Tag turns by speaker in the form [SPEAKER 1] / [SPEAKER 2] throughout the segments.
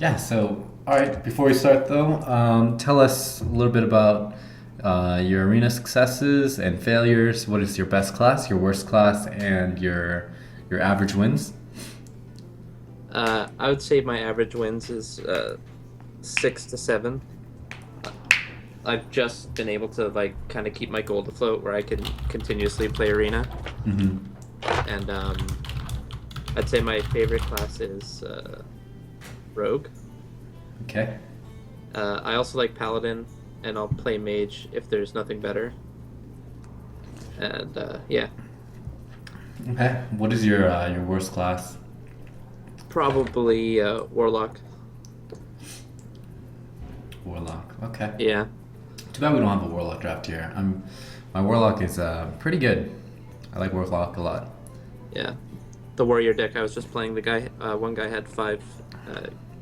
[SPEAKER 1] Yeah, so, all right, before we start though, tell us a little bit about your arena successes and failures. What is your best class, your worst class, and your average wins?
[SPEAKER 2] I would say my average wins is 6 to 7. Uh, I've just been able to like kind of keep my gold afloat where I can continuously play arena,
[SPEAKER 1] Mm-hmm.
[SPEAKER 2] and I'd say my favorite class is rogue.
[SPEAKER 1] Okay.
[SPEAKER 2] I also like paladin, and I'll play mage if there's nothing better. And yeah,
[SPEAKER 1] Okay. What is your worst class?
[SPEAKER 2] probably warlock.
[SPEAKER 1] Warlock. Okay.
[SPEAKER 2] Yeah,
[SPEAKER 1] Too bad we don't have a warlock draft here. My warlock is pretty good. I like warlock a lot.
[SPEAKER 2] yeah. The warrior deck I was just playing, the guy, one guy had 5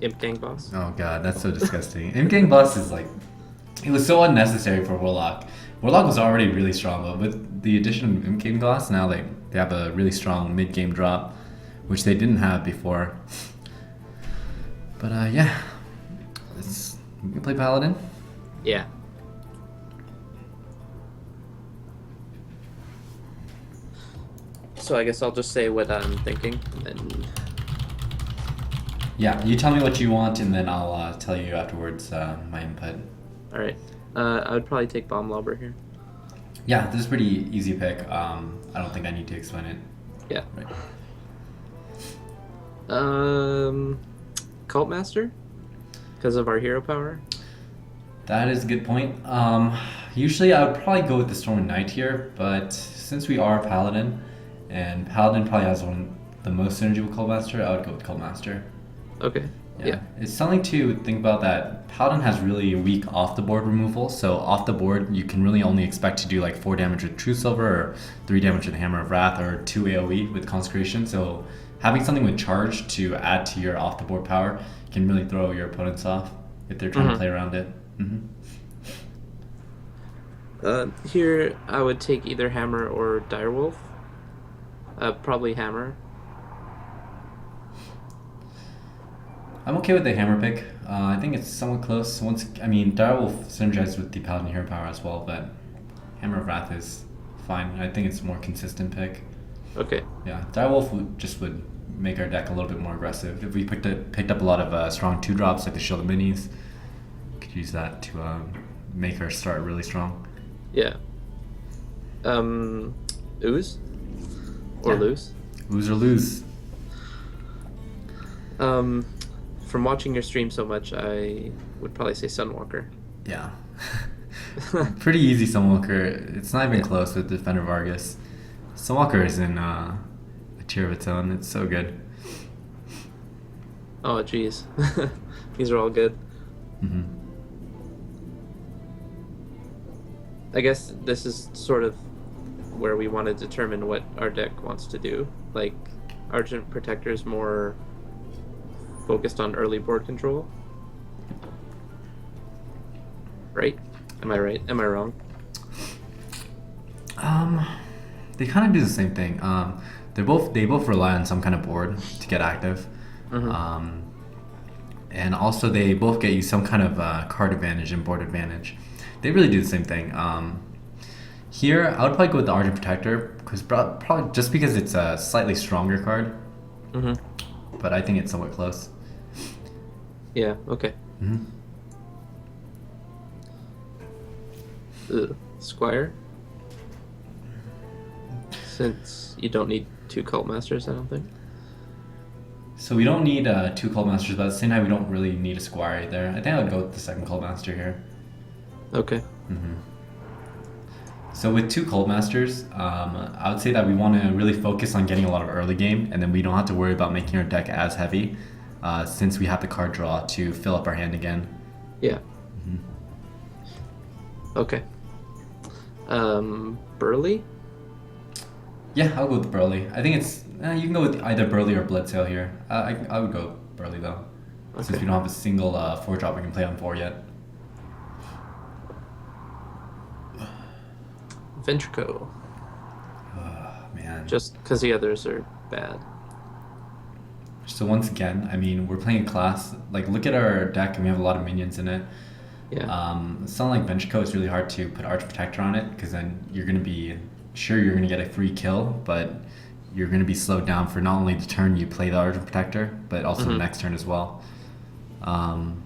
[SPEAKER 2] imp gang boss.
[SPEAKER 1] Oh god, that's so disgusting. Imp Bus is like, it was so unnecessary for Warlock. Warlock was already really strong, but with the addition of Imp Boss, now they have a really strong mid game drop, which they didn't have before. But yeah, we can play Paladin.
[SPEAKER 2] Yeah. So I guess I'll just say what I'm thinking, and
[SPEAKER 1] Yeah, you tell me what you want, and then I'll tell you afterwards my input.
[SPEAKER 2] all right. I would probably take bomb lobber here.
[SPEAKER 1] Yeah, this is a pretty easy pick. I don't think I need to explain it.
[SPEAKER 2] Yeah.
[SPEAKER 1] Right.
[SPEAKER 2] Cult master, because of our hero power.
[SPEAKER 1] That is a good point. Usually I would probably go with the Storm and Knight here, but since we are Paladin, and Paladin probably has one the most synergy with Coldmaster, I would go with Coldmaster.
[SPEAKER 2] Okay. Yeah.
[SPEAKER 1] It's something to think about that Paladin has really weak off the board removal, so off the board you can really only expect to do like 4 damage with True Silver, or 3 damage with Hammer of Wrath, or 2 AoE with Consecration, so having something with Charge to add to your off the board power can really throw your opponents off if they're trying to play around it. Mm-hmm.
[SPEAKER 2] Here I would take either hammer or direwolf. Probably hammer.
[SPEAKER 1] I'm okay with the hammer pick. I think it's somewhat close. Direwolf synergizes with the Paladin hero power as well, but Hammer of Wrath is fine. I think it's a more consistent pick.
[SPEAKER 2] Okay.
[SPEAKER 1] Yeah, Direwolf would make our deck a little bit more aggressive. If we picked up a lot of strong 2-drops like the Shield of Minis, could use that to make our start really strong.
[SPEAKER 2] Yeah. Ooze or
[SPEAKER 1] Yeah.
[SPEAKER 2] lose.
[SPEAKER 1] Lose or lose.
[SPEAKER 2] From watching your stream so much, I would probably say Sunwalker.
[SPEAKER 1] Yeah. Pretty easy Sunwalker. It's not even close with Defender Vargas. Sunwalker is in a tier of its own. It's so good.
[SPEAKER 2] Oh, jeez. These are all good.
[SPEAKER 1] Mm-hmm.
[SPEAKER 2] I guess this is sort of where we want to determine what our deck wants to do. Like, Argent Protector is more focused on early board control. Right? Am I right? Am I wrong?
[SPEAKER 1] They kind of do the same thing. They both rely on some kind of board to get active.
[SPEAKER 2] Mm-hmm.
[SPEAKER 1] And also they both get you some kind of card advantage and board advantage. They really do the same thing. Here, I would probably go with the Argent Protector, because probably just because it's a slightly stronger card,
[SPEAKER 2] Mm-hmm.
[SPEAKER 1] but I think it's somewhat close.
[SPEAKER 2] Yeah, okay.
[SPEAKER 1] Mm-hmm.
[SPEAKER 2] Squire? Since you don't need 2 Cult Masters, I don't think.
[SPEAKER 1] So we don't need 2 Cold Masters, but at the same time, we don't really need a Squire either. I think I would go with the second Cold Master here.
[SPEAKER 2] Okay.
[SPEAKER 1] Mm-hmm. So with 2 Cold Masters, I would say that we want to really focus on getting a lot of early game, and then we don't have to worry about making our deck as heavy, since we have the card draw to fill up our hand again.
[SPEAKER 2] Yeah. Okay. Burley?
[SPEAKER 1] Yeah, I'll go with Burley. I think it's you can go with either Burley or Bloodsail here. I would go with Burley though, since
[SPEAKER 2] Okay.
[SPEAKER 1] we don't have a single 4-drop we can play on 4 yet.
[SPEAKER 2] Ventrico.
[SPEAKER 1] Oh, man.
[SPEAKER 2] Just because the others are bad.
[SPEAKER 1] So once again, I mean, we're playing a class. Like, look at our deck, and we have a lot of minions in it.
[SPEAKER 2] Yeah.
[SPEAKER 1] Something like Ventrico is really hard to put Arch Protector on it because then you're gonna be sure you're gonna get a free kill, but you're gonna be slowed down for not only the turn you play the Arch Protector, but also the next turn as well. Um,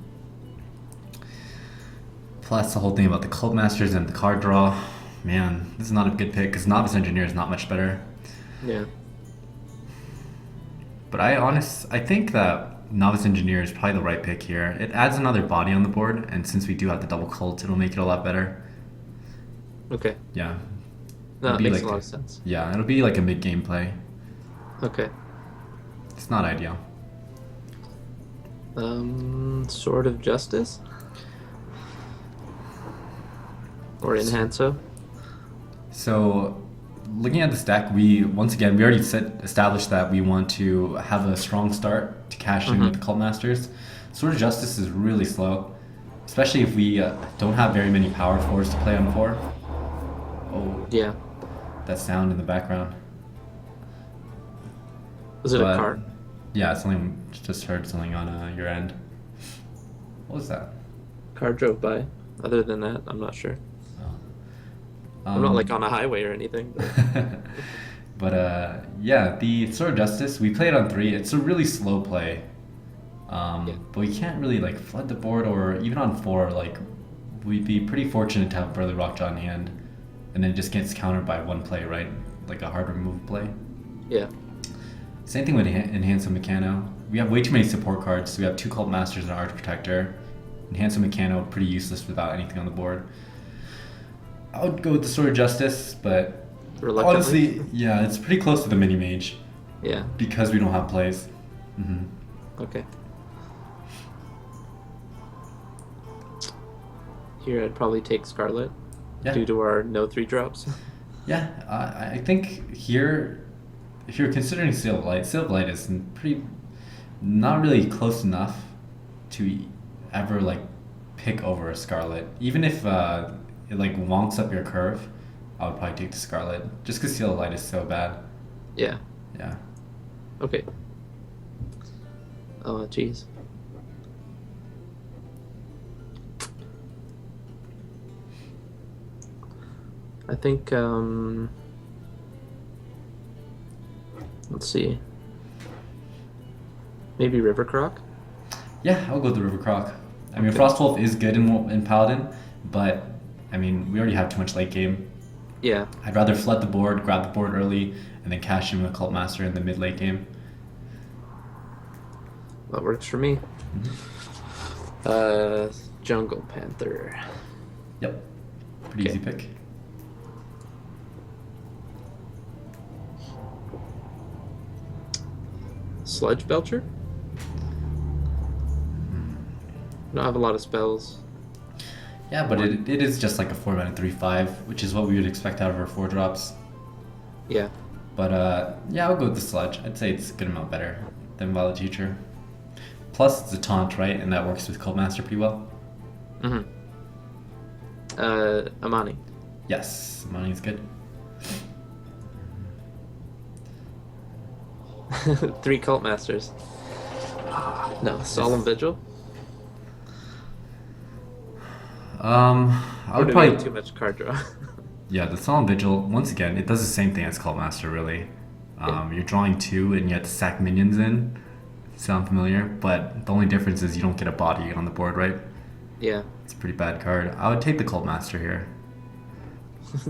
[SPEAKER 1] Plus the whole thing about the Cult Masters and the card draw. Man, this is not a good pick because Novice Engineer is not much better.
[SPEAKER 2] Yeah.
[SPEAKER 1] But I think that Novice Engineer is probably the right pick here. It adds another body on the board, and since we do have the double cult, it'll make it a lot better.
[SPEAKER 2] Okay.
[SPEAKER 1] Yeah.
[SPEAKER 2] No,
[SPEAKER 1] It'll
[SPEAKER 2] it
[SPEAKER 1] be
[SPEAKER 2] makes
[SPEAKER 1] like
[SPEAKER 2] a lot of sense.
[SPEAKER 1] Yeah, it'll be like a mid-game play.
[SPEAKER 2] Okay.
[SPEAKER 1] It's not ideal.
[SPEAKER 2] Sword of Justice? Or Enhanso?
[SPEAKER 1] So, looking at this deck, we already established that we want to have a strong start to cash in with the Cult Masters. Sword of Justice is really slow, especially if we don't have very many power 4s to play on 4. Oh,
[SPEAKER 2] Yeah.
[SPEAKER 1] that sound in the background.
[SPEAKER 2] Was it a
[SPEAKER 1] But-
[SPEAKER 2] card?
[SPEAKER 1] Yeah, something just heard something on your end. What was that?
[SPEAKER 2] Car drove by. Other than that, I'm not sure.
[SPEAKER 1] Oh.
[SPEAKER 2] I'm not like on a highway or anything. But...
[SPEAKER 1] But yeah, the Sword of Justice, we played on 3. It's a really slow play. But we can't really like flood the board, or even on 4, like we'd be pretty fortunate to have Burly Rockjaw in hand, and then it just gets countered by one play, right? Like a hard remove play.
[SPEAKER 2] Yeah.
[SPEAKER 1] Same thing with Enhance Mechano. We have way too many support cards, so we have 2 Cult Masters and an Arch Protector. Enhance Mechano, pretty useless without anything on the board. I would go with the Sword of Justice, but
[SPEAKER 2] Reluctantly?
[SPEAKER 1] honestly, yeah, it's pretty close to the Mini Mage
[SPEAKER 2] Yeah.
[SPEAKER 1] because we don't have plays.
[SPEAKER 2] Okay. Here I'd probably take Scarlet
[SPEAKER 1] Yeah.
[SPEAKER 2] due to our no 3 drops.
[SPEAKER 1] Yeah, I think here, if you're considering Seal of Light is pretty, not really close enough to ever like pick over a Scarlet. Even if it like wonks up your curve, I would probably take the Scarlet just because Seal of Light is so bad.
[SPEAKER 2] Yeah.
[SPEAKER 1] Yeah.
[SPEAKER 2] Okay. Oh, jeez. I think, let's see. Maybe River Croc?
[SPEAKER 1] Yeah, I'll go with the River Croc. I mean,
[SPEAKER 2] Okay.
[SPEAKER 1] Frostwolf is good in Paladin, but I mean, we already have too much late game.
[SPEAKER 2] Yeah.
[SPEAKER 1] I'd rather flood the board, grab the board early, and then cash in with Cult Master in the mid-late game.
[SPEAKER 2] That works for me. Jungle Panther.
[SPEAKER 1] Yep. Pretty
[SPEAKER 2] Okay.
[SPEAKER 1] easy pick.
[SPEAKER 2] Sludge Belcher? I don't have a lot of spells.
[SPEAKER 1] Yeah, but it is just like a 4-mana 3/5, which is what we would expect out of our 4 drops.
[SPEAKER 2] Yeah.
[SPEAKER 1] But yeah, I'll go with the Sludge. I'd say it's a good amount better than Valid Teacher. Plus, it's a taunt, right? And that works with Cult Master pretty well.
[SPEAKER 2] Mm-hmm. Amani.
[SPEAKER 1] Yes, money's good.
[SPEAKER 2] 3 Cult Masters. No, Solemn Vigil?
[SPEAKER 1] I
[SPEAKER 2] Or
[SPEAKER 1] would
[SPEAKER 2] do we
[SPEAKER 1] probably...
[SPEAKER 2] have too much card draw?
[SPEAKER 1] Yeah, the Solemn Vigil, once again, it does the same thing as Cult Master, really. You're drawing 2 and you have to sack minions in. Sound familiar? But the only difference is you don't get a body on the board, right?
[SPEAKER 2] Yeah.
[SPEAKER 1] It's a pretty bad card. I would take the Cult Master here.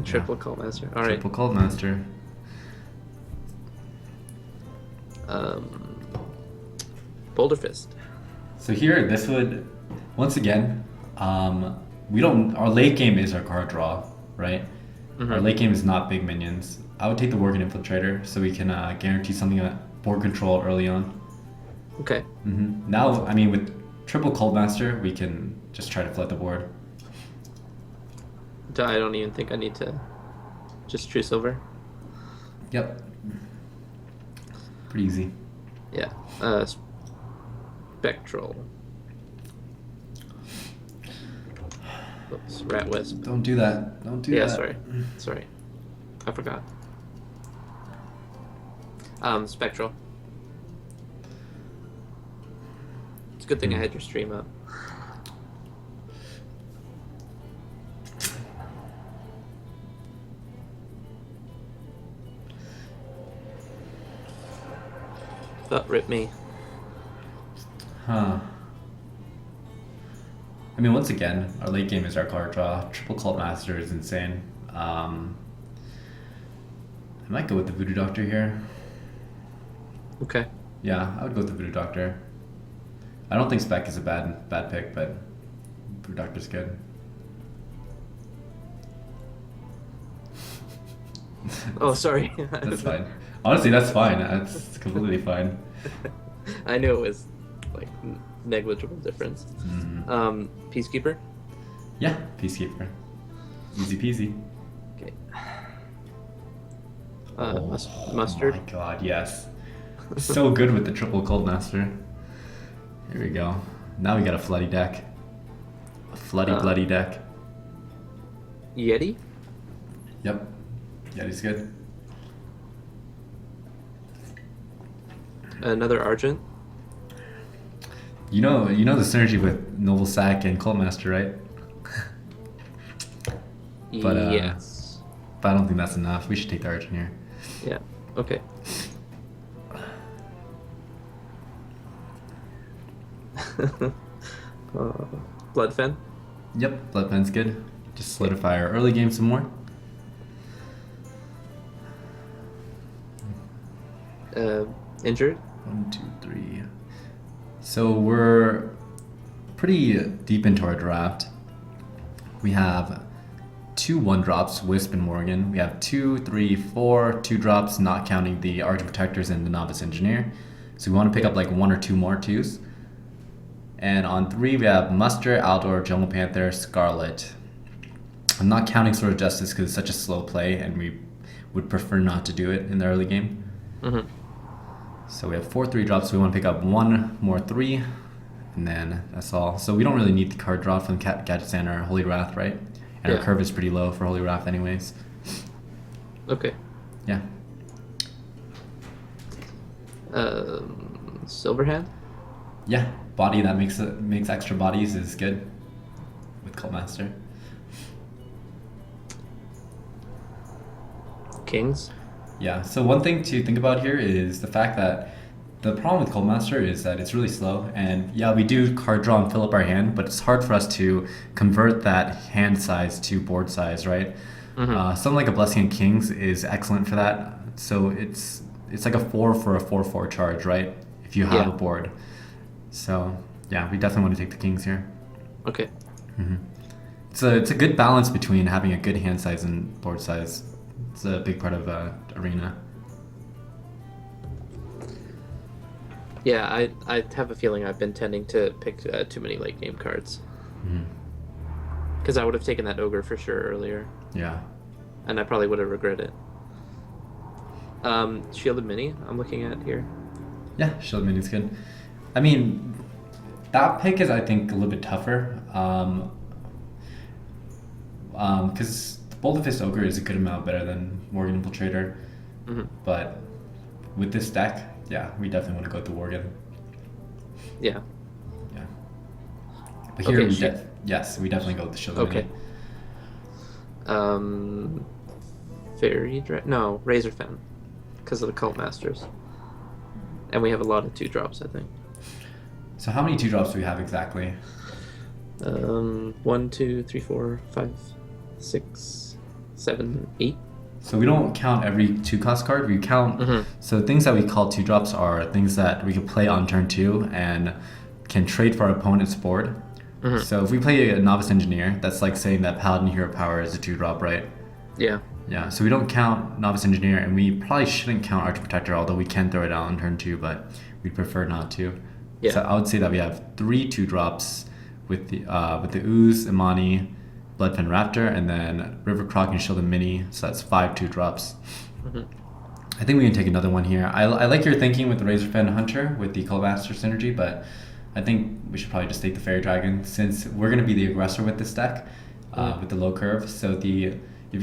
[SPEAKER 2] Triple Cult Master. Alright.
[SPEAKER 1] Triple Cult Master.
[SPEAKER 2] Boulder Fist.
[SPEAKER 1] So here, this would, once again, we don't, our late game is our card draw, right? Our late game is not big minions. I would take the Worgen Infiltrator so we can guarantee something at board control early on.
[SPEAKER 2] Okay.
[SPEAKER 1] Now, I mean, with triple Cold Master, we can just try to flood the board.
[SPEAKER 2] I don't even think I need to just True Silver.
[SPEAKER 1] Yep. Pretty easy.
[SPEAKER 2] Yeah. Spectral. Oops, Rat Wisp.
[SPEAKER 1] Don't do that. Don't do that.
[SPEAKER 2] Yeah, sorry. I forgot. Spectral. a good thing I had your stream up. That ripped me.
[SPEAKER 1] Huh. I mean, once again, our late game is our card draw. Triple Cult Master is insane. I might go with the Voodoo Doctor here.
[SPEAKER 2] Okay.
[SPEAKER 1] Yeah, I would go with the Voodoo Doctor. I don't think Spec is a bad pick, but Voodoo Doctor's good.
[SPEAKER 2] Oh, sorry.
[SPEAKER 1] That's fine. Honestly, that's fine. That's completely fine.
[SPEAKER 2] I knew it was like negligible difference.
[SPEAKER 1] Mm-hmm.
[SPEAKER 2] Peacekeeper?
[SPEAKER 1] Yeah, Peacekeeper. Easy peasy.
[SPEAKER 2] Okay.
[SPEAKER 1] Oh
[SPEAKER 2] Mustard?
[SPEAKER 1] my god, yes. So good with the Triple Cult Master. Here we go. Now we got a floody deck. A bloody deck.
[SPEAKER 2] Yeti?
[SPEAKER 1] Yep. Yeti's good.
[SPEAKER 2] Another Argent?
[SPEAKER 1] You know the synergy with Noble Sack and Cult Master, right? But,
[SPEAKER 2] yes.
[SPEAKER 1] But I don't think that's enough. We should take the Argent here.
[SPEAKER 2] Yeah. Okay. Bloodfen?
[SPEAKER 1] Yep, Bloodpen's good. Just solidify our early game some more.
[SPEAKER 2] Injured?
[SPEAKER 1] 1, 2, 3. So we're pretty deep into our draft. We have 2 1-drops, Wisp and Morgan. We have 2, 3, 4 2-drops, not counting the Argent Protectors and the Novice Engineer. So we want to pick up like 1 or 2 more 2s. And on 3 we have Muster, Aldor, Jungle Panther, Scarlet. I'm not counting Sword of Justice because it's such a slow play and we would prefer not to do it in the early game.
[SPEAKER 2] Mm-hmm.
[SPEAKER 1] So we have 4 3-drops, so we want to pick up 1 more 3, and then that's all. So we don't really need the card draw from Gadgetzan or Holy Wrath, right? And our curve is pretty low for Holy Wrath anyways.
[SPEAKER 2] Okay.
[SPEAKER 1] Yeah.
[SPEAKER 2] Silverhand?
[SPEAKER 1] Yeah, body that makes extra bodies is good with Cult Master.
[SPEAKER 2] Kings?
[SPEAKER 1] Yeah, so one thing to think about here is the fact that the problem with Cult Master is that it's really slow, and yeah, we do card draw and fill up our hand, but it's hard for us to convert that hand size to board size, right?
[SPEAKER 2] Mm-hmm.
[SPEAKER 1] Something like a Blessing of Kings is excellent for that. So it's like a 4 for a 4/4 charge, right? If you have a board. So yeah, we definitely want to take the Kings here.
[SPEAKER 2] Okay.
[SPEAKER 1] Mm-hmm. It's a good balance between having a good hand size and board size. It's a big part of Arena.
[SPEAKER 2] Yeah, I have a feeling I've been tending to pick too many late game cards. Because I would have taken that Ogre for sure earlier.
[SPEAKER 1] Yeah.
[SPEAKER 2] And I probably would have regretted it. Shielded Mini, I'm looking at here.
[SPEAKER 1] Yeah, Shield Mini's good. I mean, that pick is, I think, a little bit tougher. Because Bolt of Fist Ogre is a good amount better than Worgen Infiltrator.
[SPEAKER 2] Mm-hmm.
[SPEAKER 1] But with this deck, yeah, we definitely want to go with the Worgen.
[SPEAKER 2] Yeah.
[SPEAKER 1] Yeah. But here,
[SPEAKER 2] Okay,
[SPEAKER 1] yes, we definitely go with the Shield
[SPEAKER 2] Okay.
[SPEAKER 1] Mini.
[SPEAKER 2] No, Razorfen. Because of the Cult Masters. And we have a lot of 2-drops, I think.
[SPEAKER 1] So how many 2-drops do we have exactly?
[SPEAKER 2] 1, 2, 3, 4, 5, 6, 7, 8.
[SPEAKER 1] So we don't count every 2-cost card. We count. So things that we call 2-drops are things that we can play on turn 2 and can trade for our opponent's board. So if we play a Novice Engineer, that's like saying that Paladin Hero Power is a 2-drop, right?
[SPEAKER 2] Yeah.
[SPEAKER 1] Yeah. So we don't count Novice Engineer, and we probably shouldn't count Archer Protector, although we can throw it out on turn 2, but we'd prefer not to.
[SPEAKER 2] Yeah.
[SPEAKER 1] So I would say that we have 3 2-drops with the Ooze, Imani, Bloodfen Raptor, and then River Croc and Shielded Mini. So that's 5 2-drops. I think we can take another one here. I like your thinking with the Razorfen Hunter with the Cult Master synergy, but I think we should probably just take the Fairy Dragon since we're going to be the aggressor with this deck with the low curve. So if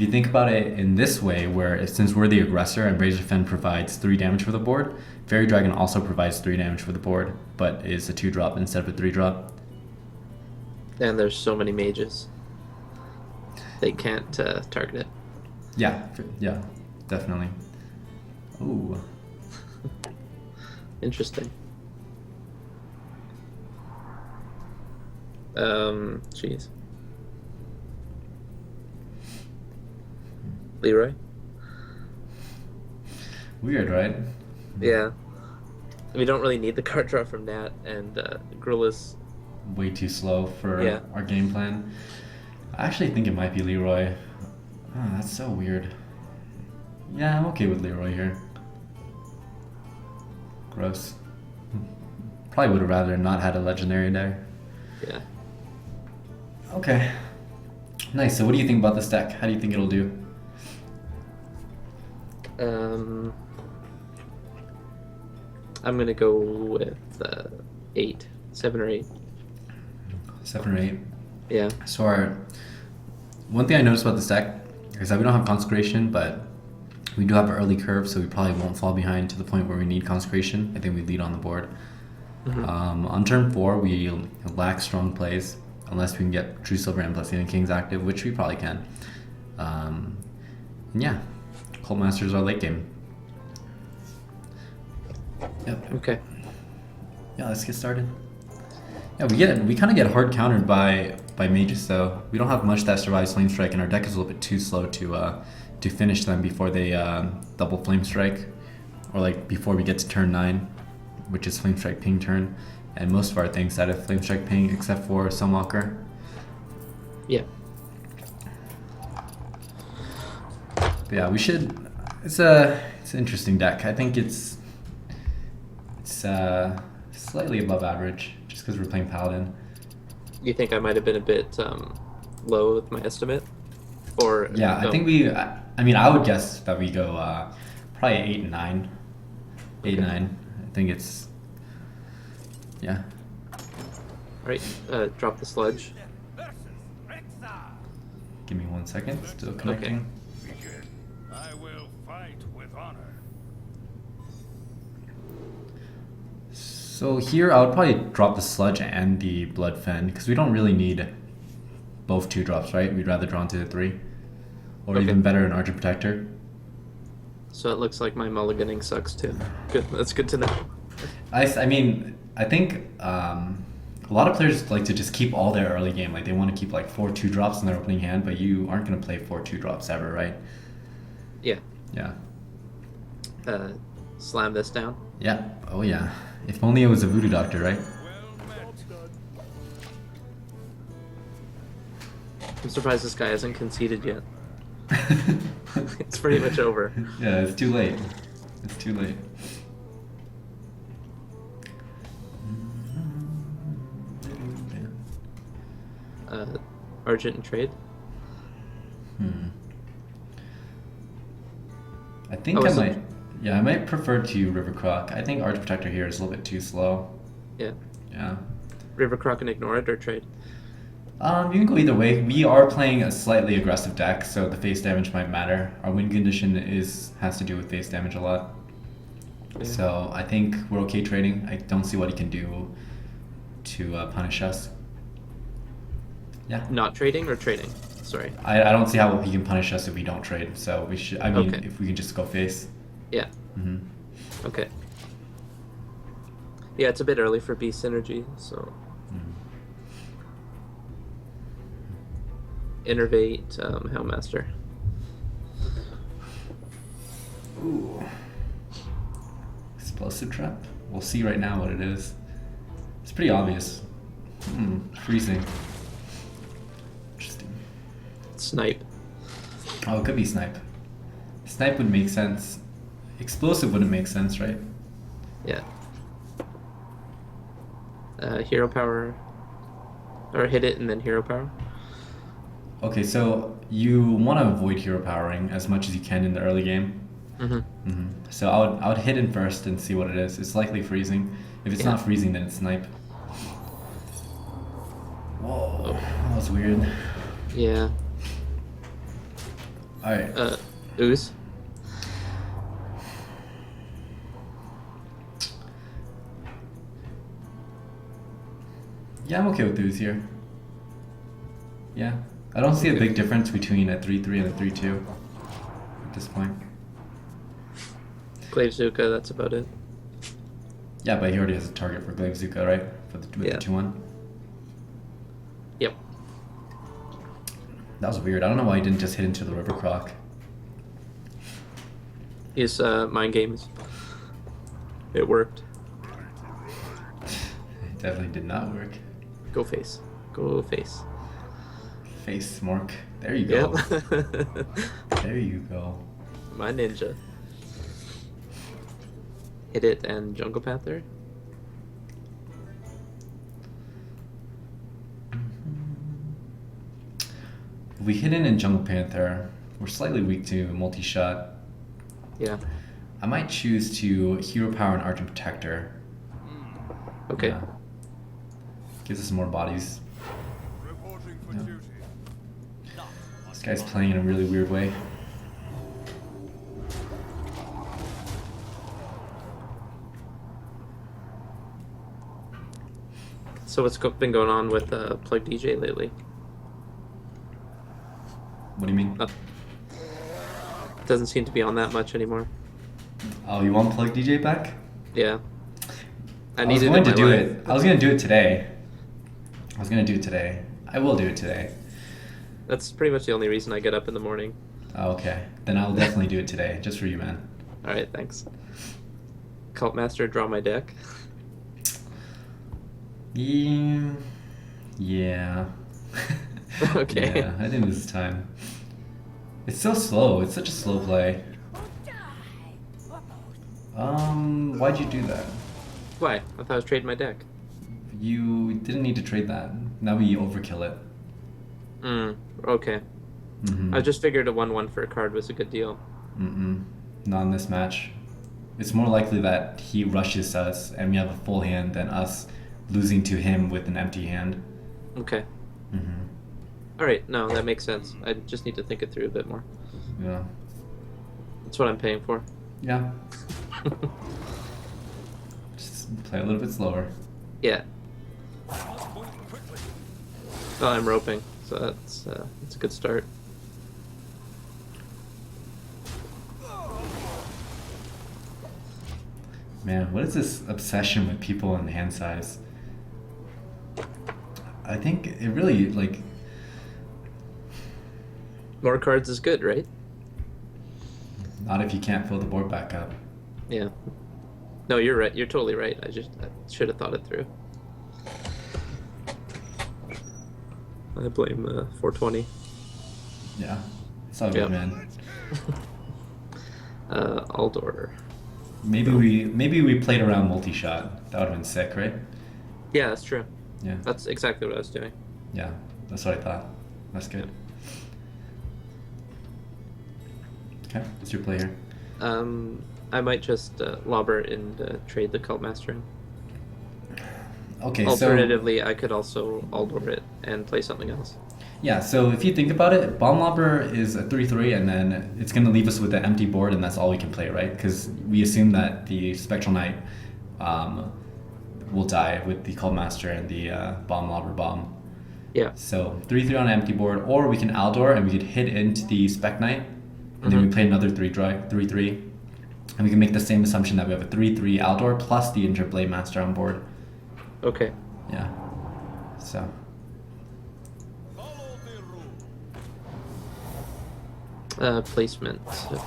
[SPEAKER 1] you think about it in this way, where since we're the aggressor and Razorfen provides 3 damage for the board, Fairy Dragon also provides 3 damage for the board, but is a 2-drop instead of a 3-drop.
[SPEAKER 2] And there's so many mages. They can't target it.
[SPEAKER 1] Yeah, definitely. Ooh.
[SPEAKER 2] Interesting. Jeez. Leroy?
[SPEAKER 1] Weird, right?
[SPEAKER 2] Yeah. We don't really need the card draw from Nat, and Grulla's
[SPEAKER 1] Way too slow for
[SPEAKER 2] Yeah.
[SPEAKER 1] our game plan. I actually think it might be Leroy. Oh, that's so weird. Yeah, I'm okay with Leroy here. Gross. Probably would have rather not had a legendary there.
[SPEAKER 2] Yeah.
[SPEAKER 1] Okay. Nice. So what do you think about this deck? How do you think it'll do?
[SPEAKER 2] I'm gonna go with 8, 7 or 8.
[SPEAKER 1] 7 or 8.
[SPEAKER 2] Yeah.
[SPEAKER 1] So one thing I noticed about this deck is that we don't have Consecration, but we do have an early curve, so we probably won't fall behind to the point where we need Consecration. I think we lead on the board. On turn 4, we lack strong plays, unless we can get True Silver and Blessing Kings active, which we probably can. And yeah, Cult Master is our late game. Yep.
[SPEAKER 2] Okay.
[SPEAKER 1] Yeah, let's get started. Yeah, we kind of get hard countered by mages, though. We don't have much that survives Flame Strike, and our deck is a little bit too slow to finish them before they double Flame Strike, or like before we get to turn 9, which is Flame Strike Ping turn. And most of our things that have Flame Strike Ping, except for Sunwalker.
[SPEAKER 2] Yeah.
[SPEAKER 1] But yeah, we should. It's an interesting deck. I think it's slightly above average, just because we're playing Paladin.
[SPEAKER 2] You think I might have been a bit low with my estimate? Or
[SPEAKER 1] Yeah,
[SPEAKER 2] no?
[SPEAKER 1] I think we. I mean, I would guess that we go probably 8 and 9. 8 and 9. I think it's. Yeah.
[SPEAKER 2] Right. Drop the sludge.
[SPEAKER 1] Give me 1 second. Still connecting.
[SPEAKER 3] I will fight with honor.
[SPEAKER 1] So here, I would probably drop the Sludge and the Blood Fen, because we don't really need both 2-drops, right? We'd rather draw into the 3. Or
[SPEAKER 2] Okay.
[SPEAKER 1] even better, an Argent Protector.
[SPEAKER 2] So it looks like my mulliganing sucks too. Good. That's good to know.
[SPEAKER 1] I mean, I think a lot of players like to just keep all their early game. Like, they want to keep like 4 2-drops in their opening hand, but you aren't going to play 4 2-drops ever, right?
[SPEAKER 2] Yeah.
[SPEAKER 1] Yeah.
[SPEAKER 2] Slam this down.
[SPEAKER 1] Yeah. Oh, yeah. If only it was a Voodoo Doctor, right?
[SPEAKER 2] I'm surprised this guy hasn't conceded yet. It's pretty much over.
[SPEAKER 1] Yeah, it's too late. It's too late.
[SPEAKER 2] Argent and trade.
[SPEAKER 1] I think
[SPEAKER 2] Oh,
[SPEAKER 1] I
[SPEAKER 2] is it-
[SPEAKER 1] might. Yeah, I might prefer to River Croc. I think Arch Protector here is a little bit too slow.
[SPEAKER 2] Yeah.
[SPEAKER 1] Yeah.
[SPEAKER 2] River Croc and ignore it or trade.
[SPEAKER 1] You can go either way. We are playing a slightly aggressive deck, so the face damage might matter. Our win condition has to do with face damage a lot.
[SPEAKER 2] Yeah.
[SPEAKER 1] So I think we're okay trading. I don't see what he can do to punish us. Yeah.
[SPEAKER 2] Not trading or trading? Sorry.
[SPEAKER 1] I don't see how he can punish us if we don't trade. So we should. I mean,
[SPEAKER 2] Okay.
[SPEAKER 1] if we can just go face.
[SPEAKER 2] Yeah.
[SPEAKER 1] Hmm.
[SPEAKER 2] Okay. Yeah, it's a bit early for Beast Synergy, so. Innervate, Hellmaster.
[SPEAKER 1] Ooh. Explosive trap. We'll see right now what it is. It's pretty obvious. Freezing. Interesting.
[SPEAKER 2] Snipe.
[SPEAKER 1] Oh, it could be snipe. Snipe would make sense. Explosive wouldn't make sense, right?
[SPEAKER 2] Yeah. Hero power. Or hit it and then hero power.
[SPEAKER 1] Okay, so you want to avoid hero powering as much as you can in the early game. So I would hit in first and see what it is. It's likely freezing. If it's
[SPEAKER 2] Yeah.
[SPEAKER 1] not freezing, then it's snipe. Whoa, that was weird.
[SPEAKER 2] Yeah.
[SPEAKER 1] Alright.
[SPEAKER 2] Ooze.
[SPEAKER 1] Yeah, I'm okay with Ooze here. Yeah. I don't see a big difference between a 3-3 and a 3-2 at this point.
[SPEAKER 2] Glaive Zuka, that's about it.
[SPEAKER 1] Yeah, but he already has a target for Glaive Zuka, right? With
[SPEAKER 2] Yeah.
[SPEAKER 1] the 2-1.
[SPEAKER 2] Yep.
[SPEAKER 1] That was weird. I don't know why he didn't just hit into the River Croc.
[SPEAKER 2] His mind games. It worked.
[SPEAKER 1] It definitely did not work.
[SPEAKER 2] Go face. Go face.
[SPEAKER 1] Face Mork. There you go.
[SPEAKER 2] Yep.
[SPEAKER 1] There you go.
[SPEAKER 2] My ninja. Hit it and Jungle Panther.
[SPEAKER 1] If we hit in Jungle Panther, we're slightly weak to multi-shot.
[SPEAKER 2] Yeah.
[SPEAKER 1] I might choose to Hero Power and Argent Protector.
[SPEAKER 2] Okay.
[SPEAKER 1] Yeah. Gives us more bodies.
[SPEAKER 3] Reporting for
[SPEAKER 1] Yeah.
[SPEAKER 3] duty.
[SPEAKER 1] This guy's playing in a really weird way.
[SPEAKER 2] So what's been going on with Plug DJ lately?
[SPEAKER 1] What do you mean?
[SPEAKER 2] Doesn't seem to be on that much anymore.
[SPEAKER 1] Oh, you want Plug DJ back?
[SPEAKER 2] Yeah.
[SPEAKER 1] I was
[SPEAKER 2] need it
[SPEAKER 1] going
[SPEAKER 2] in
[SPEAKER 1] to
[SPEAKER 2] my
[SPEAKER 1] do
[SPEAKER 2] life.
[SPEAKER 1] it. I was going to do it today. I will do it today.
[SPEAKER 2] That's pretty much the only reason I get up in the morning.
[SPEAKER 1] Oh, okay. Then I'll definitely do it today, just for you, man.
[SPEAKER 2] Alright, thanks. Cult Master, draw my deck.
[SPEAKER 1] Yeah.
[SPEAKER 2] Okay.
[SPEAKER 1] Yeah, I think this is time. It's so slow. It's such a slow play. Why'd you do that?
[SPEAKER 2] Why? I thought I was trading my deck.
[SPEAKER 1] You didn't need to trade that. Now we overkill it.
[SPEAKER 2] Okay.
[SPEAKER 1] Mm-hmm.
[SPEAKER 2] I just figured a 1/1 for a card was a good deal.
[SPEAKER 1] Not in this match. It's more likely that he rushes us and we have a full hand than us losing to him with an empty hand.
[SPEAKER 2] Okay. Alright, no, that makes sense. I just need to think it through a bit more.
[SPEAKER 1] Yeah.
[SPEAKER 2] That's what I'm paying for.
[SPEAKER 1] Yeah. Just play a little bit slower.
[SPEAKER 2] Yeah.
[SPEAKER 3] Move quickly.
[SPEAKER 2] Oh, I'm roping, so that's a good start.
[SPEAKER 1] Man, what is this obsession with people in hand size? I think it really, like...
[SPEAKER 2] More cards is good, right?
[SPEAKER 1] Not if you can't fill the board back up.
[SPEAKER 2] Yeah. No, you're right. You're totally right. I should have thought it through. I blame 420.
[SPEAKER 1] Yeah. It's all good,
[SPEAKER 2] Yep.
[SPEAKER 1] man.
[SPEAKER 2] Aldor.
[SPEAKER 1] Maybe we played around multi-shot. That would have been sick, right?
[SPEAKER 2] Yeah, that's true.
[SPEAKER 1] Yeah.
[SPEAKER 2] That's exactly what I was doing.
[SPEAKER 1] Yeah. That's what I thought. That's good. Okay. What's your play here?
[SPEAKER 2] I might just lobber and trade the Cult Master in.
[SPEAKER 1] Okay,
[SPEAKER 2] Alternatively, I could also Aldor it and play something else.
[SPEAKER 1] Yeah, so if you think about it, Bomb Lobber is a 3-3, and then it's going to leave us with an empty board, and that's all we can play, right? Because we assume that the Spectral Knight will die with the Cult Master and the Bomb Lobber bomb.
[SPEAKER 2] Yeah.
[SPEAKER 1] So 3-3 on an empty board, or we can Aldor and we could hit into the Spec Knight, and then we play another 3-3, and we can make the same assumption that we have a 3-3 Aldor plus the Injured Blade Master on board.
[SPEAKER 2] Okay.
[SPEAKER 1] Yeah. So.
[SPEAKER 3] Follow the rule.
[SPEAKER 2] Placement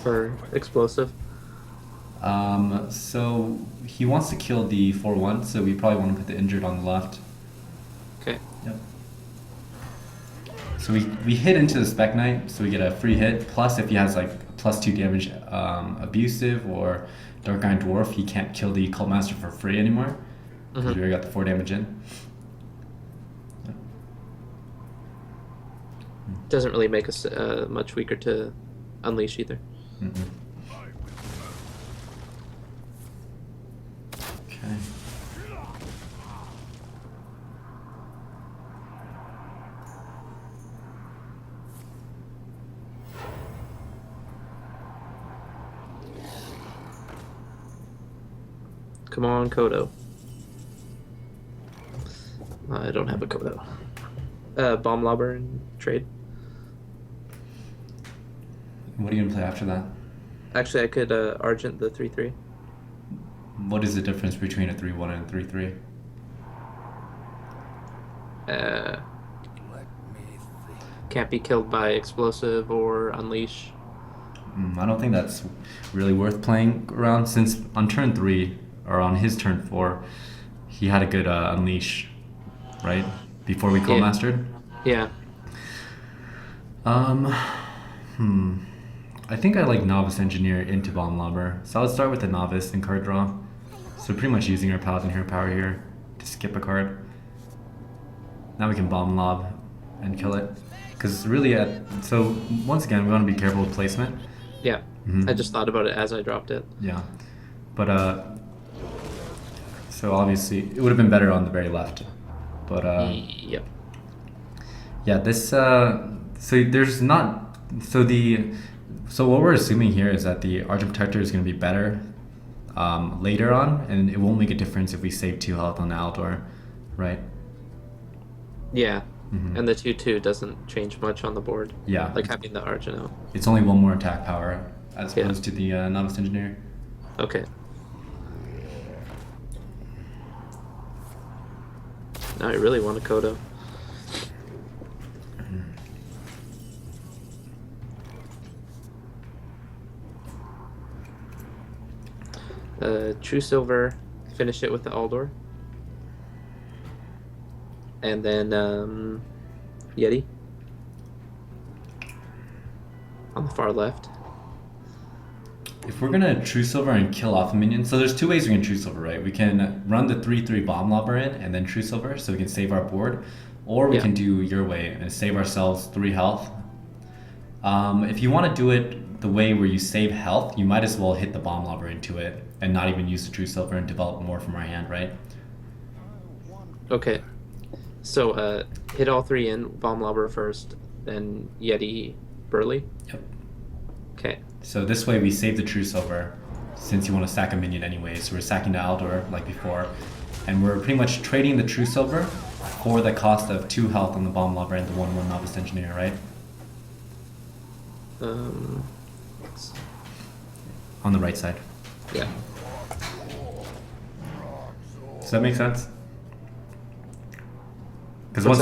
[SPEAKER 2] for explosive.
[SPEAKER 1] So he wants to kill the 4-1, so we probably want to put the injured on the left.
[SPEAKER 2] Okay.
[SPEAKER 1] Yep. So we hit into the Spec Knight, so we get a free hit. Plus, if he has like +2 damage, abusive or Dark Iron Dwarf, he can't kill the Cult Master for free anymore because we already got the 4 damage in. Yep.
[SPEAKER 2] Doesn't really make us much weaker to unleash either.
[SPEAKER 1] Okay.
[SPEAKER 2] Come on, Kodo. I don't have a Kodo. Bomb Lobber and trade.
[SPEAKER 1] What are you gonna play after that?
[SPEAKER 2] Actually, I could Argent the 3/3.
[SPEAKER 1] What is the difference between a 3/1 and a 3/3?
[SPEAKER 2] Uh,
[SPEAKER 3] Let me think.
[SPEAKER 2] can't be killed by explosive or unleash.
[SPEAKER 1] I don't think that's really worth playing around since on turn 3 or on his turn 4, he had a good unleash, right? Before we Cold
[SPEAKER 2] Yeah.
[SPEAKER 1] Mastered.
[SPEAKER 2] Yeah.
[SPEAKER 1] I think I like Novice Engineer into Bomb Lobber. So I'll start with the Novice and card draw. So pretty much using our Paladin hero power here to skip a card. Now we can Bomb Lob and kill it. Because really, so once again, we want to be careful with placement.
[SPEAKER 2] Yeah.
[SPEAKER 1] Mhm.
[SPEAKER 2] I just thought about it as I dropped it.
[SPEAKER 1] Yeah. But, so obviously, it would have been better on the very left. But,
[SPEAKER 2] Yep.
[SPEAKER 1] yeah, this, so there's not, so what we're assuming here is that the Argent Protector is going to be better later on, and it won't make a difference if we save 2 health on the Aldor, right?
[SPEAKER 2] Yeah.
[SPEAKER 1] Mhm.
[SPEAKER 2] And the 2/2 doesn't change much on the board.
[SPEAKER 1] Yeah.
[SPEAKER 2] Like having the Argent out.
[SPEAKER 1] It's only 1 more attack power as
[SPEAKER 2] Yeah.
[SPEAKER 1] opposed to the Novice Engineer.
[SPEAKER 2] Okay. Now I really want a Kodo. True Silver, finish it with the Aldor. And then Yeti. On the far left.
[SPEAKER 1] If we're gonna True Silver and kill off a minion, so there's 2 ways we can True Silver, right? We can run the 3/3 Bomb Lobber in and then True Silver so we can save our board, or we
[SPEAKER 2] Yeah.
[SPEAKER 1] can do your way and save ourselves 3 health. If you want to do it the way where you save health, you might as well hit the Bomb Lobber into it and not even use the True Silver and develop more from our hand, right?
[SPEAKER 2] Okay. So hit all 3 in, Bomb Lobber first, then Yeti Burley.
[SPEAKER 1] Yep.
[SPEAKER 2] Okay.
[SPEAKER 1] So this way we save the True Silver, since you want to sack a minion anyway, so we're sacking the Aldor like before, and we're pretty much trading the True Silver for the cost of 2 health on the Bomb Lobber and the 1/1 Novice Engineer, right? On the right side.
[SPEAKER 2] Yeah.
[SPEAKER 1] Does that make sense? Because
[SPEAKER 2] What's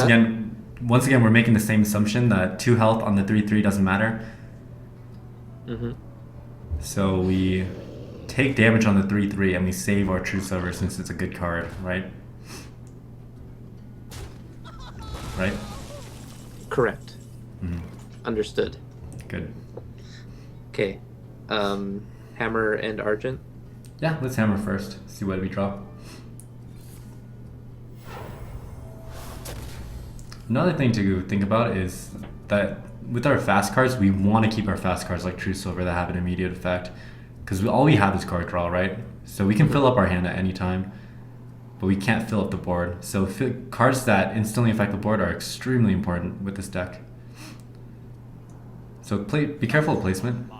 [SPEAKER 1] once again, we're making the same assumption that 2 health on the 3/3 doesn't matter.
[SPEAKER 2] Mm-hmm.
[SPEAKER 1] So we take damage on the 3/3 and we save our True Silver since it's a good card, right? Right?
[SPEAKER 2] Correct.
[SPEAKER 1] Mhm.
[SPEAKER 2] Understood.
[SPEAKER 1] Good.
[SPEAKER 2] Okay. Hammer and Argent.
[SPEAKER 1] Yeah, let's hammer first. See what we draw. Another thing to think about is that with our fast cards, we want to keep our fast cards like True Silver that have an immediate effect. Because all we have is card draw, right? So we can fill up our hand at any time, but we can't fill up the board. So cards that instantly affect the board are extremely important with this deck. So be careful of placement.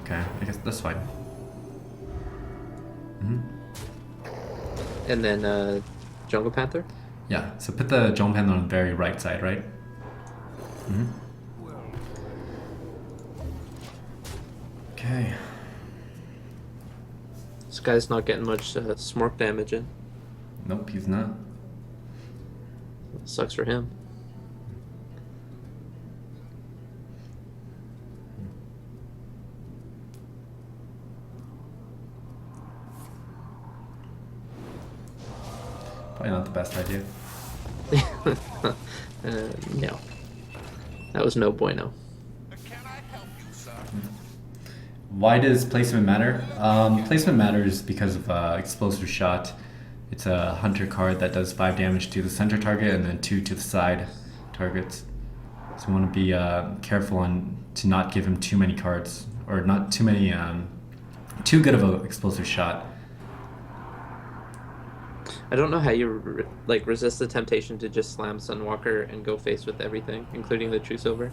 [SPEAKER 1] Okay, I guess that's fine.
[SPEAKER 2] And then Jungle Panther.
[SPEAKER 1] Yeah, so put the Jump Hand on the very right side, right? Okay.
[SPEAKER 2] This guy's not getting much smork damage in.
[SPEAKER 1] Nope, he's not.
[SPEAKER 2] Sucks for him.
[SPEAKER 1] Probably not the best idea.
[SPEAKER 2] No. That was no bueno.
[SPEAKER 3] Can I help you, sir?
[SPEAKER 1] Why does placement matter? Placement matters because of Explosive Shot. It's a Hunter card that does 5 damage to the center target and then 2 to the side targets. So we want to be careful to not give him too many cards, or not too many, too good of an Explosive Shot.
[SPEAKER 2] I don't know how you resist the temptation to just slam Sunwalker and go face with everything, including the True Silver.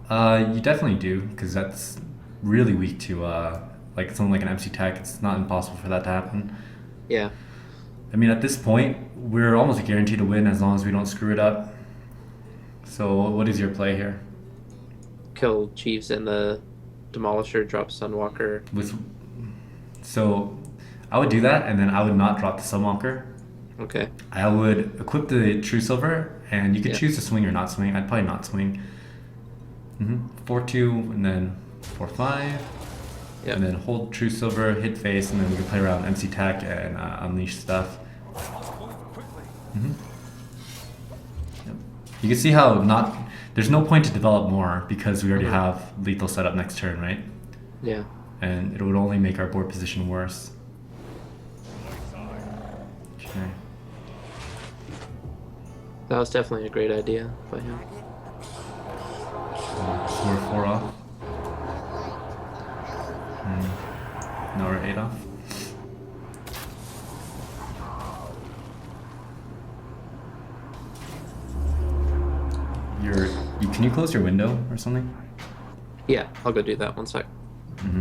[SPEAKER 1] You definitely do, because that's really weak to like something like an MC Tech. It's not impossible for that to happen.
[SPEAKER 2] Yeah.
[SPEAKER 1] I mean, at this point, we're almost guaranteed to win as long as we don't screw it up. So what is your play here?
[SPEAKER 2] Kill Chiefs and the Demolisher, drop Sunwalker.
[SPEAKER 1] So I would do that, and then I would not drop the Sunwalker.
[SPEAKER 2] Okay.
[SPEAKER 1] I would equip the True Silver, and you could choose to swing or not swing. I'd probably not swing. 4-2, and then 4-5.
[SPEAKER 2] Yep.
[SPEAKER 1] And then hold True Silver, hit face, and then we can play around MC Tech and unleash stuff. Yep. You can see how there's no point to develop more because we already have lethal set up next turn, right?
[SPEAKER 2] Yeah.
[SPEAKER 1] And it would only make our board position worse. Okay.
[SPEAKER 2] That was definitely a great idea by him.
[SPEAKER 1] So we're 4 off. No, we're 8 off. Can you close your window or something?
[SPEAKER 2] Yeah, I'll go do that 1 sec.
[SPEAKER 1] Okay.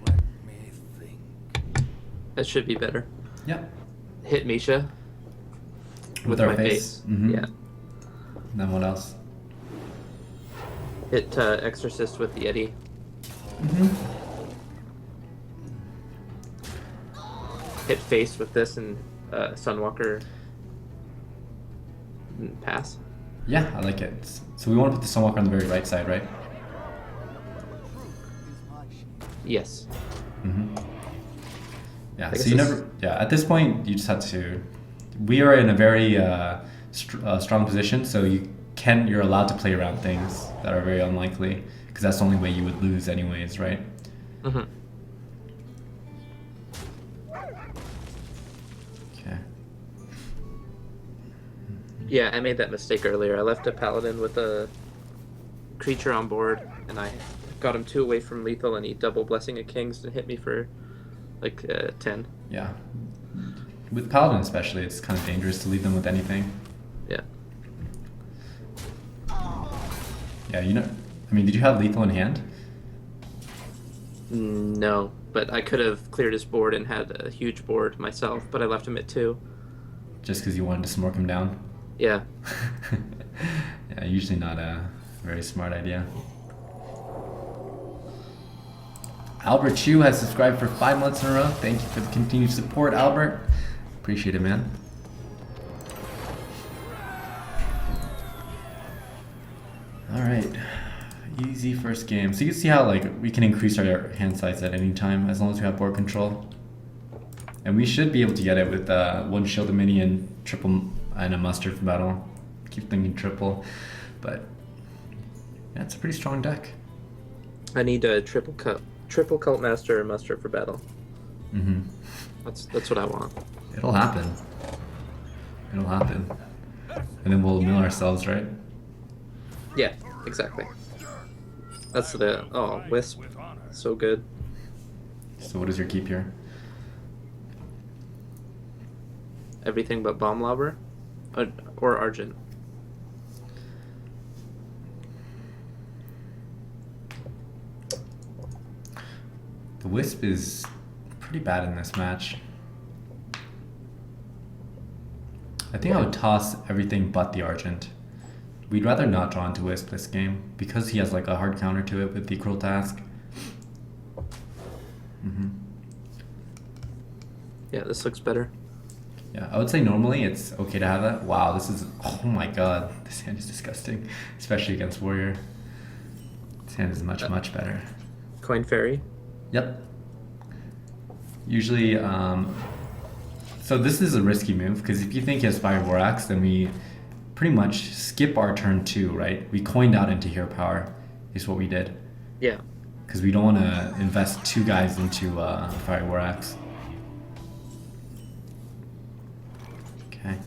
[SPEAKER 3] Let me think.
[SPEAKER 2] That should be better.
[SPEAKER 1] Yep.
[SPEAKER 2] Hit Misha
[SPEAKER 1] With our face.
[SPEAKER 2] Yeah.
[SPEAKER 1] Then what else?
[SPEAKER 2] Hit Exorcist with the Yeti. Hit face with this and Sunwalker. And pass.
[SPEAKER 1] Yeah, I like it. So we want to put the Sunwalker on the very right side, right?
[SPEAKER 2] Yes.
[SPEAKER 1] Yeah,
[SPEAKER 2] I
[SPEAKER 1] so
[SPEAKER 2] guess
[SPEAKER 1] you
[SPEAKER 2] it's-
[SPEAKER 1] never... Yeah, at this point, you just have to... We are in a very strong position, so you're allowed to play around things that are very unlikely, because that's the only way you would lose anyways, right? Okay.
[SPEAKER 2] Yeah, I made that mistake earlier. I left a Paladin with a creature on board, and I got him 2 away from lethal, and he double Blessing of Kings and hit me for like 10.
[SPEAKER 1] Yeah. With Paladin especially, it's kind of dangerous to leave them with anything.
[SPEAKER 2] Yeah.
[SPEAKER 1] Yeah, I mean, did you have lethal in hand?
[SPEAKER 2] No, but I could have cleared his board and had a huge board myself, but I left him at 2.
[SPEAKER 1] Just because you wanted to smork him down?
[SPEAKER 2] Yeah.
[SPEAKER 1] Yeah, usually not a very smart idea. Albert Chu has subscribed for 5 months in a row. Thank you for the continued support, Albert. Appreciate it, man. Alright. Easy first game. So you can see how we can increase our hand size at any time as long as we have board control. And we should be able to get it with 1 shielded mini and triple and a mustard for battle. Keep thinking triple, but yeah, it's a pretty strong deck.
[SPEAKER 2] I need a triple cult master and mustard for battle. That's what I want.
[SPEAKER 1] It'll happen. It'll happen. And then we'll mill ourselves, right?
[SPEAKER 2] Yeah, exactly. That's the Wisp. So good.
[SPEAKER 1] So what is your keep here?
[SPEAKER 2] Everything but Bomb Lobber or Argent.
[SPEAKER 1] The Wisp is pretty bad in this match. I think I would toss everything but the Argent. We'd rather not draw into Wisp this game because he has a hard counter to it with the Cruel Task.
[SPEAKER 2] Yeah, this looks better.
[SPEAKER 1] Yeah, I would say normally it's okay to have that. Wow, this is... Oh my god, this hand is disgusting. Especially against Warrior. This hand is much, much better.
[SPEAKER 2] Coin Fairy.
[SPEAKER 1] Yep. Usually, so this is a risky move, because if you think he has Fire War Axe, then we pretty much skip our turn 2, right? We coined out into Hero Power, is what we did.
[SPEAKER 2] Yeah.
[SPEAKER 1] Because we don't want to invest 2 guys into Fire War Axe. Okay.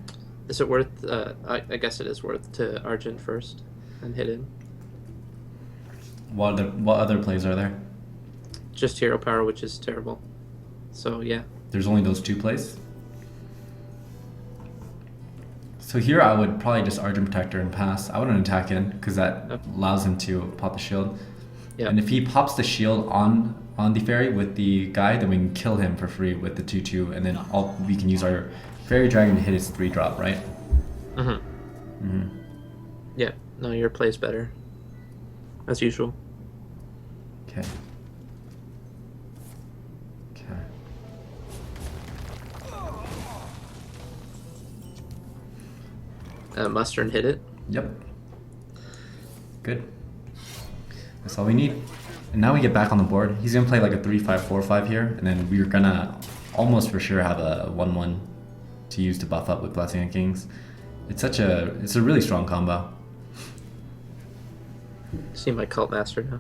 [SPEAKER 2] Is it worth, I guess it is worth to Argent first and hit him.
[SPEAKER 1] What other plays are there?
[SPEAKER 2] Just Hero Power, which is terrible. So, yeah.
[SPEAKER 1] There's only those 2 plays? So here I would probably just Argent Protector and pass. I wouldn't attack in because that
[SPEAKER 2] Yep.
[SPEAKER 1] allows him to pop the shield.
[SPEAKER 2] Yeah.
[SPEAKER 1] And if he pops the shield on the fairy with the guy, then we can kill him for free with the 2/2, and then we can use our fairy dragon to hit his 3-drop, right?
[SPEAKER 2] Yeah. No, your play's better. As usual.
[SPEAKER 1] Okay. Okay.
[SPEAKER 2] Muster and hit it.
[SPEAKER 1] Yep. Good. That's all we need. And now we get back on the board. He's gonna play like a 3-5-4-5 here, and then we're gonna almost for sure have a 1/1 to use to buff up with Blessing of Kings. It's a really strong combo.
[SPEAKER 2] See my cult master now.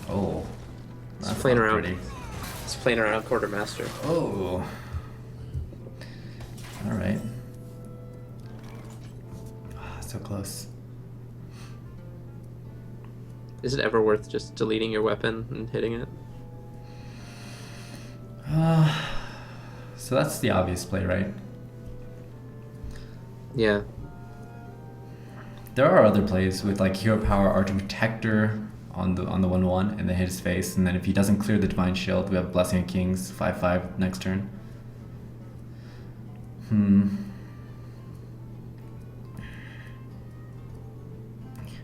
[SPEAKER 1] Oh.
[SPEAKER 2] It's
[SPEAKER 1] That's
[SPEAKER 2] playing
[SPEAKER 1] not
[SPEAKER 2] around.
[SPEAKER 1] pretty.
[SPEAKER 2] It's playing around quartermaster.
[SPEAKER 1] Oh. Alright. So close.
[SPEAKER 2] Is it ever worth just deleting your weapon and hitting it?
[SPEAKER 1] So that's the obvious play, right?
[SPEAKER 2] Yeah.
[SPEAKER 1] There are other plays with like Hero Power, Argent Protector on the 1/1 and then hit his face, and then if he doesn't clear the Divine Shield, we have Blessing of Kings 5/5 next turn.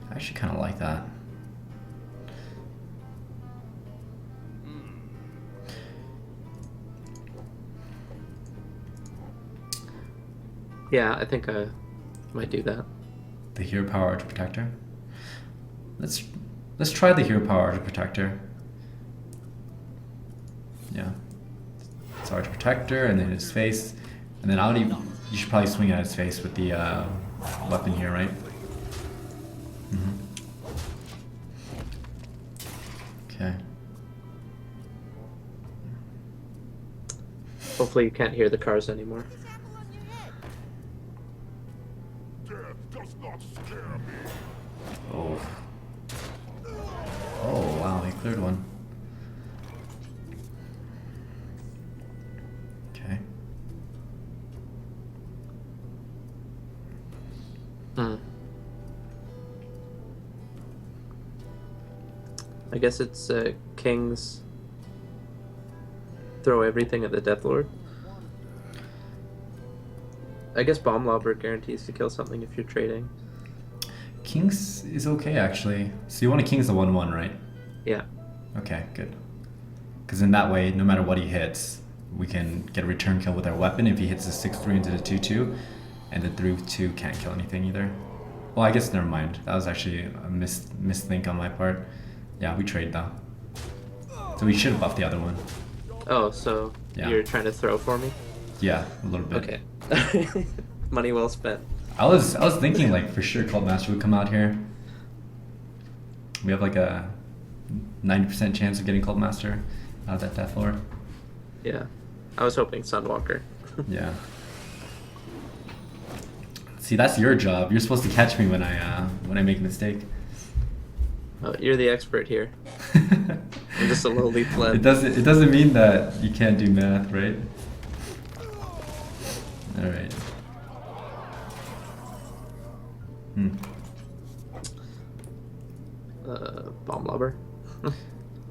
[SPEAKER 1] I actually kind of like that.
[SPEAKER 2] Yeah, I think I might do that.
[SPEAKER 1] The Hero Power Argent Protector. Let's try the Hero Power Argent Protector. Yeah. It's Argent Protector and then his face. And then you should probably swing at his face with the weapon here, right? Okay.
[SPEAKER 2] Hopefully you can't hear the cars anymore.
[SPEAKER 1] Oh. Oh, wow, he cleared one. Okay.
[SPEAKER 2] I guess it's King's throw everything at the Death Lord. I guess Bomb Lobber guarantees to kill something if you're trading.
[SPEAKER 1] Kings is okay, actually. So you want to Kings the 1/1, right?
[SPEAKER 2] Yeah.
[SPEAKER 1] Okay, good. Because in that way, no matter what he hits, we can get a return kill with our weapon if he hits the 6/3 into the 2/2, and the 3/2 can't kill anything either. Well, I guess never mind. That was actually a misthink on my part. Yeah, we trade though. So we should have buffed the other one.
[SPEAKER 2] Oh, so
[SPEAKER 1] Yeah.
[SPEAKER 2] you're trying to throw for me?
[SPEAKER 1] Yeah, a little bit.
[SPEAKER 2] Okay. Money well spent.
[SPEAKER 1] I was thinking like for sure Cult Master would come out here. We have like a 90% chance of getting Cult Master out of that Death Lord.
[SPEAKER 2] Yeah. I was hoping Sunwalker.
[SPEAKER 1] Yeah. See, that's your job. You're supposed to catch me when I make a mistake.
[SPEAKER 2] Oh, you're the expert here. I'm just a lowly pleb.
[SPEAKER 1] It doesn't mean that you can't do math, right? All right.
[SPEAKER 2] Bomb Lobber.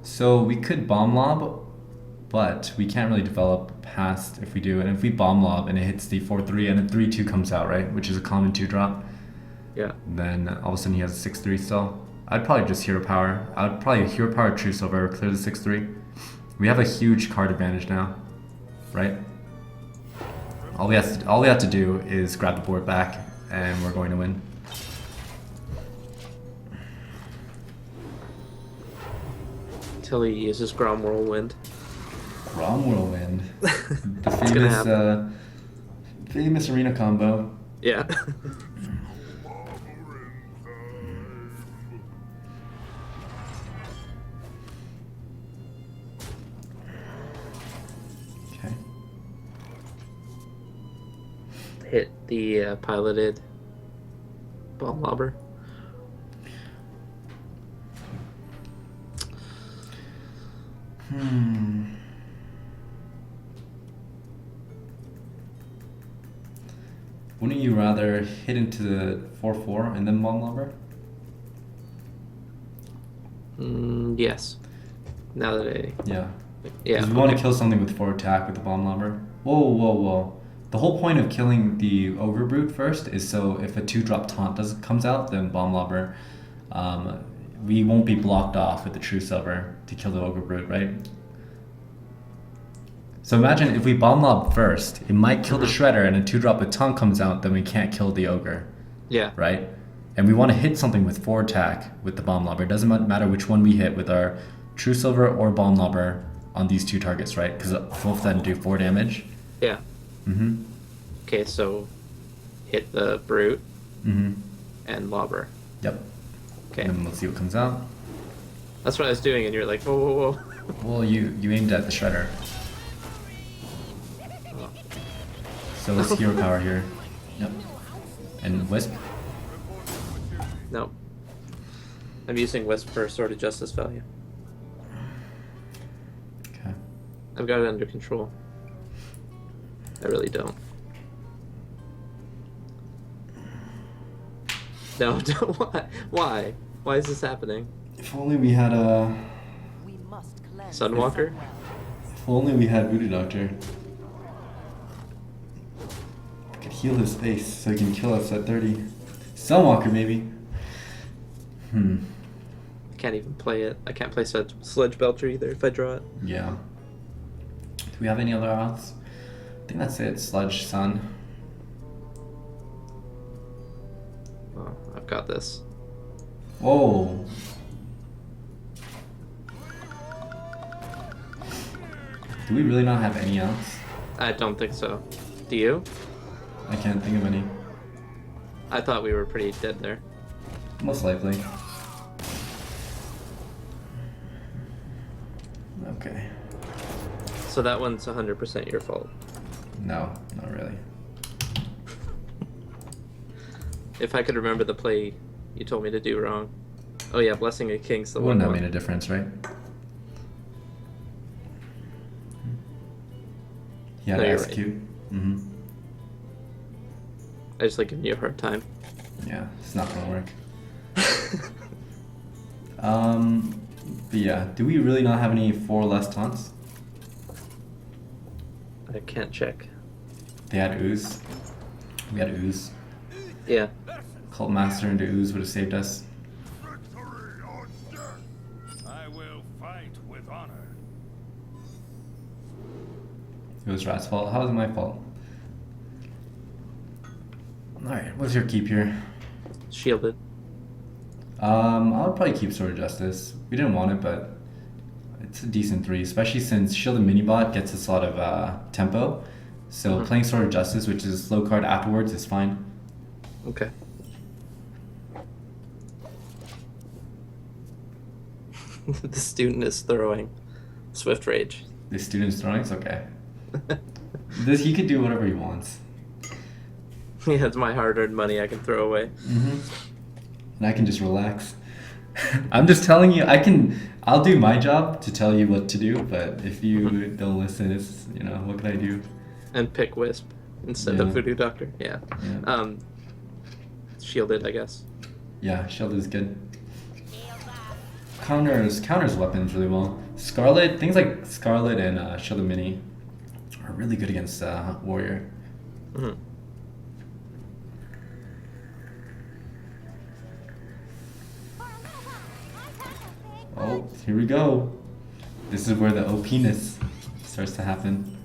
[SPEAKER 1] So we could bomb lob, but we can't really develop past if we do. And if we bomb lob and it hits the 4/3 and a 3/2 comes out, right, which is a common 2-drop,
[SPEAKER 2] Yeah.
[SPEAKER 1] then all of a sudden he has a 6/3 still. I'd probably just Hero Power. I would probably Hero Power True Silver, clear the 6/3. We have a huge card advantage now, right? All we have to do is grab the board back, and we're going to win.
[SPEAKER 2] Until he uses Grom Whirlwind.
[SPEAKER 1] Grom Whirlwind. The
[SPEAKER 2] It's gonna happen.
[SPEAKER 1] famous arena combo.
[SPEAKER 2] Yeah.
[SPEAKER 1] Okay.
[SPEAKER 2] Hit the piloted Bomb Lobber.
[SPEAKER 1] Wouldn't you rather hit into the 4/4 and then Bomb Lobber?
[SPEAKER 2] Yes. Now that I...
[SPEAKER 1] Yeah.
[SPEAKER 2] Yeah,
[SPEAKER 1] Because we want to kill something with 4 attack with the Bomb Lobber. Whoa, whoa, whoa. The whole point of killing the Ogre Brute first is so if a 2-drop taunt comes out, then Bomb Lobber, we won't be blocked off with the True Silver to kill the Ogre Brute, right? So imagine if we Bomb Lob first, it might kill the Shredder, and a 2-drop with taunt comes out, then we can't kill the Ogre.
[SPEAKER 2] Yeah.
[SPEAKER 1] Right? And we want to hit something with 4 attack with the Bomb Lobber. It doesn't matter which one we hit with our True Silver or Bomb Lobber on these 2 targets, right? Because both of them do 4 damage.
[SPEAKER 2] Yeah.
[SPEAKER 1] Mm-hmm.
[SPEAKER 2] Okay, so hit the Brute
[SPEAKER 1] Mm-hmm.
[SPEAKER 2] and Lobber.
[SPEAKER 1] Yep.
[SPEAKER 2] Okay.
[SPEAKER 1] And then let's see what comes out.
[SPEAKER 2] That's what I was doing, and you're like, whoa, whoa, whoa.
[SPEAKER 1] Well, you aimed at the Shredder.
[SPEAKER 2] Oh.
[SPEAKER 1] So it's hero power here. Yep. And Wisp.
[SPEAKER 2] No. I'm using Wisp for Sword of Justice value.
[SPEAKER 1] Okay.
[SPEAKER 2] I've got it under control. I really don't. No, don't. Why? Why? Why is this happening?
[SPEAKER 1] If only we had a...
[SPEAKER 4] We must cleanse
[SPEAKER 2] Sunwalker?
[SPEAKER 4] the Sunwell.
[SPEAKER 1] If only we had Voodoo Doctor. I could heal his face so he can kill us at 30. Sunwalker, maybe.
[SPEAKER 2] I can't even play it. I can't play Sledge Belcher either if I draw it.
[SPEAKER 1] Yeah. Do we have any other outs? I think that's it. Sludge, Sun.
[SPEAKER 2] Oh, I've got this.
[SPEAKER 1] Whoa. Do we really not have any outs?
[SPEAKER 2] I don't think so. Do you?
[SPEAKER 1] I can't think of any.
[SPEAKER 2] I thought we were pretty dead there.
[SPEAKER 1] Most likely. Okay.
[SPEAKER 2] So that one's 100% your fault.
[SPEAKER 1] No, not really.
[SPEAKER 2] If I could remember the play you told me to do wrong. Oh yeah, Blessing of Kings, the
[SPEAKER 1] Wouldn't
[SPEAKER 2] one.
[SPEAKER 1] have made a difference, right? He had
[SPEAKER 2] No,
[SPEAKER 1] to
[SPEAKER 2] you're right.
[SPEAKER 1] execute. Mm-hmm.
[SPEAKER 2] I just like giving you a hard time.
[SPEAKER 1] Yeah, it's not gonna work. But yeah, do we really not have any 4 less taunts?
[SPEAKER 2] I can't check.
[SPEAKER 1] They had Ooze. We had Ooze.
[SPEAKER 2] Yeah.
[SPEAKER 1] Cult Master into Ooze would have saved us.
[SPEAKER 3] Victory or death! I will fight with honor.
[SPEAKER 1] It was Rat's fault. How was it my fault? Alright, what's your keep here?
[SPEAKER 2] Shielded.
[SPEAKER 1] I would probably keep Sword of Justice. We didn't want it, but it's a decent 3, especially since Shielded Minibot gets us a lot of tempo. So playing Sword of Justice, which is a slow card afterwards, is fine.
[SPEAKER 2] Okay. The student is throwing Swift Rage.
[SPEAKER 1] The student's throwing, it's okay. He could do whatever he wants.
[SPEAKER 2] Yeah, it's my hard-earned money I can throw away.
[SPEAKER 1] Mm-hmm. And I can just relax. I'm just telling you, I'll do my job to tell you what to do, but if you don't listen, it's, what can I do?
[SPEAKER 2] And pick Wisp instead of
[SPEAKER 1] Yeah.
[SPEAKER 2] Voodoo Doctor. Yeah.
[SPEAKER 1] Yeah.
[SPEAKER 2] Shielded, I guess.
[SPEAKER 1] Yeah, Shield is good. Counters weapons really well. Scarlet, things like Scarlet and Shielded Mini are really good against Warrior.
[SPEAKER 2] hmm
[SPEAKER 1] Oh, here we go. This is where the OP-ness starts to happen.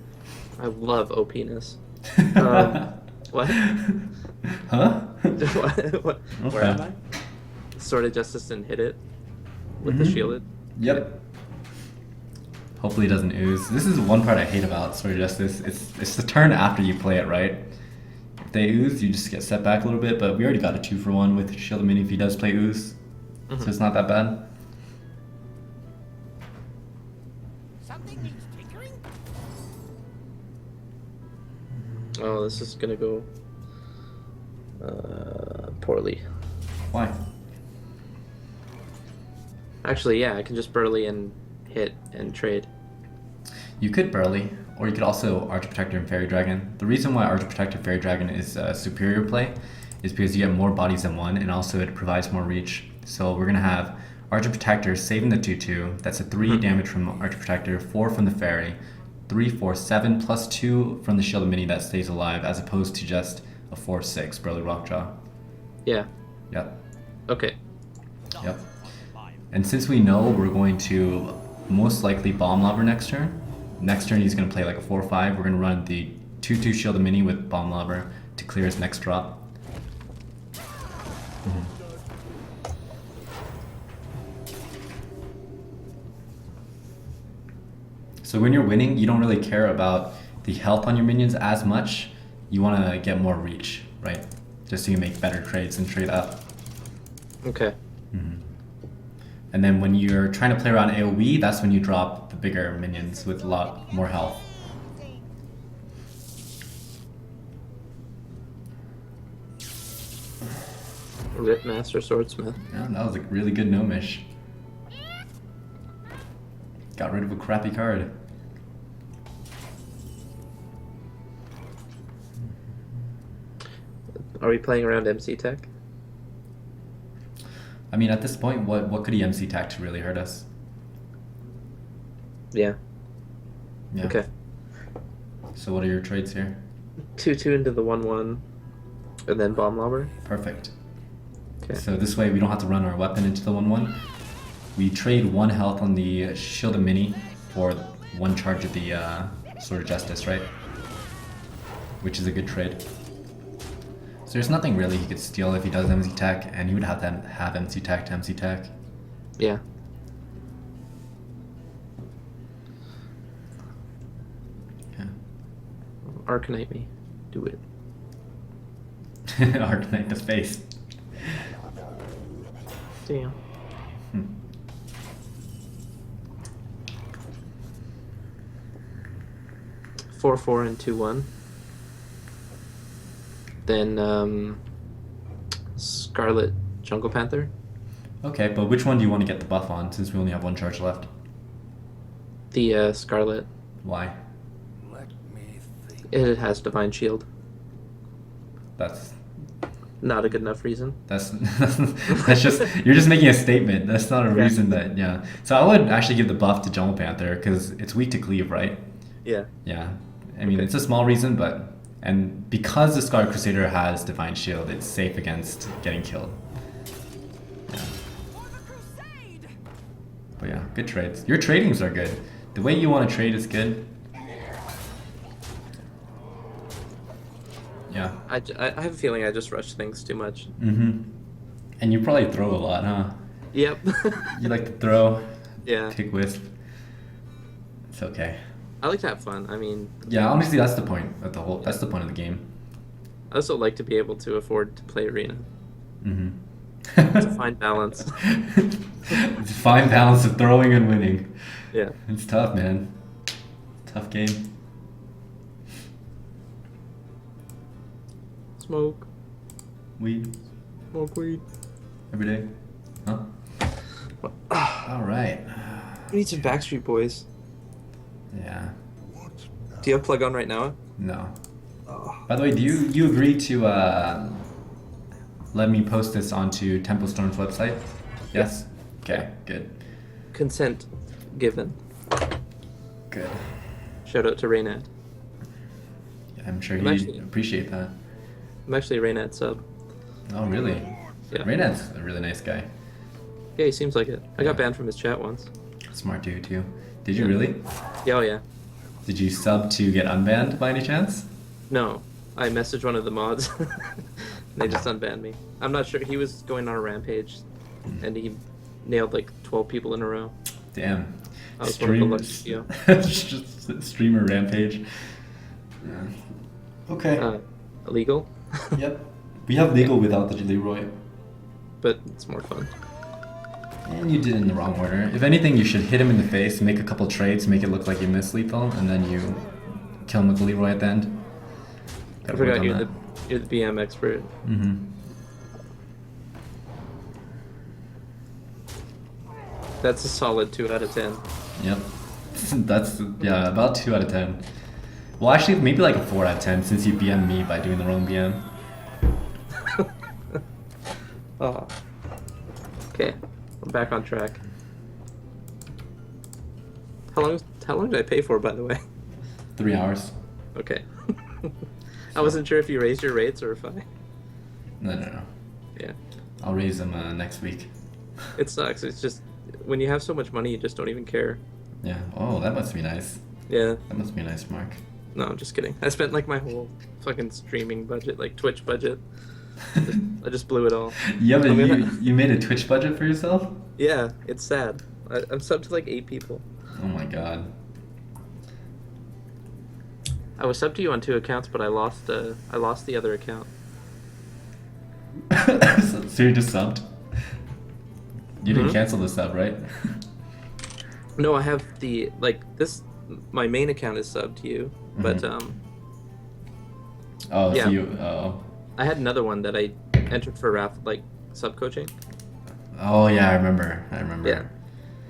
[SPEAKER 2] I love OP-ness. What?
[SPEAKER 1] Huh?
[SPEAKER 2] What? Where am I? Sword of Justice didn't hit it with the shielded.
[SPEAKER 1] Yep. Hopefully it doesn't ooze. This is one part I hate about Sword of Justice. It's the turn after you play it, right? If they ooze, you just get set back a little bit, but we already got a 2-for-1 with Shield Mini if he does play ooze. So it's not that bad.
[SPEAKER 4] Something needs tinkering?
[SPEAKER 2] Oh, this is gonna go poorly.
[SPEAKER 1] Why?
[SPEAKER 2] Actually, yeah, I can just burly and hit and trade.
[SPEAKER 1] You could Burly. or you could also Archer Protector and Fairy Dragon. The reason why Archer Protector Fairy Dragon is a superior play is because you get more bodies than one, and also it provides more reach. So we're gonna have Archer Protector saving the 2/2. That's a 3 damage from Archer Protector, 4 from the Fairy, 3, 4, 7 plus 2 from the Shielded Mini that stays alive, as opposed to just a 4/6 Burly Rockjaw.
[SPEAKER 2] Yeah.
[SPEAKER 1] Yep.
[SPEAKER 2] Okay.
[SPEAKER 1] Yep. And since we know we're going to most likely Bomb Lobber next turn he's going to play like a 4/5. We're going to run the 2/2 Shielded Mini with Bomb Lobber to clear his next drop. So when you're winning, you don't really care about the health on your minions as much. You want to get more reach, right? Just so you make better trades and trade up.
[SPEAKER 2] Okay.
[SPEAKER 1] And then when you're trying to play around AoE, that's when you drop the bigger minions with a lot more health.
[SPEAKER 2] Rip Master Swordsmith.
[SPEAKER 1] Yeah, that was a really good Gnomish. Got rid of a crappy card.
[SPEAKER 2] Are we playing around MC Tech?
[SPEAKER 1] I mean, at this point, what could he MC tech to really hurt us?
[SPEAKER 2] Yeah.
[SPEAKER 1] Yeah.
[SPEAKER 2] Okay.
[SPEAKER 1] So what are your trades here?
[SPEAKER 2] 2/2 into the 1/1, and then Bomb Lobber.
[SPEAKER 1] Perfect.
[SPEAKER 2] Okay.
[SPEAKER 1] So this way we don't have to run our weapon into the 1/1. We trade 1 health on the Shielded Mini for 1 charge of the Sword of Justice, right? Which is a good trade. So there's nothing really he could steal if he does MC Tech, and he would have to have MC Tech to MC Tech.
[SPEAKER 2] Yeah.
[SPEAKER 1] Yeah.
[SPEAKER 2] Arcanite me. Do it.
[SPEAKER 1] Arcanite the face.
[SPEAKER 2] Damn. 4/4 and 2/1. Then Scarlet Jungle Panther.
[SPEAKER 1] Okay, but which one do you want to get the buff on, since we only have 1 charge left?
[SPEAKER 2] The Scarlet.
[SPEAKER 1] Why?
[SPEAKER 3] Let me think.
[SPEAKER 2] It has Divine Shield.
[SPEAKER 1] That's
[SPEAKER 2] Not a good enough reason.
[SPEAKER 1] that's just, you're just making a statement. That's not a reason that, yeah. So I would actually give the buff to Jungle Panther because it's weak to cleave, right?
[SPEAKER 2] Yeah.
[SPEAKER 1] Yeah. I mean,
[SPEAKER 2] Okay.
[SPEAKER 1] it's a small reason, but and because the Scar Crusader has Divine Shield, it's safe against getting killed. Yeah. But yeah, good trades. Your tradings are good. The way you want to trade is good. Yeah.
[SPEAKER 2] I have a feeling I just rush things too much.
[SPEAKER 1] Mm-hmm. And you probably throw a lot, huh?
[SPEAKER 2] Yep.
[SPEAKER 1] You like to throw,
[SPEAKER 2] Yeah.
[SPEAKER 1] pick wisp. It's okay.
[SPEAKER 2] I like to have fun. I mean,
[SPEAKER 1] Yeah, honestly, that's the point of the whole. That's the point of the game.
[SPEAKER 2] I also like to be able to afford to play Arena.
[SPEAKER 1] Mm-hmm.
[SPEAKER 2] It's a fine balance.
[SPEAKER 1] It's a fine balance of throwing and winning.
[SPEAKER 2] Yeah.
[SPEAKER 1] It's tough, man. Tough game.
[SPEAKER 2] Smoke.
[SPEAKER 1] Weed
[SPEAKER 2] Smoke weed.
[SPEAKER 1] every day. Huh? All right.
[SPEAKER 2] We need some Backstreet Boys.
[SPEAKER 1] Yeah.
[SPEAKER 2] Do you have plug on right now?
[SPEAKER 1] No. By the way, do you agree to let me post this onto Temple Storm's website? Yes. Okay. Good.
[SPEAKER 2] Consent given.
[SPEAKER 1] Good.
[SPEAKER 2] Shout out to Reynad.
[SPEAKER 1] I'm sure
[SPEAKER 2] I'm
[SPEAKER 1] he'd
[SPEAKER 2] actually-
[SPEAKER 1] appreciate that.
[SPEAKER 2] I'm actually a Reynad sub.
[SPEAKER 1] Oh, really?
[SPEAKER 2] Yeah.
[SPEAKER 1] Reynad's a really nice guy.
[SPEAKER 2] Yeah, he seems like it. I
[SPEAKER 1] Yeah.
[SPEAKER 2] got banned from his chat once.
[SPEAKER 1] Smart dude too. Did you
[SPEAKER 2] Yeah.
[SPEAKER 1] really?
[SPEAKER 2] Yeah, oh yeah.
[SPEAKER 1] Did you sub to get unbanned by any chance?
[SPEAKER 2] No, I messaged one of the mods. And they just unbanned me. I'm not sure. He was going on a rampage, and he nailed like 12 people in a row.
[SPEAKER 1] Damn.
[SPEAKER 2] I was one of the lucky few.
[SPEAKER 1] Just streamer rampage. Yeah. Okay.
[SPEAKER 2] Illegal,
[SPEAKER 1] Yep. We have legal without the Leroy.
[SPEAKER 2] but it's more fun.
[SPEAKER 1] And you did it in the wrong order. If anything, you should hit him in the face, make a couple trades, make it look like you missed lethal, and then you kill him with the Leroy at the end.
[SPEAKER 2] I
[SPEAKER 1] Gotta work
[SPEAKER 2] forgot
[SPEAKER 1] on
[SPEAKER 2] you're
[SPEAKER 1] that.
[SPEAKER 2] you're the BM expert.
[SPEAKER 1] Mm-hmm.
[SPEAKER 2] That's a solid 2 out of 10.
[SPEAKER 1] Yep. That's, yeah, about 2 out of 10. Well, actually, maybe like a 4 out of 10 since you BM me by doing the wrong BM.
[SPEAKER 2] Oh. Okay, I'm back on track. How long did I pay for, by the way?
[SPEAKER 1] 3 hours.
[SPEAKER 2] Okay. I wasn't sure if you raised your rates or if I.
[SPEAKER 1] No.
[SPEAKER 2] Yeah.
[SPEAKER 1] I'll raise them next week.
[SPEAKER 2] It sucks. It's just when you have so much money, you just don't even care.
[SPEAKER 1] Yeah. Oh, that must be nice.
[SPEAKER 2] Yeah.
[SPEAKER 1] That must be nice, Mark.
[SPEAKER 2] No, I'm just kidding. I spent like my whole fucking streaming budget, like Twitch budget. I just blew it all.
[SPEAKER 1] Yeah, but you made a Twitch budget for yourself?
[SPEAKER 2] Yeah, it's sad. I'm subbed to like 8 people.
[SPEAKER 1] Oh my god.
[SPEAKER 2] I was subbed to you on 2 accounts, but I lost the other account.
[SPEAKER 1] So you're just subbed? You didn't
[SPEAKER 2] Mhm.
[SPEAKER 1] cancel the sub, right?
[SPEAKER 2] No, I have this. My main account is subbed to you, but
[SPEAKER 1] Oh,
[SPEAKER 2] yeah.
[SPEAKER 1] so you.
[SPEAKER 2] I had another one that I entered for sub coaching.
[SPEAKER 1] Oh yeah, I remember.
[SPEAKER 2] Yeah,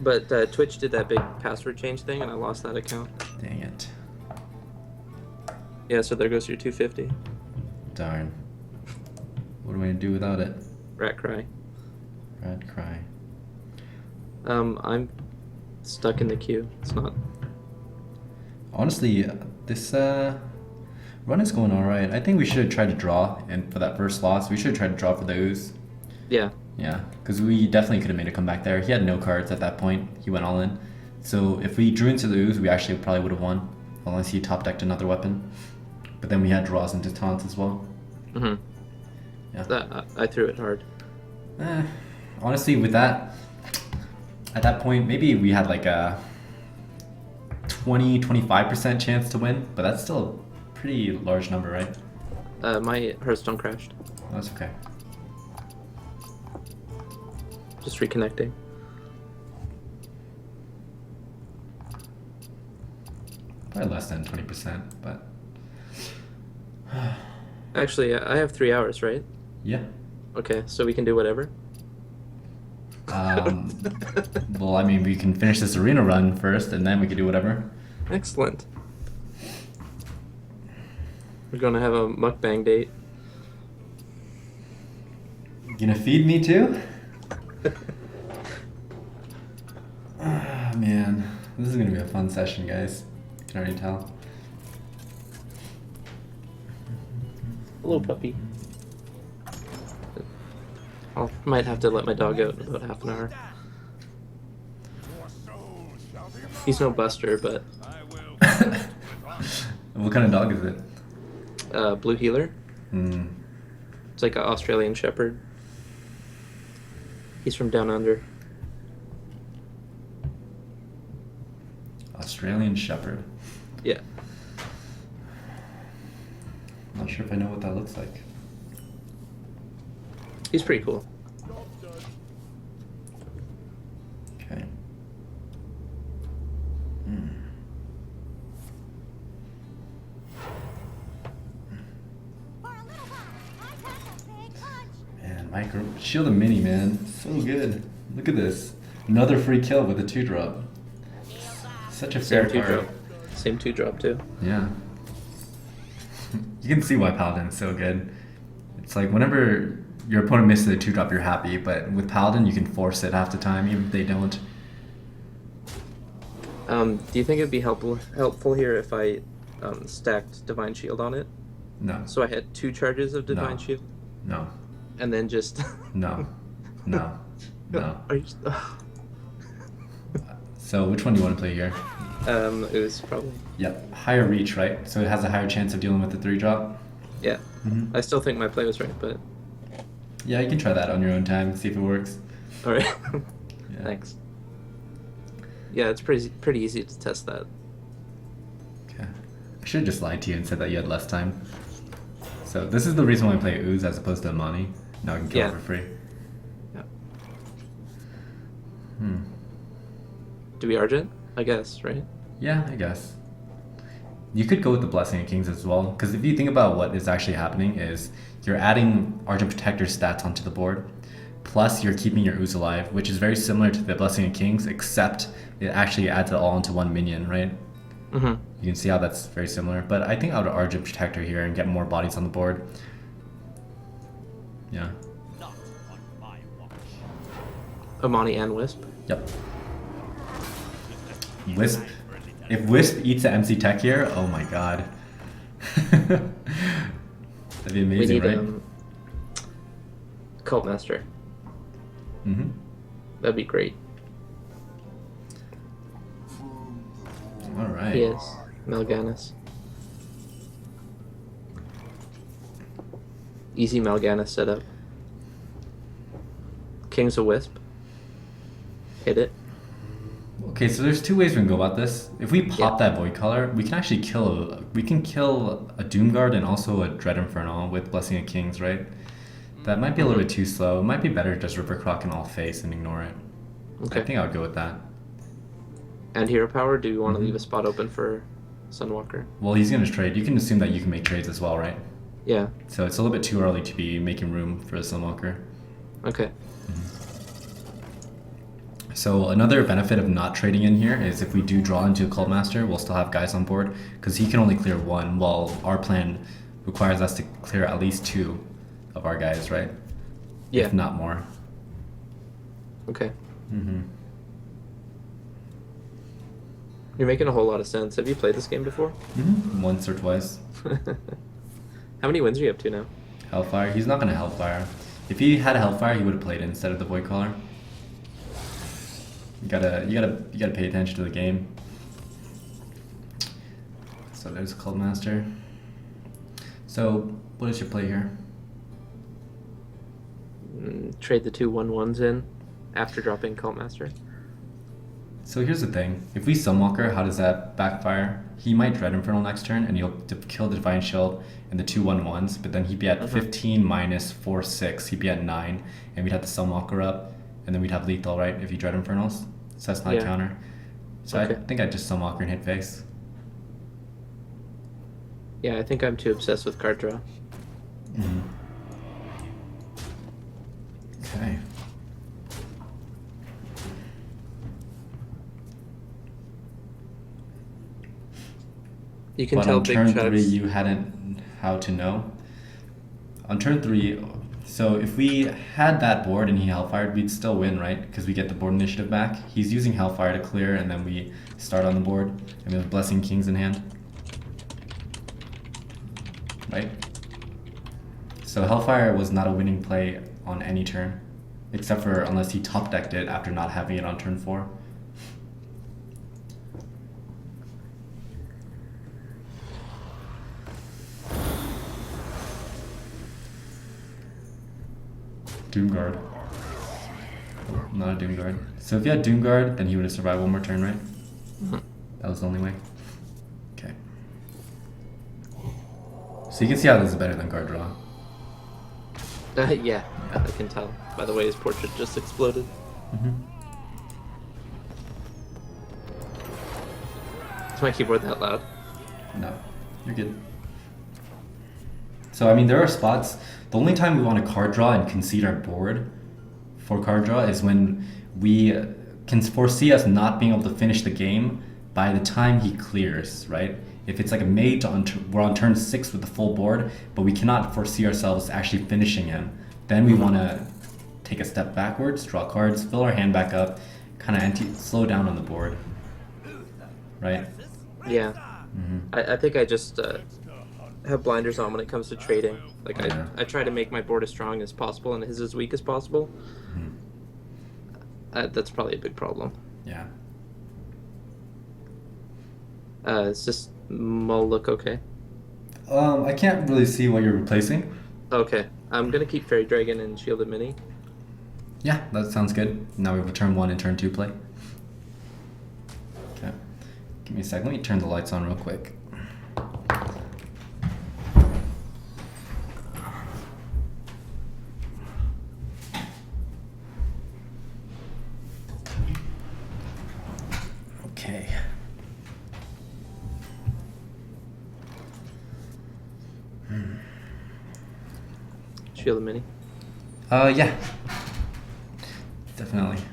[SPEAKER 2] but Twitch did that big password change thing, and I lost that account.
[SPEAKER 1] Dang it.
[SPEAKER 2] Yeah, so there goes your 250.
[SPEAKER 1] Darn. What do I do without it?
[SPEAKER 2] Rat cry.
[SPEAKER 1] Rat cry.
[SPEAKER 2] I'm stuck in the queue. It's not.
[SPEAKER 1] Honestly, this run is going alright. I think we should try to draw, and for that first loss, we should try to draw for the ooze.
[SPEAKER 2] Yeah.
[SPEAKER 1] Yeah, because we definitely could have made a comeback there. He had no cards at that point. He went all in. So if we drew into the ooze, we actually probably would have won, unless he top decked another weapon. But then we had draws into taunts as well.
[SPEAKER 2] Mhm.
[SPEAKER 1] Yeah.
[SPEAKER 2] I threw it hard.
[SPEAKER 1] Honestly, with that, at that point, maybe we had like a 20-25% chance to win, but that's still a pretty large number, right?
[SPEAKER 2] My Hearthstone crashed.
[SPEAKER 1] That's okay.
[SPEAKER 2] Just reconnecting.
[SPEAKER 1] Probably less than 20%, but
[SPEAKER 2] Actually, I have 3 hours, right?
[SPEAKER 1] yeah.
[SPEAKER 2] Okay, so we can do whatever.
[SPEAKER 1] Well, I mean, we can finish this arena run first, and then we can do whatever.
[SPEAKER 2] Excellent. We're gonna have a mukbang date.
[SPEAKER 1] You gonna feed me too? Ah, man, this is gonna be a fun session, guys. You can already tell.
[SPEAKER 2] Hello, puppy. I might have to let my dog out in about half an hour.
[SPEAKER 3] Your soul shall be
[SPEAKER 2] He's no buster, but
[SPEAKER 3] I will fight with honor.
[SPEAKER 1] What kind of dog is it?
[SPEAKER 2] blue healer.
[SPEAKER 1] Hmm.
[SPEAKER 2] It's like an Australian shepherd. He's from down under.
[SPEAKER 1] Australian Shepherd.
[SPEAKER 2] Yeah.
[SPEAKER 1] Not sure if I know what that looks like.
[SPEAKER 2] He's pretty cool.
[SPEAKER 1] Okay. Hmm.
[SPEAKER 4] For a little while, I pack a big punch.
[SPEAKER 1] Man, Micro Shield and Mini, man. So good. Look at this. Another free kill with a 2-drop. Such a fair
[SPEAKER 2] Same 2-drop.
[SPEAKER 1] card.
[SPEAKER 2] Same 2-drop too.
[SPEAKER 1] Yeah. You can see why Paladin is so good. It's like whenever your opponent misses a 2-drop, you're happy, but with Paladin, you can force it half the time, even if they don't.
[SPEAKER 2] Do you think it'd be helpful here if I stacked Divine Shield on it?
[SPEAKER 1] No.
[SPEAKER 2] So I had 2 charges of Divine
[SPEAKER 1] No.
[SPEAKER 2] Shield,
[SPEAKER 1] No.
[SPEAKER 2] and then just.
[SPEAKER 1] No. No. No.
[SPEAKER 2] Are you?
[SPEAKER 1] So which one do you want to play here?
[SPEAKER 2] It was probably.
[SPEAKER 1] Yep. Higher reach, right? So it has a higher chance of dealing with the 3-drop?
[SPEAKER 2] Yeah.
[SPEAKER 1] Mm-hmm.
[SPEAKER 2] I still think my play was right, but.
[SPEAKER 1] Yeah, you can try that on your own time, see if it works.
[SPEAKER 2] All right.
[SPEAKER 1] Yeah.
[SPEAKER 2] Thanks. Yeah, it's pretty easy to test that.
[SPEAKER 1] Okay. I should have just lied to you and said that you had less time. So this is the reason why I play Ooze as opposed to Amani. Now I can kill
[SPEAKER 2] Yeah.
[SPEAKER 1] it for free.
[SPEAKER 2] Yeah.
[SPEAKER 1] Hmm.
[SPEAKER 2] Do we Argent? I guess, right?
[SPEAKER 1] Yeah, I guess. You could go with the Blessing of Kings as well, because if you think about what is actually happening is you're adding Argent Protector stats onto the board, plus you're keeping your Ooze alive, which is very similar to the Blessing of Kings, except it actually adds it all into one minion, right?
[SPEAKER 2] Mm-hmm.
[SPEAKER 1] You can see how that's very similar. But I think I would Argent Protector here and get more bodies on the board. Yeah.
[SPEAKER 2] Omani and Wisp.
[SPEAKER 1] Yep. Wisp. If Wisp eats the MC Tech here, oh my god. That'd be amazing,
[SPEAKER 2] we need
[SPEAKER 1] right?
[SPEAKER 2] Cult Master.
[SPEAKER 1] Mm-hmm.
[SPEAKER 2] That'd be great.
[SPEAKER 1] Alright.
[SPEAKER 2] Yes, Mal'Ganis. Easy Mal'Ganis setup. King's a Wisp. Hit it.
[SPEAKER 1] Okay, so there's two ways we can go about this. If we pop that Void Collar, we can actually kill a Doomguard and also a Dread Infernal with Blessing of Kings, right? That might be a little bit too slow. It might be better just Ripper Croc in all face and ignore it.
[SPEAKER 2] Okay.
[SPEAKER 1] I think I would go with that.
[SPEAKER 2] And Hero Power, do you want to leave a spot open for Sunwalker?
[SPEAKER 1] Well, he's going to trade. You can assume that you can make trades as well, right?
[SPEAKER 2] Yeah.
[SPEAKER 1] So it's a little bit too early to be making room for a Sunwalker.
[SPEAKER 2] Okay.
[SPEAKER 1] So another benefit of not trading in here is if we do draw into a Cult Master, we'll still have guys on board because he can only clear one, while our plan requires us to clear at least two of our guys, right?
[SPEAKER 2] Yeah.
[SPEAKER 1] If not more.
[SPEAKER 2] Okay.
[SPEAKER 1] Mm-hmm.
[SPEAKER 2] You're making a whole lot of sense. Have you played this game before?
[SPEAKER 1] Mm-hmm. Once or twice.
[SPEAKER 2] How many wins are you up to now?
[SPEAKER 1] Hellfire. He's not going to Hellfire. If he had a Hellfire, he would have played it instead of the Void Collar. You gotta pay attention to the game. So there's a Cult Master. So what is your play here?
[SPEAKER 2] Trade the 2 1/1s in after dropping Cult Master.
[SPEAKER 1] So here's the thing. If we Sunwalker, how does that backfire? He might Dread Infernal next turn and he'll kill the Divine Shield and the 2 1/1s, but then he'd be at 15 minus 4 6. He'd be at 9, and we'd have the Sunwalker up, and then we'd have lethal, right? If you Dread Infernals. So that's not a counter. So
[SPEAKER 2] Okay.
[SPEAKER 1] I think I'd just Sunwalker and hit face.
[SPEAKER 2] Yeah, I think I'm too obsessed with card draw.
[SPEAKER 1] Mm-hmm. Okay.
[SPEAKER 2] You can
[SPEAKER 1] But
[SPEAKER 2] tell
[SPEAKER 1] on
[SPEAKER 2] big
[SPEAKER 1] turn
[SPEAKER 2] chugs.
[SPEAKER 1] 3, you hadn't how to know. On turn 3, so if we had that board and he Hellfired, we'd still win, right? Because we get the board initiative back. He's using Hellfire to clear, and then we start on the board, and we have Blessing Kings in hand. Right? So Hellfire was not a winning play on any turn, except for unless he top decked it after not having it on turn 4. Doomguard. Oh, not a Doomguard. So if you had Doomguard, then he would have survived one more turn, right? That was the only way. Okay. So you can see how this is better than card draw.
[SPEAKER 2] Yeah, I can tell by the way his portrait just exploded. Is my keyboard that loud?
[SPEAKER 1] No, you're good. So I mean, there are spots. The only time we want to card draw and concede our board for card draw is when we can foresee us not being able to finish the game by the time he clears, right? If it's like a Mage, we're on turn 6 with the full board, but we cannot foresee ourselves actually finishing him. Then we want to take a step backwards, draw cards, fill our hand back up, kind of slow down on the board, right?
[SPEAKER 2] Yeah. I think I just have blinders on when it comes to trading. Like
[SPEAKER 1] Yeah.
[SPEAKER 2] I try to make my board as strong as possible and his as weak as possible. That's probably a big problem.
[SPEAKER 1] Yeah.
[SPEAKER 2] Is this Mull look okay?
[SPEAKER 1] I can't really see what you're replacing.
[SPEAKER 2] Okay, I'm gonna keep Fairy Dragon and Shielded Mini.
[SPEAKER 1] Yeah, that sounds good. Now we have a turn 1 and turn 2 play. Okay. Give me a second. Let me turn the lights on real quick. Okay.
[SPEAKER 2] Shielded Mini.
[SPEAKER 1] Yeah. Definitely.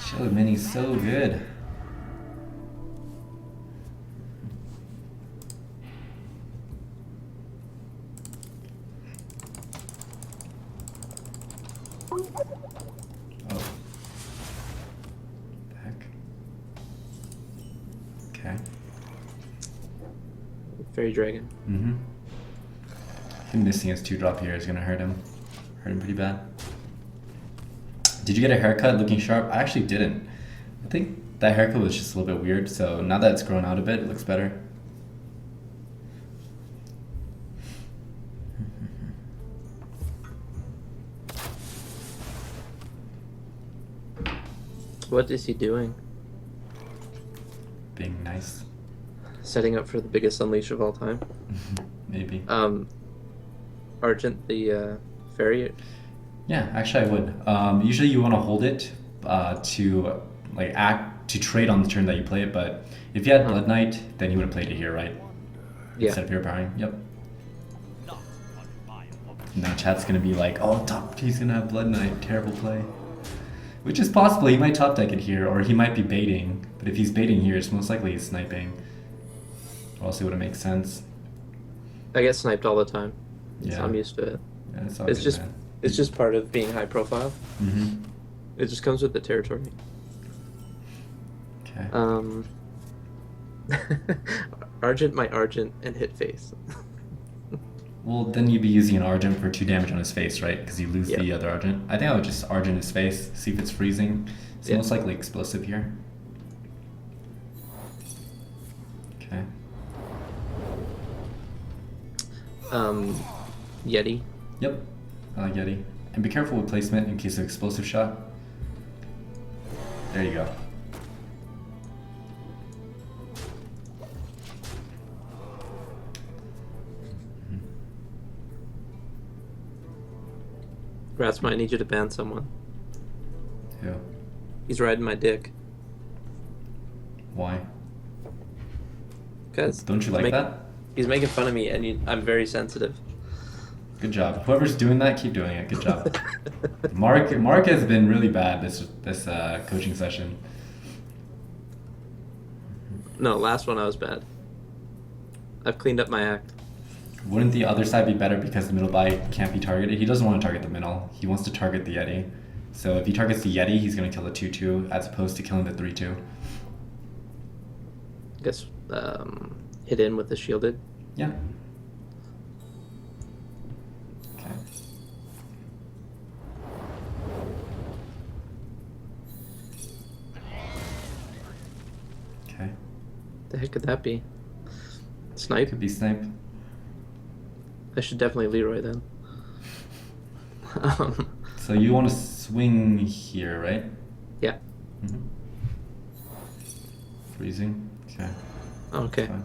[SPEAKER 1] Shield Mini's so good. Oh. The heck? Okay.
[SPEAKER 2] Fairy Dragon.
[SPEAKER 1] Mm-hmm. Him missing his 2-drop here is gonna hurt him. Hurt him pretty bad. Did you get a haircut looking sharp? I actually didn't. I think that haircut was just a little bit weird, so now that it's grown out a bit, it looks better.
[SPEAKER 2] What is he doing?
[SPEAKER 1] Being nice.
[SPEAKER 2] Setting up for the biggest unleash of all time.
[SPEAKER 1] Maybe.
[SPEAKER 2] Argent the fairy.
[SPEAKER 1] Yeah, actually I would. Usually you want to hold it to like trade on the turn that you play it, but if you had Blood Knight, then you would have played it here, right?
[SPEAKER 2] Yeah.
[SPEAKER 1] Instead of hero powering. Yep. Now chat's gonna be like, oh, he's gonna have Blood Knight, terrible play. Which is possible, he might top deck it here, or he might be baiting. But if he's baiting here, it's most likely he's sniping. Or else it wouldn't make sense.
[SPEAKER 2] I get sniped all the time.
[SPEAKER 1] Yeah.
[SPEAKER 2] So I'm used to it.
[SPEAKER 1] Yeah, it's all
[SPEAKER 2] It's
[SPEAKER 1] good,
[SPEAKER 2] just
[SPEAKER 1] man.
[SPEAKER 2] it's just part of being high profile.
[SPEAKER 1] Mm-hmm.
[SPEAKER 2] It just comes with the territory.
[SPEAKER 1] Okay.
[SPEAKER 2] Argent my Argent and hit face.
[SPEAKER 1] Well, then you'd be using an Argent for 2 damage on his face, right? Because you lose the other Argent. I think I would just Argent his face, see if it's freezing. It's most likely explosive here. Okay.
[SPEAKER 2] Yeti.
[SPEAKER 1] Yep. I like Yeti. And be careful with placement in case of explosive shot. There you go.
[SPEAKER 2] Ratsmah, I need you to ban someone.
[SPEAKER 1] Who?
[SPEAKER 2] He's riding my dick.
[SPEAKER 1] Why?
[SPEAKER 2] Cause
[SPEAKER 1] Don't you like that?
[SPEAKER 2] He's making fun of me, and I'm very sensitive.
[SPEAKER 1] Good job. Whoever's doing that, keep doing it. Good job. Mark has been really bad this coaching session.
[SPEAKER 2] No, last one I was bad. I've cleaned up my act.
[SPEAKER 1] Wouldn't the other side be better because the middle buy can't be targeted? He doesn't want to target the middle. He wants to target the Yeti. So if he targets the Yeti, he's going to kill the 2-2 as opposed to killing the 3-2.
[SPEAKER 2] I guess hit in with the shielded.
[SPEAKER 1] Yeah. Okay. Okay.
[SPEAKER 2] The heck could that be? Snipe?
[SPEAKER 1] Could be snipe.
[SPEAKER 2] I should definitely Leroy then.
[SPEAKER 1] So you want to swing here, right?
[SPEAKER 2] Yeah.
[SPEAKER 1] Mm-hmm. Freezing. Okay.
[SPEAKER 2] Okay.
[SPEAKER 1] Fine.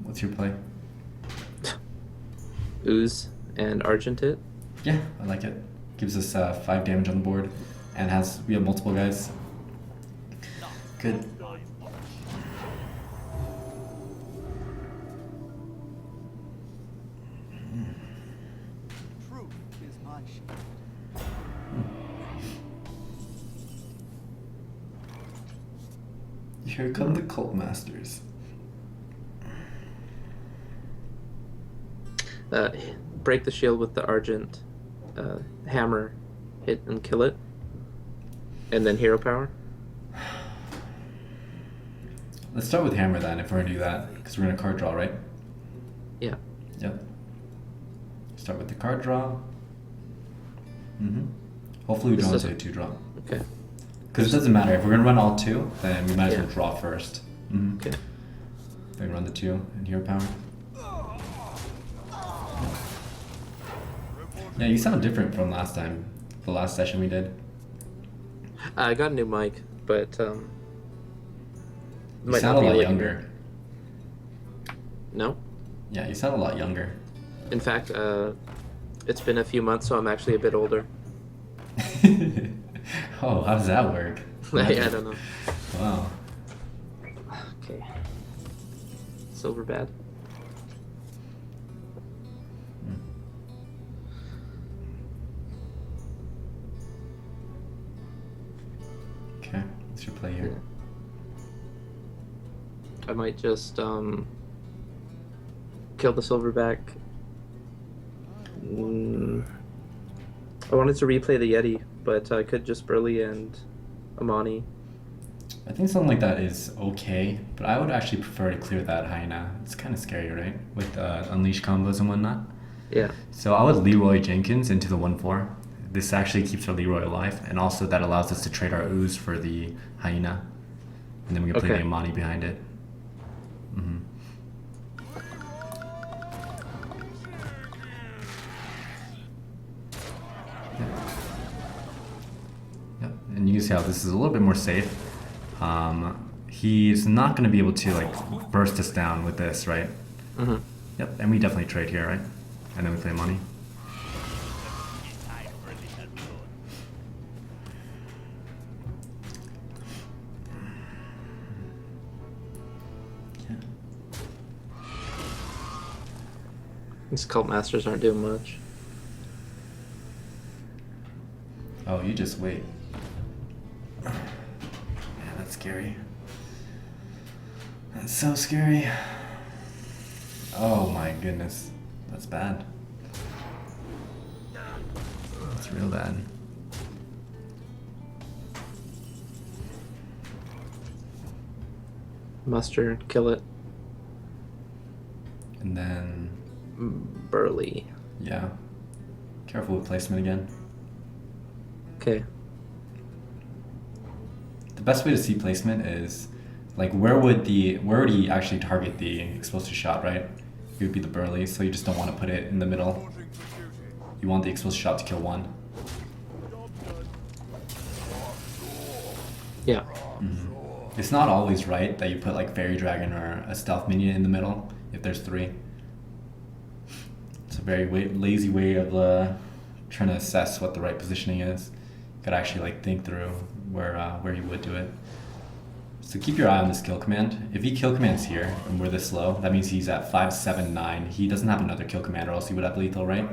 [SPEAKER 1] What's your play?
[SPEAKER 2] Ooze and Argent it.
[SPEAKER 1] Yeah, I like it. Gives us 5 damage on the board, and we have multiple guys. Good.
[SPEAKER 5] Truth is my shield.
[SPEAKER 1] Here come the cult masters.
[SPEAKER 2] Break the shield with the Argent hammer, hit and kill it, and then hero power.
[SPEAKER 1] Let's start with hammer then, if we're gonna do that, because we're gonna card draw, right?
[SPEAKER 2] Yeah.
[SPEAKER 1] Yep. Start with the card draw. Mm-hmm. Hopefully we
[SPEAKER 2] This
[SPEAKER 1] draw into a
[SPEAKER 2] doesn't-
[SPEAKER 1] 2-drop.
[SPEAKER 2] Okay.
[SPEAKER 1] Because it doesn't matter. If we're gonna run all 2, then we might as well
[SPEAKER 2] Yeah.
[SPEAKER 1] draw first. Mm-hmm.
[SPEAKER 2] Okay.
[SPEAKER 1] Then we run the 2 and hero power. Yeah, you sound different from last time. The last session we did.
[SPEAKER 2] I got a new mic, but
[SPEAKER 1] You
[SPEAKER 2] might
[SPEAKER 1] sound
[SPEAKER 2] not
[SPEAKER 1] a
[SPEAKER 2] be
[SPEAKER 1] lot
[SPEAKER 2] looking
[SPEAKER 1] younger.
[SPEAKER 2] good. No.
[SPEAKER 1] Yeah, you sound a lot younger.
[SPEAKER 2] In fact, it's been a few months, so I'm actually a bit older.
[SPEAKER 1] Oh, how does that work?
[SPEAKER 2] I don't know.
[SPEAKER 1] Wow.
[SPEAKER 2] Okay. Silver bad. I might just kill the silverback. I wanted to replay the Yeti, but I could just Burly and Amani.
[SPEAKER 1] I think something like that is okay, but I would actually prefer to clear that hyena. It's kind of scary, right? With unleash combos and whatnot.
[SPEAKER 2] Yeah.
[SPEAKER 1] So I would Leroy Jenkins into the 1/4. This actually keeps our Leroy alive, and also that allows us to trade our ooze for the hyena, and then we can play
[SPEAKER 2] Okay.
[SPEAKER 1] the Amani behind it. Mm-hmm. Yep, and you can see how this is a little bit more safe. He's not going to be able to like burst us down with this, right?
[SPEAKER 2] Mm-hmm.
[SPEAKER 1] Yep, and we definitely trade here, right? And then we play money.
[SPEAKER 2] These cult masters aren't doing much.
[SPEAKER 1] Oh, you just wait. Man, that's scary. That's so scary. Oh my goodness. That's bad. That's real bad.
[SPEAKER 2] Muster, kill it.
[SPEAKER 1] And then,
[SPEAKER 2] Burly.
[SPEAKER 1] yeah. Careful with placement again.
[SPEAKER 2] Okay.
[SPEAKER 1] The best way to see placement is, like, where would he actually target the explosive shot, right? It would be the Burly, so you just don't want to put it in the middle. You want the explosive shot to kill one.
[SPEAKER 2] Yeah.
[SPEAKER 1] Mm-hmm. It's not always right that you put like Fairy Dragon or a Stealth Minion in the middle if there's 3. It's a very lazy way of trying to assess what the right positioning is. You gotta actually like think through where you would do it. So keep your eye on this kill command. If he kill commands here and we're this low, that means he's at 5, 7, 9. He doesn't have another kill command, or else he would have lethal, right?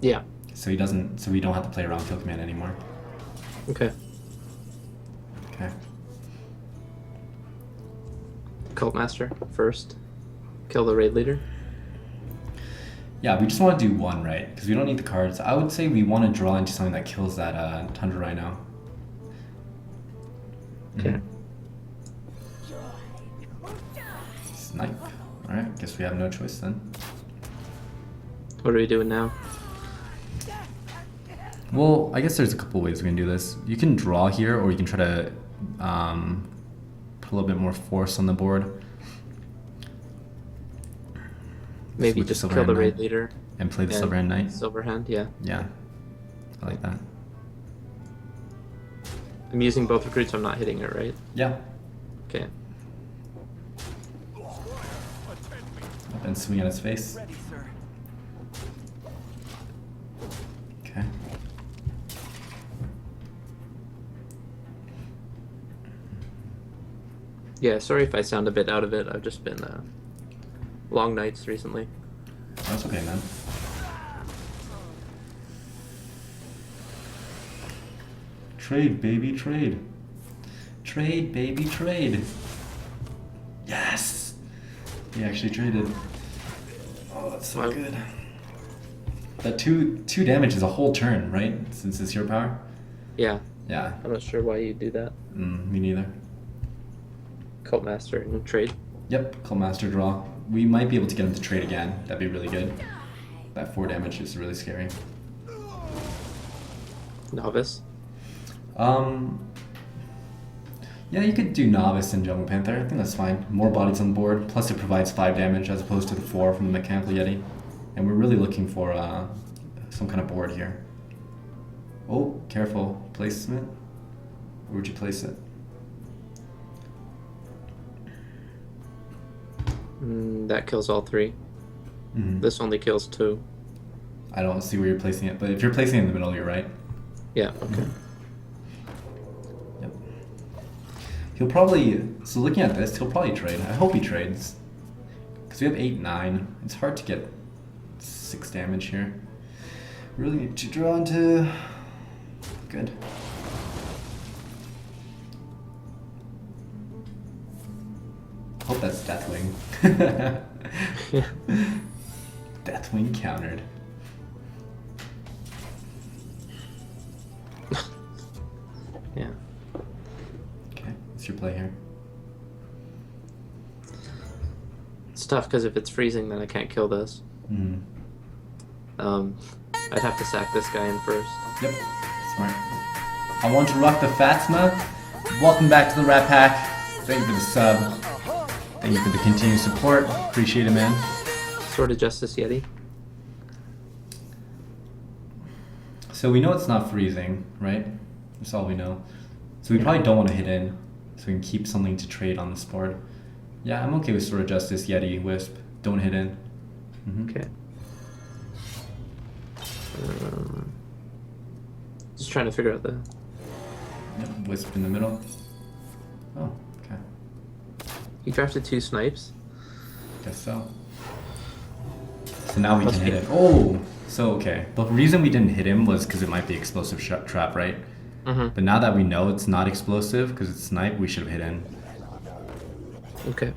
[SPEAKER 2] Yeah.
[SPEAKER 1] So he doesn't. So we don't have to play around kill command anymore.
[SPEAKER 2] Okay.
[SPEAKER 1] Okay.
[SPEAKER 2] Cult master first. Kill the raid leader.
[SPEAKER 1] Yeah, we just want to do 1, right? Because we don't need the cards. I would say we want to draw into something that kills that Tundra Rhino.
[SPEAKER 2] Okay.
[SPEAKER 1] Snipe. Alright, guess we have no choice then.
[SPEAKER 2] What are we doing now?
[SPEAKER 1] Well, I guess there's a couple ways we can do this. You can draw here, or you can try to put a little bit more force on the board.
[SPEAKER 2] Maybe
[SPEAKER 1] With
[SPEAKER 2] just
[SPEAKER 1] Silver
[SPEAKER 2] kill the
[SPEAKER 1] Hand
[SPEAKER 2] raid
[SPEAKER 1] Knight.
[SPEAKER 2] leader.
[SPEAKER 1] And play the Silver Hand Knight.
[SPEAKER 2] Silver hand, yeah.
[SPEAKER 1] Yeah, I like that.
[SPEAKER 2] I'm using both recruits, I'm not hitting it, right?
[SPEAKER 1] Yeah,
[SPEAKER 2] Okay.
[SPEAKER 1] up and swing at his face. Okay.
[SPEAKER 2] Yeah, sorry if I sound a bit out of it. I've just been long nights recently.
[SPEAKER 1] That's okay, man. Trade, baby, trade. Trade, baby, trade. Yes! He actually traded. Oh, that's so
[SPEAKER 2] Wow.
[SPEAKER 1] good. That two damage is a whole turn, right? Since it's your power?
[SPEAKER 2] Yeah,
[SPEAKER 1] Yeah.
[SPEAKER 2] I'm not sure why you do that.
[SPEAKER 1] Me neither.
[SPEAKER 2] Cult master and trade.
[SPEAKER 1] Yep, Cult Master draw. We might be able to get him to trade again. That'd be really good. That 4 damage is really scary.
[SPEAKER 2] Novice.
[SPEAKER 1] Yeah, you could do Novice and Jungle Panther. I think that's fine. More bodies on the board. Plus, it provides 5 damage as opposed to the 4 from the Mechanical Yeti. And we're really looking for some kind of board here. Oh, careful. Placement. Where would you place it?
[SPEAKER 2] That kills all 3.
[SPEAKER 1] Mm-hmm.
[SPEAKER 2] This only kills 2.
[SPEAKER 1] I don't see where you're placing it, but if you're placing it in the middle, you're right.
[SPEAKER 2] Yeah, okay.
[SPEAKER 1] Yep. He'll probably, so looking at this, he'll probably trade. I hope he trades. Because we have 8, 9. It's hard to get 6 damage here. Really need to draw into... Good. Wisp, that's Deathwing.
[SPEAKER 2] Yeah.
[SPEAKER 1] Deathwing countered.
[SPEAKER 2] Yeah.
[SPEAKER 1] Okay, what's your play here?
[SPEAKER 2] It's tough because if it's freezing, then I can't kill this.
[SPEAKER 1] Mm.
[SPEAKER 2] I'd have to sack this guy in first.
[SPEAKER 1] Yep, smart. I want to rock the Ratsmah. Welcome back to the Rat Pack. Thank you for the sub. Thank you for the continued support. Appreciate it, man.
[SPEAKER 2] Sword of Justice Yeti.
[SPEAKER 1] So we know it's not freezing, right? That's all we know. So we probably don't want to hit in, so we can keep something to trade on this board. Yeah, I'm okay with Sword of Justice, Yeti, Wisp. Don't hit in.
[SPEAKER 2] Okay. Just trying to figure out the...
[SPEAKER 1] Yep, Wisp in the middle. Oh, okay.
[SPEAKER 2] He drafted 2 snipes.
[SPEAKER 1] Guess so. So now we can hit it. Oh! So, okay. The reason we didn't hit him was because it might be explosive trap, right?
[SPEAKER 2] Mm-hmm.
[SPEAKER 1] But now that we know it's not explosive because it's snipe, we should have hit in.
[SPEAKER 2] Okay.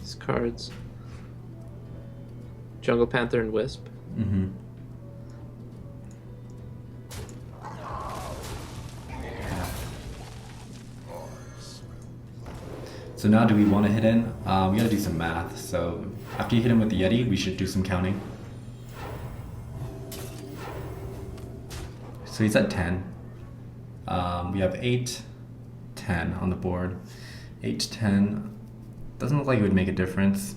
[SPEAKER 2] These cards. Jungle Panther and Wisp.
[SPEAKER 1] Mm-hmm. So now do we want to hit in? We gotta do some math. So after you hit him with the Yeti, we should do some counting. So he's at 10. We have 8, 10 on the board. 8 to 10. Doesn't look like it would make a difference.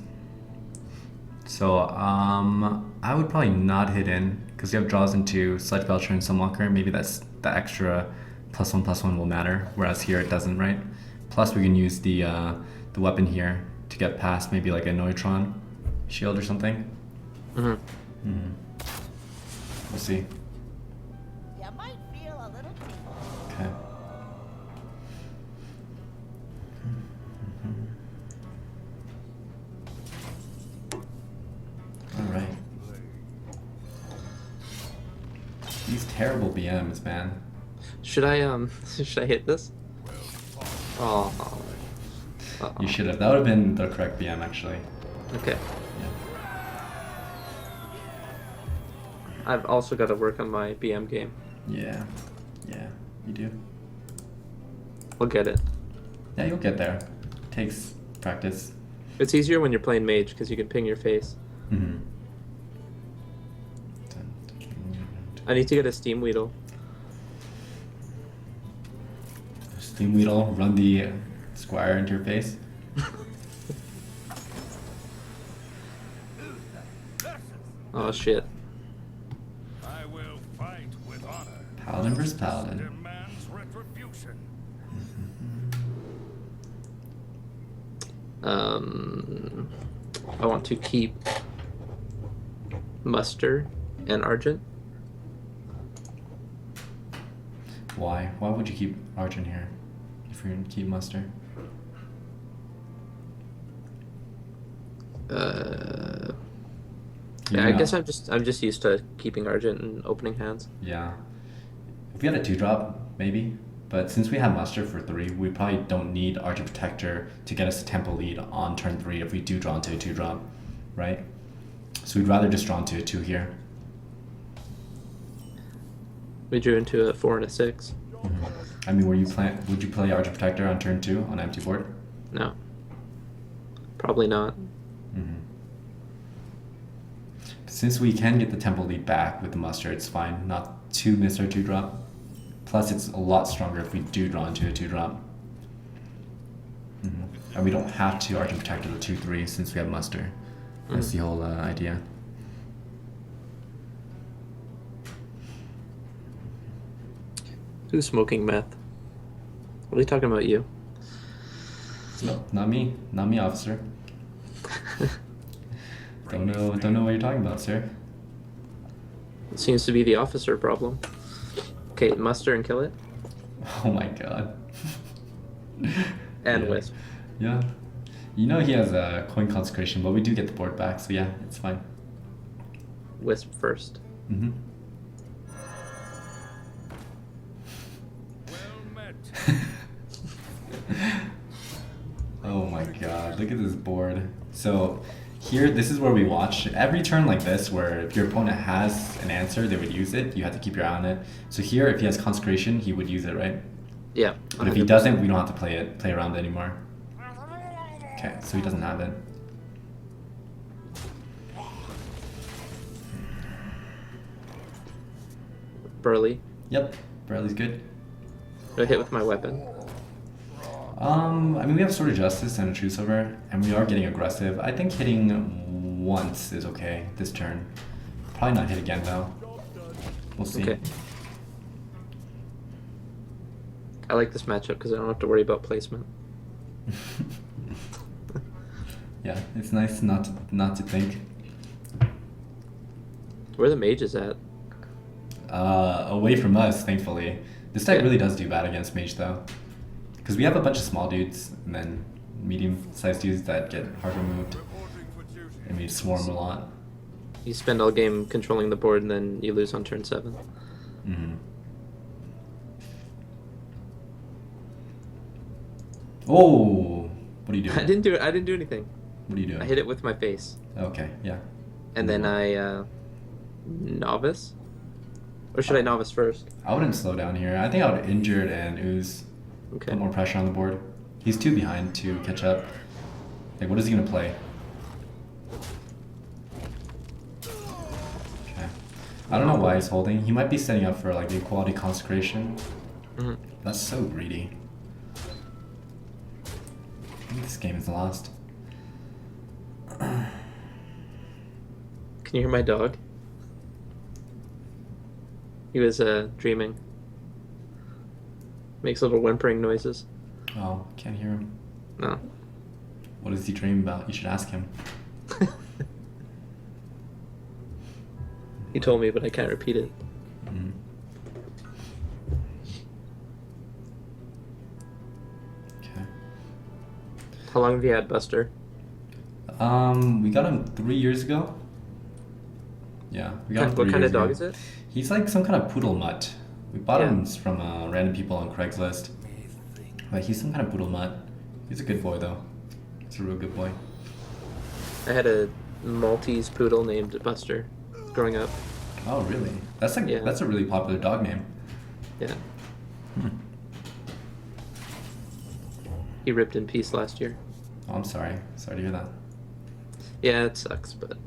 [SPEAKER 1] So I would probably not hit in because you have draws into Sledge Belcher and Sunwalker. Maybe that's the extra +1/+1 will matter, whereas here it doesn't, right? Plus we can use the weapon here to get past maybe like a Neutron shield or something. We'll see.
[SPEAKER 4] You might feel a little tingle.
[SPEAKER 1] Okay. All right. These terrible BMs, man.
[SPEAKER 2] Should I should I hit this? Oh.
[SPEAKER 1] You should have. That would have been the correct BM, actually.
[SPEAKER 2] Okay.
[SPEAKER 1] Yeah.
[SPEAKER 2] I've also got to work on my BM game.
[SPEAKER 1] Yeah, you do.
[SPEAKER 2] I'll get it.
[SPEAKER 1] Yeah, you'll get there. Takes practice.
[SPEAKER 2] It's easier when you're playing Mage because you can ping your face.
[SPEAKER 1] Mm-hmm.
[SPEAKER 2] I need to get a Steam Weedle.
[SPEAKER 1] Steam Weedle, run the Squire into your face.
[SPEAKER 2] Oh shit.
[SPEAKER 3] I will fight with honor.
[SPEAKER 1] Paladin versus Paladin.
[SPEAKER 3] Demands retribution.
[SPEAKER 2] I want to keep Muster and Argent.
[SPEAKER 1] Why? Why would you keep Argent here if you're gonna keep Muster?
[SPEAKER 2] Yeah, I guess I'm just used to keeping Argent and opening hands.
[SPEAKER 1] Yeah. If we had a 2-drop, maybe. But since we have Muster for 3, we probably don't need Argent Protector to get us a tempo lead on turn 3 if we do draw into a 2-drop, right? So we'd rather just draw into a 2 here.
[SPEAKER 2] We drew into a 4 and a 6.
[SPEAKER 1] Mm-hmm. I mean, would you play Argent Protector on turn 2 on empty board?
[SPEAKER 2] No. Probably not.
[SPEAKER 1] Mm-hmm. Since we can get the tempo lead back with the Muster, it's fine. Not to miss our 2-drop. Plus, it's a lot stronger if we do draw into a 2-drop. And we don't have to Argent Protector the 2/3 since we have Muster. That's the whole idea.
[SPEAKER 2] Who's smoking meth? What are you talking about, you?
[SPEAKER 1] No, not me. Not me, officer. Don't know what you're talking about, sir.
[SPEAKER 2] It seems to be the officer problem. Okay, Muster and kill it.
[SPEAKER 1] Oh my god.
[SPEAKER 2] And
[SPEAKER 1] Yeah.
[SPEAKER 2] Wisp.
[SPEAKER 1] Yeah. You know he has a coin consecration, but we do get the board back, so yeah, it's fine.
[SPEAKER 2] Wisp first.
[SPEAKER 1] Mm-hmm. God, look at this board. So here, this is where we watch. Every turn like this, where if your opponent has an answer, they would use it. You have to keep your eye on it. So here, if he has Consecration, he would use it, right?
[SPEAKER 2] Yeah.
[SPEAKER 1] But if he
[SPEAKER 2] 100%.
[SPEAKER 1] doesn't, we don't have to play around it anymore. Okay, so he doesn't have it.
[SPEAKER 2] Burly.
[SPEAKER 1] Yep, Bradley's good.
[SPEAKER 2] Do I hit with my weapon?
[SPEAKER 1] I mean, we have Sword of Justice and a True Silver, and we are getting aggressive. I think hitting once is okay this turn. Probably not hit again, though. We'll see.
[SPEAKER 2] Okay. I like this matchup because I don't have to worry about placement.
[SPEAKER 1] Yeah, it's nice not to think.
[SPEAKER 2] Where are the mages at?
[SPEAKER 1] Away from us, thankfully. This deck
[SPEAKER 2] Yeah.
[SPEAKER 1] really does do bad against Mage, though. Because we have a bunch of small dudes, and then medium-sized dudes that get hard removed.
[SPEAKER 3] Reporting for duty.
[SPEAKER 1] And we swarm a lot.
[SPEAKER 2] You spend all game controlling the board and then you lose on turn 7.
[SPEAKER 1] Mm-hmm. Oh! What are you doing?
[SPEAKER 2] I didn't do anything.
[SPEAKER 1] What are you doing?
[SPEAKER 2] I hit it with my face.
[SPEAKER 1] Okay, yeah.
[SPEAKER 2] And then I novice? Or should I novice first?
[SPEAKER 1] I wouldn't slow down here. I think I would injure it and ooze.
[SPEAKER 2] Okay.
[SPEAKER 1] Put more pressure on the board. He's 2 behind to catch up. Like, what is he gonna play? Okay. I don't know why he's holding. He might be setting up for like the Equality Consecration.
[SPEAKER 2] Mhm.
[SPEAKER 1] That's so greedy. I think this game is lost.
[SPEAKER 2] Can you hear my dog? He was dreaming. Makes little whimpering noises.
[SPEAKER 1] Oh, can't hear him.
[SPEAKER 2] No.
[SPEAKER 1] What does he dream about? You should ask him.
[SPEAKER 2] He told me, but I can't repeat it.
[SPEAKER 1] Mhm. Okay.
[SPEAKER 2] How long have you had Buster?
[SPEAKER 1] We got him 3 years ago. Yeah, we got him 3
[SPEAKER 2] What kind
[SPEAKER 1] years
[SPEAKER 2] of dog
[SPEAKER 1] ago.
[SPEAKER 2] is it?
[SPEAKER 1] He's like some kind of poodle mutt. We bought
[SPEAKER 2] Yeah.
[SPEAKER 1] him from random people on Craigslist. But he's some kind of poodle mutt. He's a good boy though. He's a real good boy.
[SPEAKER 2] I had a Maltese poodle named Buster growing up.
[SPEAKER 1] Oh really? That's like
[SPEAKER 2] Yeah.
[SPEAKER 1] that's a really popular dog name.
[SPEAKER 2] Yeah.
[SPEAKER 1] Hmm.
[SPEAKER 2] He ripped in peace last year.
[SPEAKER 1] Oh, I'm sorry. Sorry to hear that.
[SPEAKER 2] Yeah, it sucks, but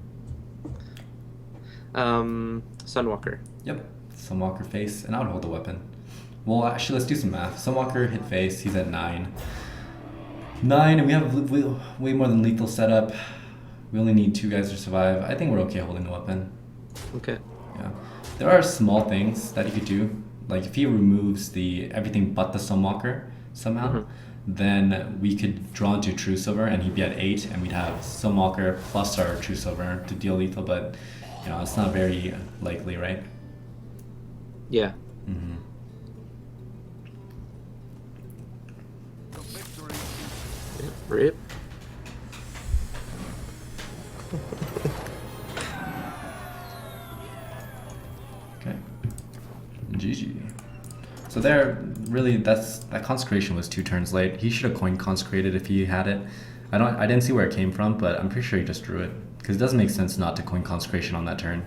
[SPEAKER 2] Sunwalker.
[SPEAKER 1] Yep. Sunwalker face, and I would hold the weapon. Well, actually, let's do some math. Sunwalker hit face. He's at 9. 9, and we have way more than lethal setup. We only need 2 guys to survive. I think we're okay holding the weapon.
[SPEAKER 2] Okay.
[SPEAKER 1] Yeah. There are small things that he could do. Like if he removes the everything but the Sunwalker somehow,
[SPEAKER 2] Mhm.
[SPEAKER 1] then we could draw into True Silver and he'd be at 8 and we'd have Sunwalker plus our True Silver to deal lethal, but you know, it's not very likely, right?
[SPEAKER 2] Yeah.
[SPEAKER 1] Mm-hmm.
[SPEAKER 3] The victory is
[SPEAKER 2] Rip.
[SPEAKER 1] Okay. GG. So there, really, that consecration was 2 turns late. He should have coin consecrated if he had it. I didn't see where it came from, but I'm pretty sure he just drew it because it doesn't make sense not to coin consecration on that turn.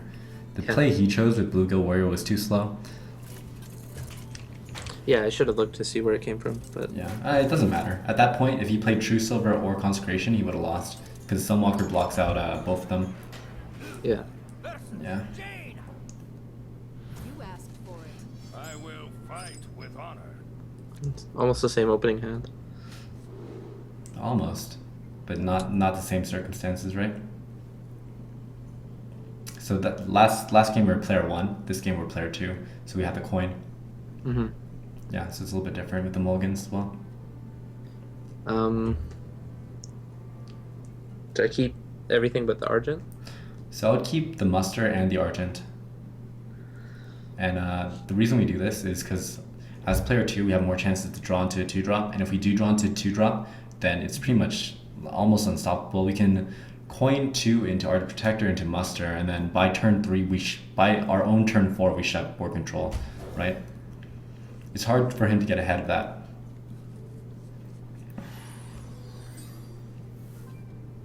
[SPEAKER 1] The
[SPEAKER 2] Yeah.
[SPEAKER 1] play he chose with Bluegill Warrior was too slow.
[SPEAKER 2] Yeah, I should have looked to see where it came from, but
[SPEAKER 1] Yeah, it doesn't matter. At that point, if he played True Silver or Consecration, he would have lost because Sunwalker blocks out both of them.
[SPEAKER 2] yeah.
[SPEAKER 1] Yeah.
[SPEAKER 3] Jane.
[SPEAKER 4] You asked for it.
[SPEAKER 3] I will fight with honor.
[SPEAKER 2] It's almost the same opening hand.
[SPEAKER 1] Almost, but not the same circumstances, right? So that last game we were player 1, this game we're player 2, so we had the coin.
[SPEAKER 2] Mm-hmm.
[SPEAKER 1] Yeah, so it's a little bit different with the mulligans as well.
[SPEAKER 2] Do I keep everything but the Argent?
[SPEAKER 1] So I would keep the Muster and the Argent. And the reason we do this is because as player 2, we have more chances to draw into a 2-drop, and if we do draw into a 2-drop, then it's pretty much almost unstoppable. We can coin 2 into Art Protector into Muster, and then by turn 3, by our own turn 4, we should have board control, right? It's hard for him to get ahead of that.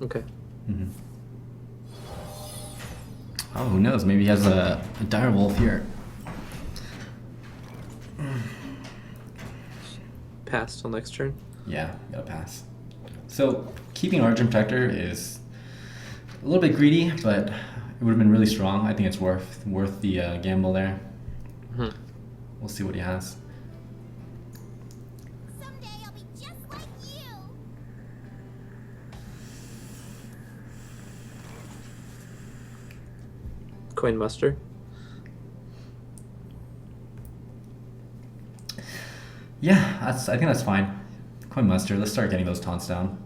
[SPEAKER 2] Okay.
[SPEAKER 1] Mm-hmm. Oh, who knows? Maybe he has a dire wolf here.
[SPEAKER 2] Pass till next turn.
[SPEAKER 1] Yeah, gotta pass. So keeping Argent Protector is a little bit greedy, but it would have been really strong. I think it's worth the gamble there.
[SPEAKER 2] Hmm.
[SPEAKER 1] We'll see what he has.
[SPEAKER 4] Someday I'll be just like you.
[SPEAKER 2] Coin muster.
[SPEAKER 1] Yeah, I think that's fine. Coin Muster, let's start getting those taunts down.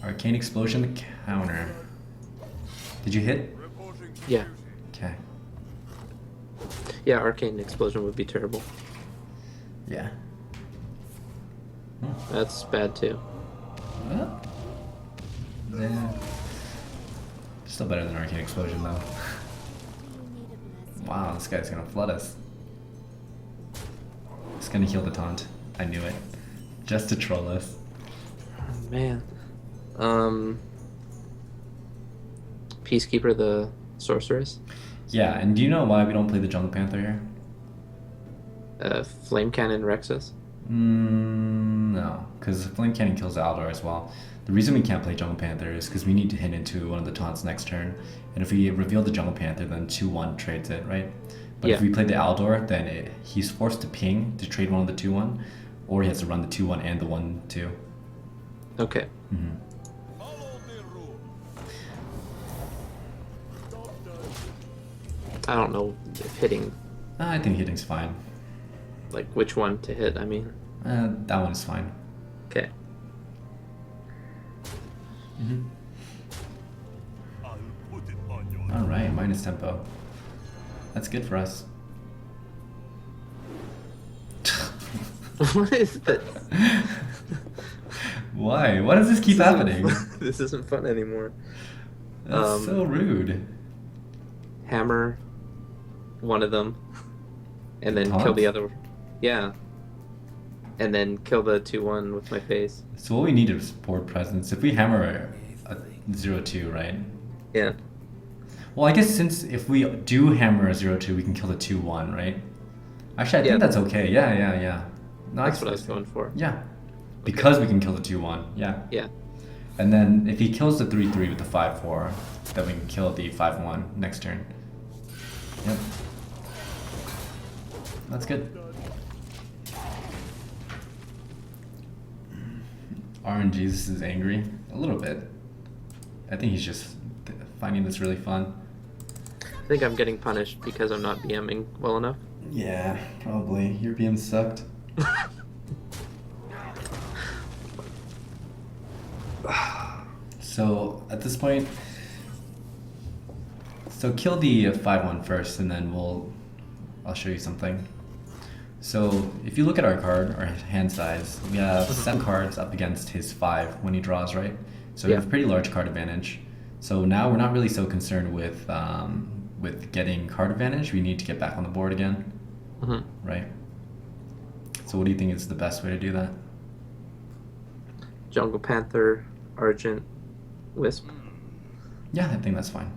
[SPEAKER 1] Arcane Explosion counter. Did you hit?
[SPEAKER 3] Reporting to
[SPEAKER 2] Yeah.
[SPEAKER 3] duty.
[SPEAKER 1] Okay.
[SPEAKER 2] Yeah, arcane explosion would be terrible.
[SPEAKER 1] Yeah.
[SPEAKER 2] That's bad too.
[SPEAKER 1] Well, yeah. Still better than Arcane Explosion though. Wow, this guy's gonna flood us. He's gonna heal the taunt. I knew it. Just to troll us.
[SPEAKER 2] Oh, man. Peacekeeper the sorceress.
[SPEAKER 1] Yeah, and do you know why we don't play the Jungle Panther here?
[SPEAKER 2] Flame cannon Rexus.
[SPEAKER 1] No, because Flame Cannon kills Aldor as well. The reason we can't play Jungle Panther is because we need to hit into one of the taunts next turn. And if we reveal the Jungle Panther, then 2-1 trades it, right? But if
[SPEAKER 2] Yeah.
[SPEAKER 1] we play the Aldor, then he's forced to ping to trade one of the 2-1, or he has to run the 2-1 and the 1-2.
[SPEAKER 2] Okay.
[SPEAKER 1] Mm-hmm.
[SPEAKER 3] Follow the rule.
[SPEAKER 2] I don't know if hitting,
[SPEAKER 1] I think hitting's fine.
[SPEAKER 2] like which one to hit. I mean,
[SPEAKER 1] That one is fine.
[SPEAKER 2] okay.
[SPEAKER 1] Mm-hmm.
[SPEAKER 3] I'll put it on your
[SPEAKER 1] All right, minus tempo. That's good for us.
[SPEAKER 2] What is that?
[SPEAKER 1] Why? Why does this keep happening?
[SPEAKER 2] This isn't fun anymore.
[SPEAKER 1] That's so rude.
[SPEAKER 2] Hammer one of them, and then kill
[SPEAKER 1] Taunts?
[SPEAKER 2] the other. Yeah. And then kill the 2-1 with my face.
[SPEAKER 1] So what we need is board presence. If we hammer a 0-2, right?
[SPEAKER 2] Yeah.
[SPEAKER 1] Well, I guess since if we do hammer a 0-2, we can kill the 2-1, right? Actually, I think
[SPEAKER 2] Yeah.
[SPEAKER 1] that's okay. Yeah. No,
[SPEAKER 2] That's what I was going for.
[SPEAKER 1] Yeah. Because we can kill the 2-1, yeah.
[SPEAKER 2] Yeah.
[SPEAKER 1] And then if he kills the 3-3 with the 5-4, then we can kill the 5-1 next turn. Yep. That's good. RNG's is angry. A little bit. I think he's just finding this really fun.
[SPEAKER 2] I think I'm getting punished because I'm not BMing well enough.
[SPEAKER 1] Yeah, probably. Your BM sucked. So at this point, so kill the 5-1 first, and then I'll show you something. So if you look at our card, our hand size, we have 7 cards up against his 5 when he draws, right? So we
[SPEAKER 2] Yeah.
[SPEAKER 1] have pretty large card advantage. So now we're not really so concerned with getting card advantage. We need to get back on the board again,
[SPEAKER 2] Mhm.
[SPEAKER 1] right? So what do you think is the best way to do that?
[SPEAKER 2] Jungle Panther, Argent, Wisp.
[SPEAKER 1] Yeah, I think that's fine.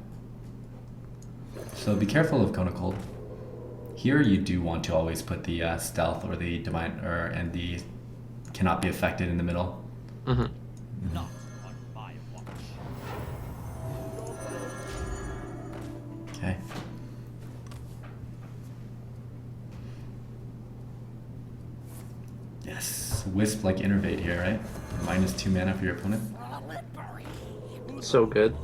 [SPEAKER 1] So be careful of Cone of Cold. Here you do want to always put the stealth or the divine and the cannot be affected in the middle.
[SPEAKER 2] Mm-hmm.
[SPEAKER 3] Not on my watch.
[SPEAKER 1] Okay. Yes, Wisp like Innervate here, right? -2 mana for your opponent.
[SPEAKER 2] So good.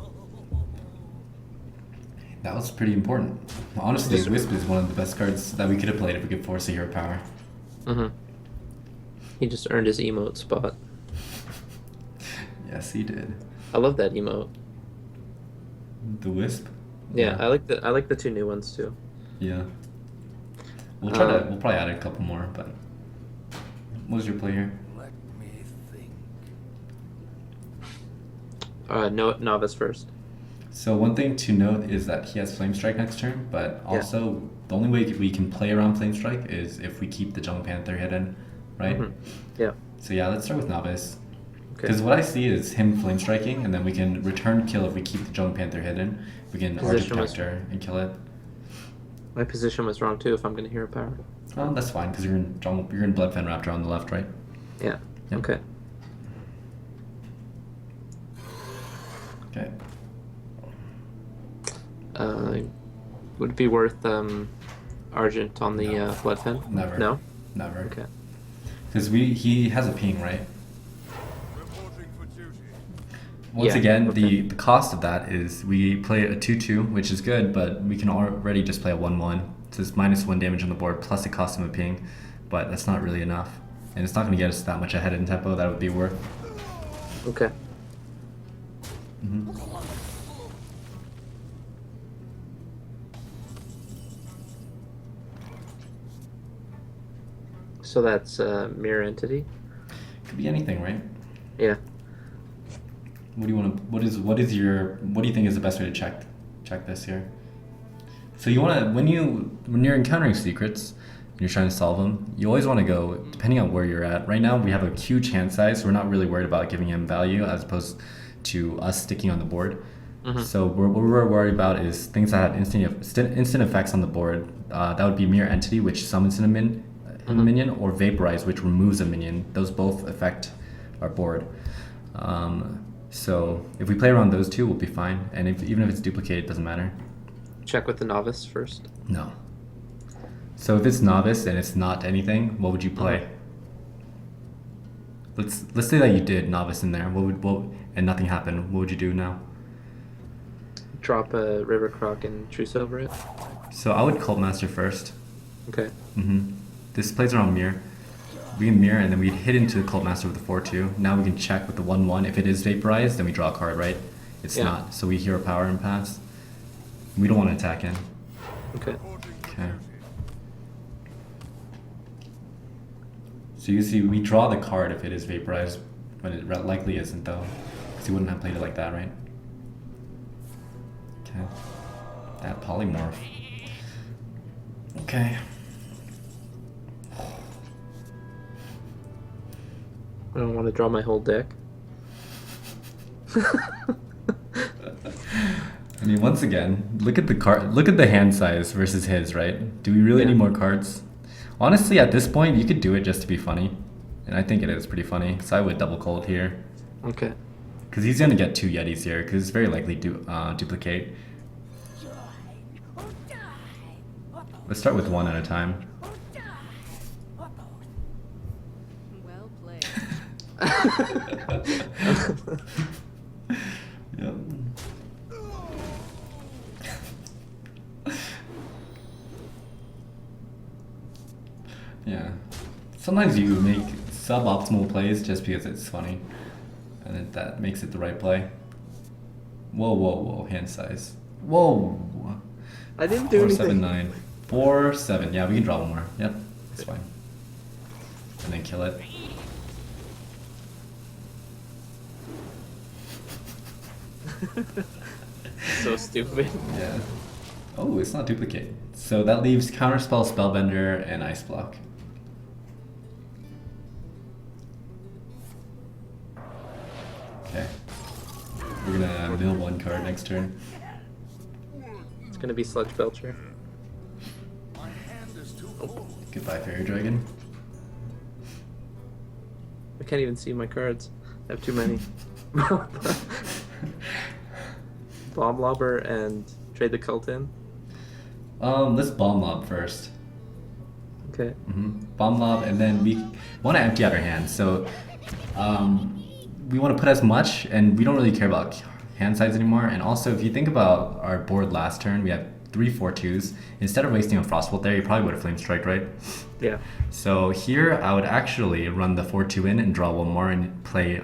[SPEAKER 1] That was pretty important. Honestly, Wisp is one of the best cards that we could have played if we could force a hero power.
[SPEAKER 2] Mm-hmm. He just earned his emote spot.
[SPEAKER 1] Yes, he did.
[SPEAKER 2] I love that emote.
[SPEAKER 1] The Wisp?
[SPEAKER 2] Yeah, I like the 2 new ones too.
[SPEAKER 1] Yeah. We'll probably add a couple more, but what was your play here?
[SPEAKER 3] Let me think.
[SPEAKER 2] No, novice first.
[SPEAKER 1] So one thing to note is that he has Flame Strike next turn, but also the only way we can play around Flame Strike is if we keep the Jungle Panther hidden, right?
[SPEAKER 2] Mhm. Yeah.
[SPEAKER 1] So yeah, let's start with Novice. Because what I see is him flame striking, and then we can return kill if we keep the Jungle Panther hidden. We can Argent
[SPEAKER 2] Position was-
[SPEAKER 1] Protector and kill it.
[SPEAKER 2] My position was wrong too if I'm going to hero power.
[SPEAKER 1] Oh, that's fine, because you're in Bloodfen Raptor on the left, right?
[SPEAKER 2] Yeah.
[SPEAKER 1] Yep.
[SPEAKER 2] Okay.
[SPEAKER 1] Okay.
[SPEAKER 2] Would it be worth Argent on the
[SPEAKER 1] No.
[SPEAKER 2] Bloodfen?
[SPEAKER 1] Never.
[SPEAKER 2] No?
[SPEAKER 1] Never.
[SPEAKER 2] Okay.
[SPEAKER 1] Because he has a ping, right?
[SPEAKER 3] Reporting for duty.
[SPEAKER 1] Once
[SPEAKER 2] Yeah,
[SPEAKER 1] again,
[SPEAKER 2] okay.
[SPEAKER 1] the cost of that is we play a 2/2, which is good, but we can already just play a 1/1. So it's -1 damage on the board, plus it costs him a ping, but that's not really enough. And it's not going to get us that much ahead in tempo that would be worth.
[SPEAKER 2] Okay.
[SPEAKER 1] Mhm.
[SPEAKER 2] So that's mirror entity.
[SPEAKER 1] Could be anything, right?
[SPEAKER 2] Yeah.
[SPEAKER 1] What do you want to? What do you think is the best way to check this here? So you want to when you're encountering secrets and you're trying to solve them, you always want to go depending on where you're at. Right now we have a huge hand size, so we're not really worried about giving him value as opposed to us sticking on the board.
[SPEAKER 2] Mhm.
[SPEAKER 1] So what we're worried about is things that have instant effects on the board. That would be Mirror Entity, which summons a minion, or Vaporize, which removes a minion. Those both affect our board. So if we play around those two, we'll be fine. And even if it's duplicated, it doesn't matter.
[SPEAKER 2] Check with the novice first.
[SPEAKER 1] No. So if it's novice and it's not anything, what would you play? Let's say that you did novice in there. And nothing happened. What would you do now?
[SPEAKER 2] Drop a River Croc and Truce over it.
[SPEAKER 1] So I would Cult Master first.
[SPEAKER 2] Okay.
[SPEAKER 1] This plays around mirror. We can mirror and then we hit into the Cult Master with the 4/2. Now we can check with the 1/1. If it is vaporized, then we draw a card, right? It's
[SPEAKER 2] Yeah.
[SPEAKER 1] not. So we hero power and pass. We don't want to attack in.
[SPEAKER 2] Okay.
[SPEAKER 3] Reporting for
[SPEAKER 1] Okay.
[SPEAKER 3] duty.
[SPEAKER 1] So you see, we draw the card if it is vaporized, but it likely isn't though, because he wouldn't have played it like that, right? Okay. That polymorph. Okay.
[SPEAKER 2] I don't want to draw my whole deck.
[SPEAKER 1] I mean, once again, look at the card. Look at the hand size versus his, right? Do we really
[SPEAKER 2] Yeah.
[SPEAKER 1] need more cards? Honestly, at this point, you could do it just to be funny, and I think it is pretty funny. So I would double Cold here,
[SPEAKER 2] Okay.
[SPEAKER 1] because he's gonna get 2 Yetis here, because it's very likely to duplicate. Let's start with one at a time.
[SPEAKER 4] Well played.
[SPEAKER 1] Yep. Yeah. Sometimes you make suboptimal plays just because it's funny, and that makes it the right play. Whoa, hand size. Whoa.
[SPEAKER 2] I didn't do
[SPEAKER 1] 479. 4-7. Yeah, we can draw one more. Yep, it's fine. And then kill it.
[SPEAKER 2] So stupid.
[SPEAKER 1] Yeah. Oh, it's not duplicate. So that leaves Counterspell, Spellbender, and Ice Block. Okay. We're gonna mill one card next turn.
[SPEAKER 2] It's gonna be Sludge Belcher.
[SPEAKER 3] My hand is too full.
[SPEAKER 1] Goodbye, Fairy Dragon.
[SPEAKER 2] I can't even see my cards. I have too many. Bomb Lobber and trade the cult in.
[SPEAKER 1] Let's Bomb Lob first.
[SPEAKER 2] Okay.
[SPEAKER 1] Bomb Lob, and then we want to empty out our hand. So, we want to put as much, and we don't really care about hand size anymore. And also, if you think about our board last turn, we had 3 4/2s. Instead of wasting a Frostbolt there, you probably would have Flame Strike, right?
[SPEAKER 2] Yeah.
[SPEAKER 1] So here, I would actually run the 4/2 in and draw one more and play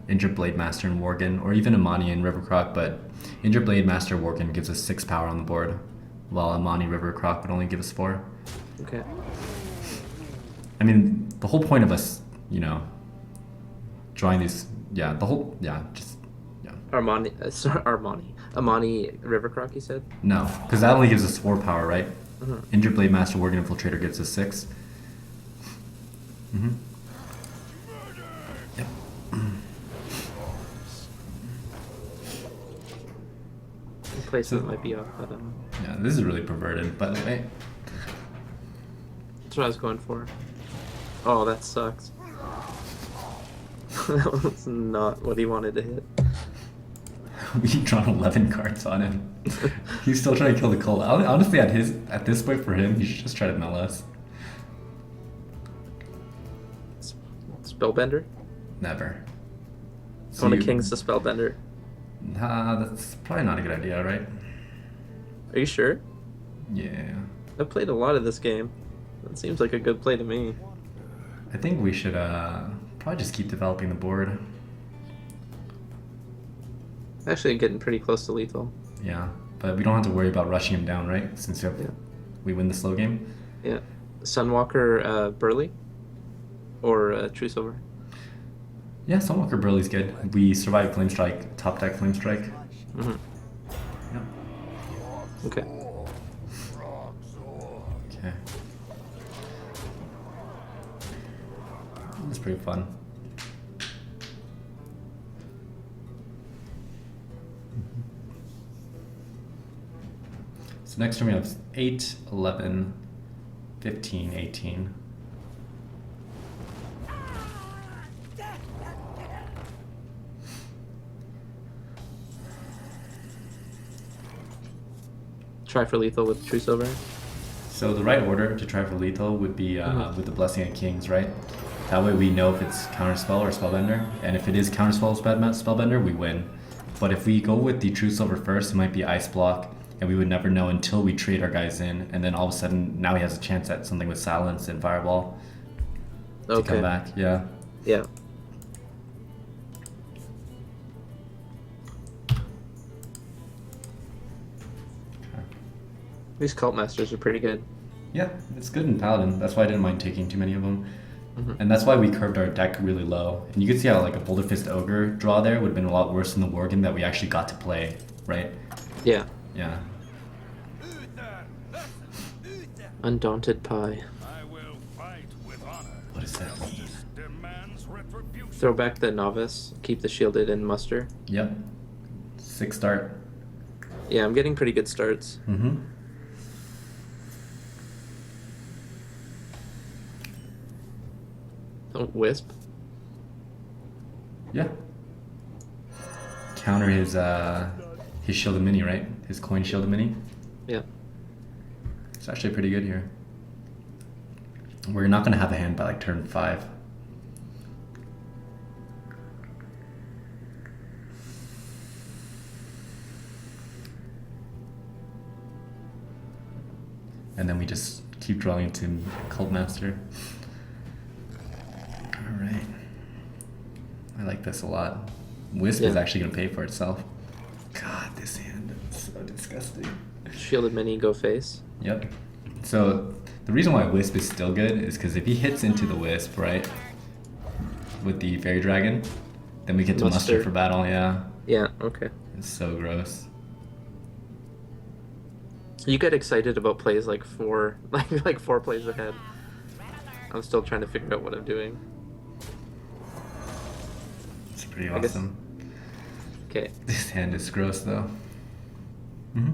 [SPEAKER 1] Injured Blade Master and Worgen, or even Amani and River Croc, but Injured Blade Master Worgen gives us 6 power on the board, while Amani River Croc would only give us 4.
[SPEAKER 2] Okay.
[SPEAKER 1] I mean, the whole point of us, drawing these,
[SPEAKER 2] Amani River Croc, you said?
[SPEAKER 1] no, because that only gives us 4 power, right?
[SPEAKER 2] Mhm.
[SPEAKER 1] Injured Blade Master Worgen Infiltrator gives us 6. Yep.
[SPEAKER 2] placement might be off, but
[SPEAKER 1] Yeah, this is really perverted, by the way.
[SPEAKER 2] that's what I was going for. Oh, that sucks. That was not what he wanted to hit.
[SPEAKER 1] We drawn 11 cards on him. He's still trying to kill the cult. Honestly, at this point for him, he should just try to mill us.
[SPEAKER 2] Spellbender?
[SPEAKER 1] Never.
[SPEAKER 2] One of King's the Spellbender.
[SPEAKER 1] Nah, that's probably not a good idea, right?
[SPEAKER 2] Are you sure?
[SPEAKER 1] Yeah.
[SPEAKER 2] I've played a lot of this game. That seems like a good play to me.
[SPEAKER 1] I think we should probably just keep developing the board.
[SPEAKER 2] Actually, I'm getting pretty close to lethal.
[SPEAKER 1] Yeah, but we don't have to worry about rushing him down, right? Since we win the slow game.
[SPEAKER 2] Yeah. Sunwalker Burley? Or True Silver?
[SPEAKER 1] Yeah, Sunwalker Burley's good. We survived Flame Strike, top deck Flame Strike.
[SPEAKER 2] Mm-hmm.
[SPEAKER 1] Yeah.
[SPEAKER 2] Okay.
[SPEAKER 1] Okay. That's pretty fun. So next turn we have 8, 11, 15, 18.
[SPEAKER 2] Try for lethal with True Silver.
[SPEAKER 1] So the right order to try for lethal would be with the Blessing of Kings, right? That way we know if it's Counterspell or Spellbender, and if it is Counterspell or Spellbender, we win. But if we go with the True Silver first, it might be Ice Block, and we would never know until we trade our guys in, and then all of a sudden now he has a chance at something with Silence and Fireball to come back. Yeah.
[SPEAKER 2] Yeah. These Cult Masters are pretty good.
[SPEAKER 1] Yeah, it's good in Paladin. That's why I didn't mind taking too many of them.
[SPEAKER 2] Mm-hmm.
[SPEAKER 1] And that's why we curved our deck really low. And you can see how like a Boulder Fist Ogre draw there would have been a lot worse than the Worgen that we actually got to play, right?
[SPEAKER 2] Yeah.
[SPEAKER 1] Yeah.
[SPEAKER 2] Undaunted Pie.
[SPEAKER 3] I will fight with honor.
[SPEAKER 1] What is that?
[SPEAKER 3] Justice demands retribution.
[SPEAKER 2] Throw back the Novice. Keep the Shielded and Muster.
[SPEAKER 1] Yep. 6 start.
[SPEAKER 2] Yeah, I'm getting pretty good starts.
[SPEAKER 1] Mm-hmm.
[SPEAKER 2] Oh, Wisp.
[SPEAKER 1] Yeah. Counter his Shielded Mini, right? His coin Shielded Mini.
[SPEAKER 2] Yeah.
[SPEAKER 1] It's actually pretty good here. We're not gonna have a hand by like turn 5. And then we just keep drawing into Cult Master. Alright. I like this a lot. Wisp is
[SPEAKER 2] Yeah.
[SPEAKER 1] actually gonna pay for itself. God, this hand is so disgusting.
[SPEAKER 2] Shielded Mini, go face.
[SPEAKER 1] Yep. So the reason why Wisp is still good is because if he hits into the Wisp, right, with the Fairy Dragon, then we get to muster for battle. Yeah.
[SPEAKER 2] Yeah, okay.
[SPEAKER 1] It's so gross.
[SPEAKER 2] You get excited about plays like 4 plays ahead. I'm still trying to figure out what I'm doing.
[SPEAKER 1] It's pretty
[SPEAKER 2] I guess-
[SPEAKER 1] awesome.
[SPEAKER 2] Okay.
[SPEAKER 1] This hand is gross though. Mm-hmm.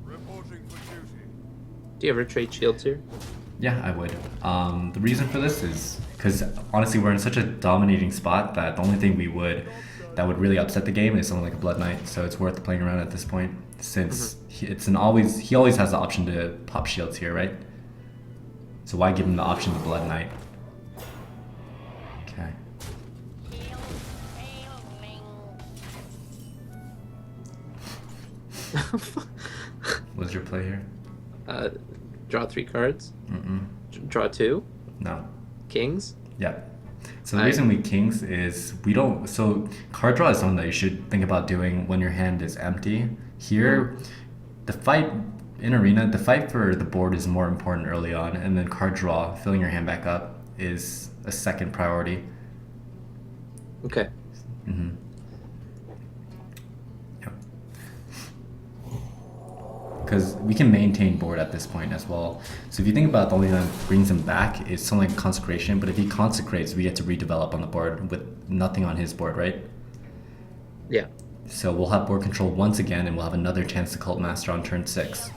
[SPEAKER 3] Reporting for duty.
[SPEAKER 2] Do you ever trade shields here?
[SPEAKER 1] Yeah, I would. The reason for this is because honestly, we're in such a dominating spot that the only thing that would really upset the game is something like a Blood Knight. So it's worth playing around at this point since he always has the option to pop shields here, right? So why give him the option to Blood Knight? Okay. What's your play here?
[SPEAKER 2] Draw 3 cards.
[SPEAKER 1] Mm-mm.
[SPEAKER 2] Draw 2.
[SPEAKER 1] No.
[SPEAKER 2] Kings.
[SPEAKER 1] Yeah. So the reason we kings is we don't. So card draw is something that you should think about doing when your hand is empty. Here, the fight in arena, the fight for the board is more important early on, and then card draw, filling your hand back up, is a second priority.
[SPEAKER 2] Okay.
[SPEAKER 1] Mm-hmm. Yep. Because we can maintain board at this point as well. So if you think about it, the only thing that brings him back is something like consecration. But if he consecrates, we get to redevelop on the board with nothing on his board, right?
[SPEAKER 2] Yeah.
[SPEAKER 1] So we'll have board control once again, and we'll have another chance to Cult Master on turn 6.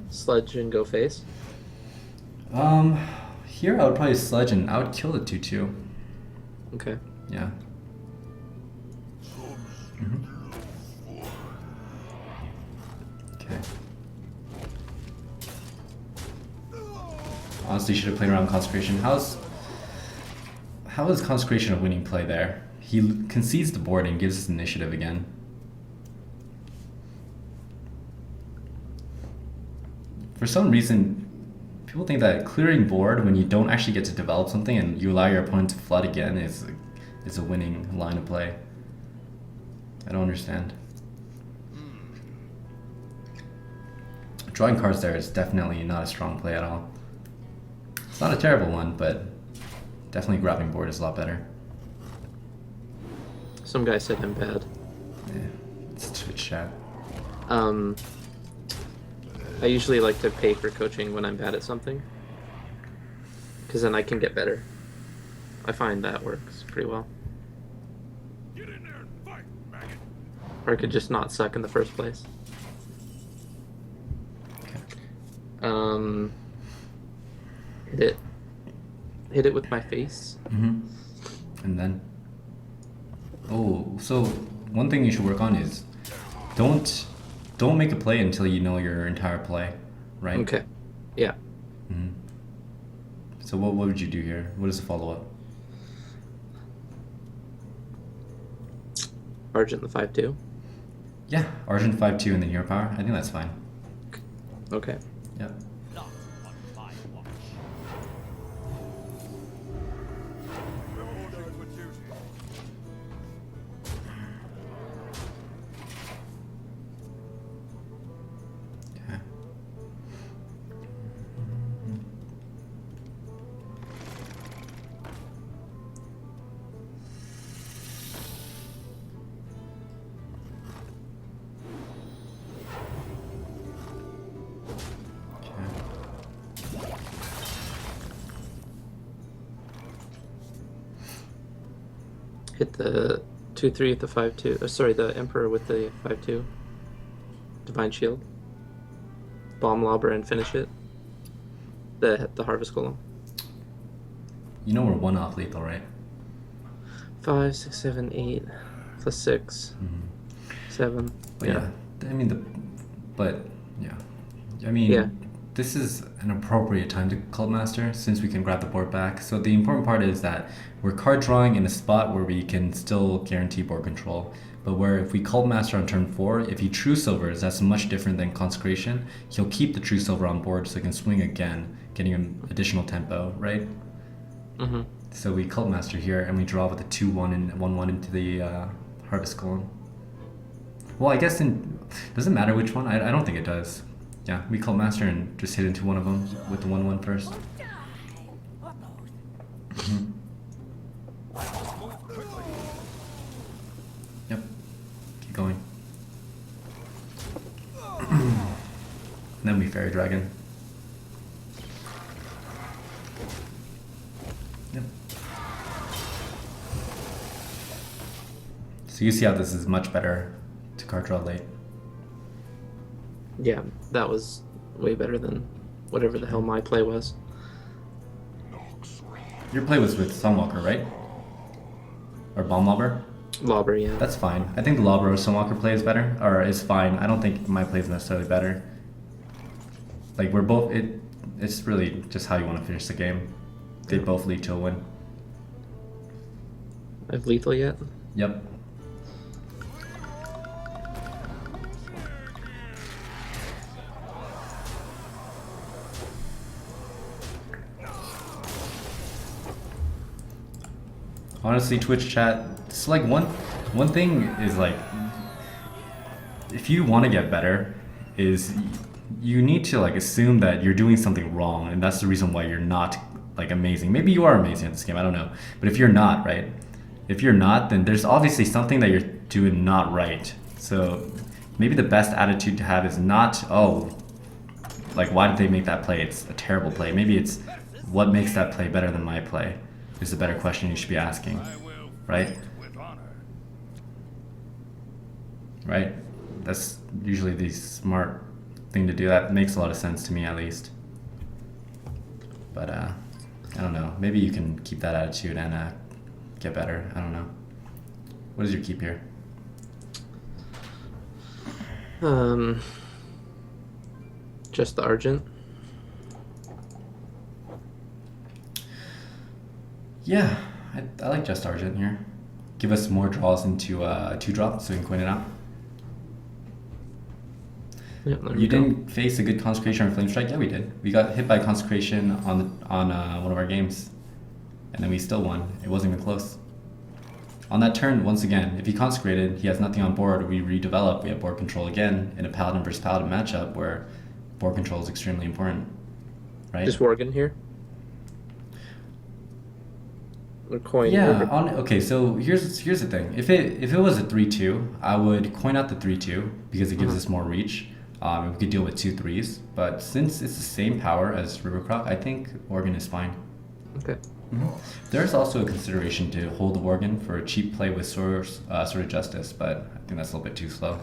[SPEAKER 2] Sludge and go face.
[SPEAKER 1] Here I would probably sludge and I would kill the 2/2.
[SPEAKER 2] Okay.
[SPEAKER 1] Yeah. Okay. Honestly, should have played around Consecration. How is Consecration a winning play there? He concedes the board and gives us initiative again. For some reason, people think that clearing board when you don't actually get to develop something and you allow your opponent to flood again is a winning line of play. I don't understand. Drawing cards there is definitely not a strong play at all. It's not a terrible one, but definitely grabbing board is a lot better.
[SPEAKER 2] Some guy said I'm bad.
[SPEAKER 1] Yeah, it's Twitch chat.
[SPEAKER 2] I usually like to pay for coaching when I'm bad at something, because then I can get better. I find that works pretty well.
[SPEAKER 3] Get in there and fight, maggot.
[SPEAKER 2] Or I could just not suck in the first place. Hit it with my face.
[SPEAKER 1] And then, so one thing you should work on is don't make a play until you know your entire play, right?
[SPEAKER 2] Okay. Yeah.
[SPEAKER 1] So what would you do here? What is the follow-up?
[SPEAKER 2] Argent the 5/2.
[SPEAKER 1] Yeah, Argent 5/2 and then hero power. I think that's fine.
[SPEAKER 2] Okay.
[SPEAKER 1] Yeah.
[SPEAKER 2] Hit the 2/3 with the 5/2. Sorry, the Emperor with the 5/2. Divine Shield. Bomb Lobber and finish it. The Harvest Golem.
[SPEAKER 1] You know we're 1 off lethal, right?
[SPEAKER 2] 5, 6, 7, 8. Plus 6. 7.
[SPEAKER 1] But yeah, I mean this is an appropriate time to Cult Master since we can grab the board back. So the important part is that we're card drawing in a spot where we can still guarantee board control. But where if we Cult Master on turn 4, if he True Silvers, that's much different than Consecration. He'll keep the True Silver on board so he can swing again, getting an additional tempo, right? So we Cult Master here and we draw with a 2/1 and 1/1 into the Harvest Golem. Well, I guess does it matter which one? I don't think it does. Yeah, we Cult Master and just hit into one of them with the 1/1 first. Yep. Keep going. And then we Fairy Dragon. Yep. So you see how this is much better to card draw late.
[SPEAKER 2] Yeah, that was way better than whatever the hell my play was.
[SPEAKER 1] Your play was with Sunwalker, right? Or Bomb Lobber?
[SPEAKER 2] Lobber, yeah.
[SPEAKER 1] That's fine. I think the Lobber or Sunwalker play is better, or is fine. I don't think my play is necessarily better. Like we're both. It's really just how you want to finish the game. They both lead to a win.
[SPEAKER 2] I've lethal yet?
[SPEAKER 1] Yep. Honestly, Twitch chat, it's like one thing is like, if you want to get better, is you need to like assume that you're doing something wrong, and that's the reason why you're not like amazing. Maybe you are amazing at this game, I don't know. But if you're not, right? If you're not, then there's obviously something that you're doing not right. So maybe the best attitude to have is not, oh, Like, why did they make that play? It's a terrible play. Maybe it's what makes that play better than my play is a better question you should be asking,
[SPEAKER 3] I will
[SPEAKER 1] right?
[SPEAKER 3] fight with honor.
[SPEAKER 1] Right? That's usually the smart thing to do. That makes a lot of sense to me, at least. But I don't know. Maybe you can keep that attitude and get better. I don't know. What is your keep here?
[SPEAKER 2] Just the Argent.
[SPEAKER 1] Yeah, I like Just Argent here. Give us more draws into 2-drop so we can coin it out.
[SPEAKER 2] Yeah, there we
[SPEAKER 1] You
[SPEAKER 2] go.
[SPEAKER 1] didn't face a good Consecration or Flame Strike? Yeah, we did. We got hit by Consecration on one of our games, and then we still won. It wasn't even close. On that turn, once again, if he Consecrated, he has nothing on board, we redevelop, we have board control again in a Paladin versus Paladin matchup where board control is extremely important, right?
[SPEAKER 2] Just Worgen here. Or coin.
[SPEAKER 1] Yeah.
[SPEAKER 2] Worgen.
[SPEAKER 1] Okay. So here's the thing. If it was a 3/2, I would coin out the 3/2 because it gives us more reach. We could deal with 2 3s, but since it's the same power as Rivercroc, I think Worgen is fine.
[SPEAKER 2] Okay.
[SPEAKER 1] There's also a consideration to hold the Worgen for a cheap play with Sword of Justice, but I think that's a little bit too slow.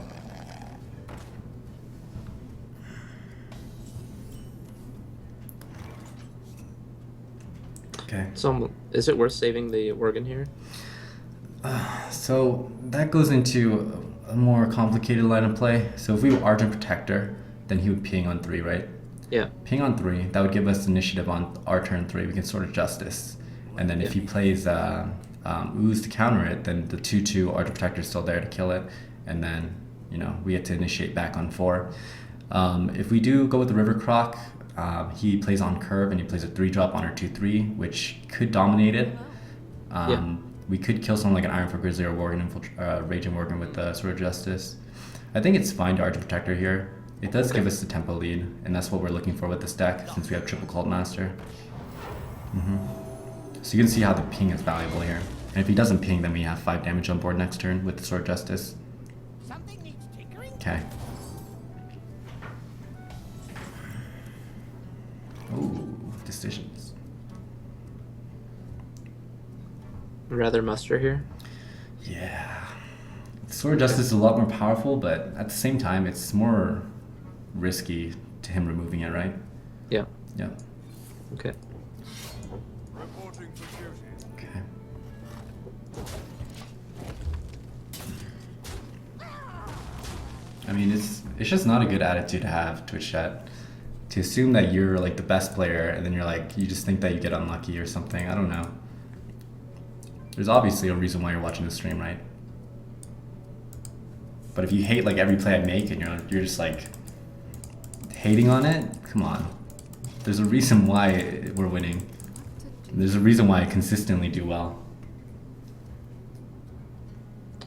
[SPEAKER 1] Okay.
[SPEAKER 2] So, is it worth saving the Worgen here?
[SPEAKER 1] So that goes into a more complicated line of play. So if we were Argent Protector, then he would ping on 3, right?
[SPEAKER 2] Yeah.
[SPEAKER 1] Ping on 3, that would give us initiative on our turn 3. We can Sword of Justice. And then if he plays Ooze to counter it, then the 2/2 Argent Protector is still there to kill it. And then, we get to initiate back on 4. If we do go with the River Croc, he plays on curve and he plays a 3-drop on our 2/3, which could dominate it. We could kill someone like an Ironfoot Grizzly or Worgen, Raging Worgen with the Sword of Justice. I think it's fine to Argent Protector here. It does give us the tempo lead, and that's what we're looking for with this deck since we have triple Cult Master. So you can see how the ping is valuable here. And if he doesn't ping, then we have 5 damage on board next turn with the Sword of Justice.
[SPEAKER 4] Something needs tinkering.
[SPEAKER 1] Okay. Ooh, decisions.
[SPEAKER 2] Rather muster here.
[SPEAKER 1] Yeah. Sword of Justice is a lot more powerful, but at the same time, it's more risky to him removing it, right?
[SPEAKER 2] Yeah.
[SPEAKER 1] Yeah.
[SPEAKER 2] Okay.
[SPEAKER 3] Reporting for duty.
[SPEAKER 1] Okay. I mean, it's just not a good attitude to have, Twitch chat. To assume that you're like the best player, and then you just think that you get unlucky or something. I don't know. There's obviously a reason why you're watching the stream, right? But if you hate like every play I make and you're just like hating on it, come on. There's a reason why we're winning. There's a reason why I consistently do well.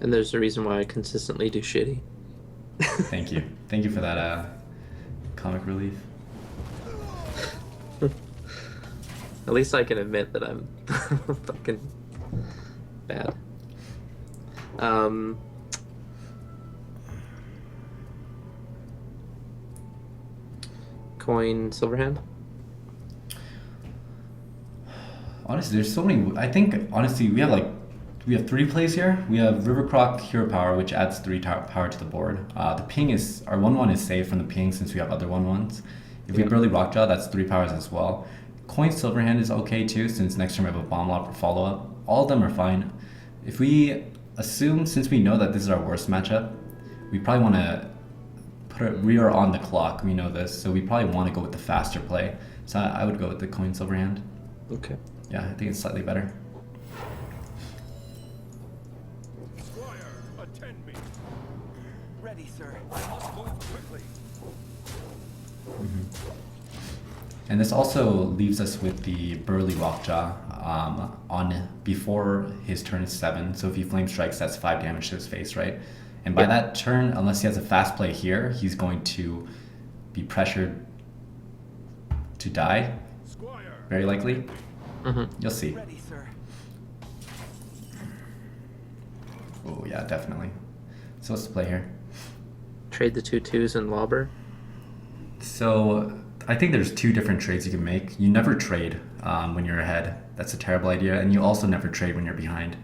[SPEAKER 2] And there's a reason why I consistently do shitty.
[SPEAKER 1] Thank you. Thank you for that comic relief.
[SPEAKER 2] At least I can admit that I'm fucking bad. Coin Silverhand.
[SPEAKER 1] Honestly, there's so many. I think honestly we have 3 plays here. We have Rivercroc Hero Power, which adds 3 power to the board. The ping is our 1/1 is saved from the ping since we have other 1/1s. If we Burly Rockjaw, that's 3 powers as well. Coin Silverhand is okay too, since next turn we have a Bomb Lock for follow up. All of them are fine. If we assume, since we know that this is our worst matchup, we probably want to we are on the clock. We know this, so we probably want to go with the faster play. So I would go with the Coin Silverhand.
[SPEAKER 2] Okay.
[SPEAKER 1] Yeah, I think it's slightly better.
[SPEAKER 3] Squire, attend me.
[SPEAKER 5] Ready, sir.
[SPEAKER 3] I must move quickly.
[SPEAKER 1] And this also leaves us with the Burly Rockjaw on before his turn is 7. So if he Flame Strikes, that's 5 damage to his face, right? And by that turn, unless he has a fast play here, he's going to be pressured to die,
[SPEAKER 3] Squire.
[SPEAKER 1] very likely.
[SPEAKER 2] Mm-hmm.
[SPEAKER 1] You'll see.
[SPEAKER 5] Ready, sir.
[SPEAKER 1] Oh yeah, definitely. So what's the play here?
[SPEAKER 2] Trade the 2/2s and Lobber.
[SPEAKER 1] So I think there's two different trades you can make. You never trade when you're ahead. That's a terrible idea. And you also never trade when you're behind.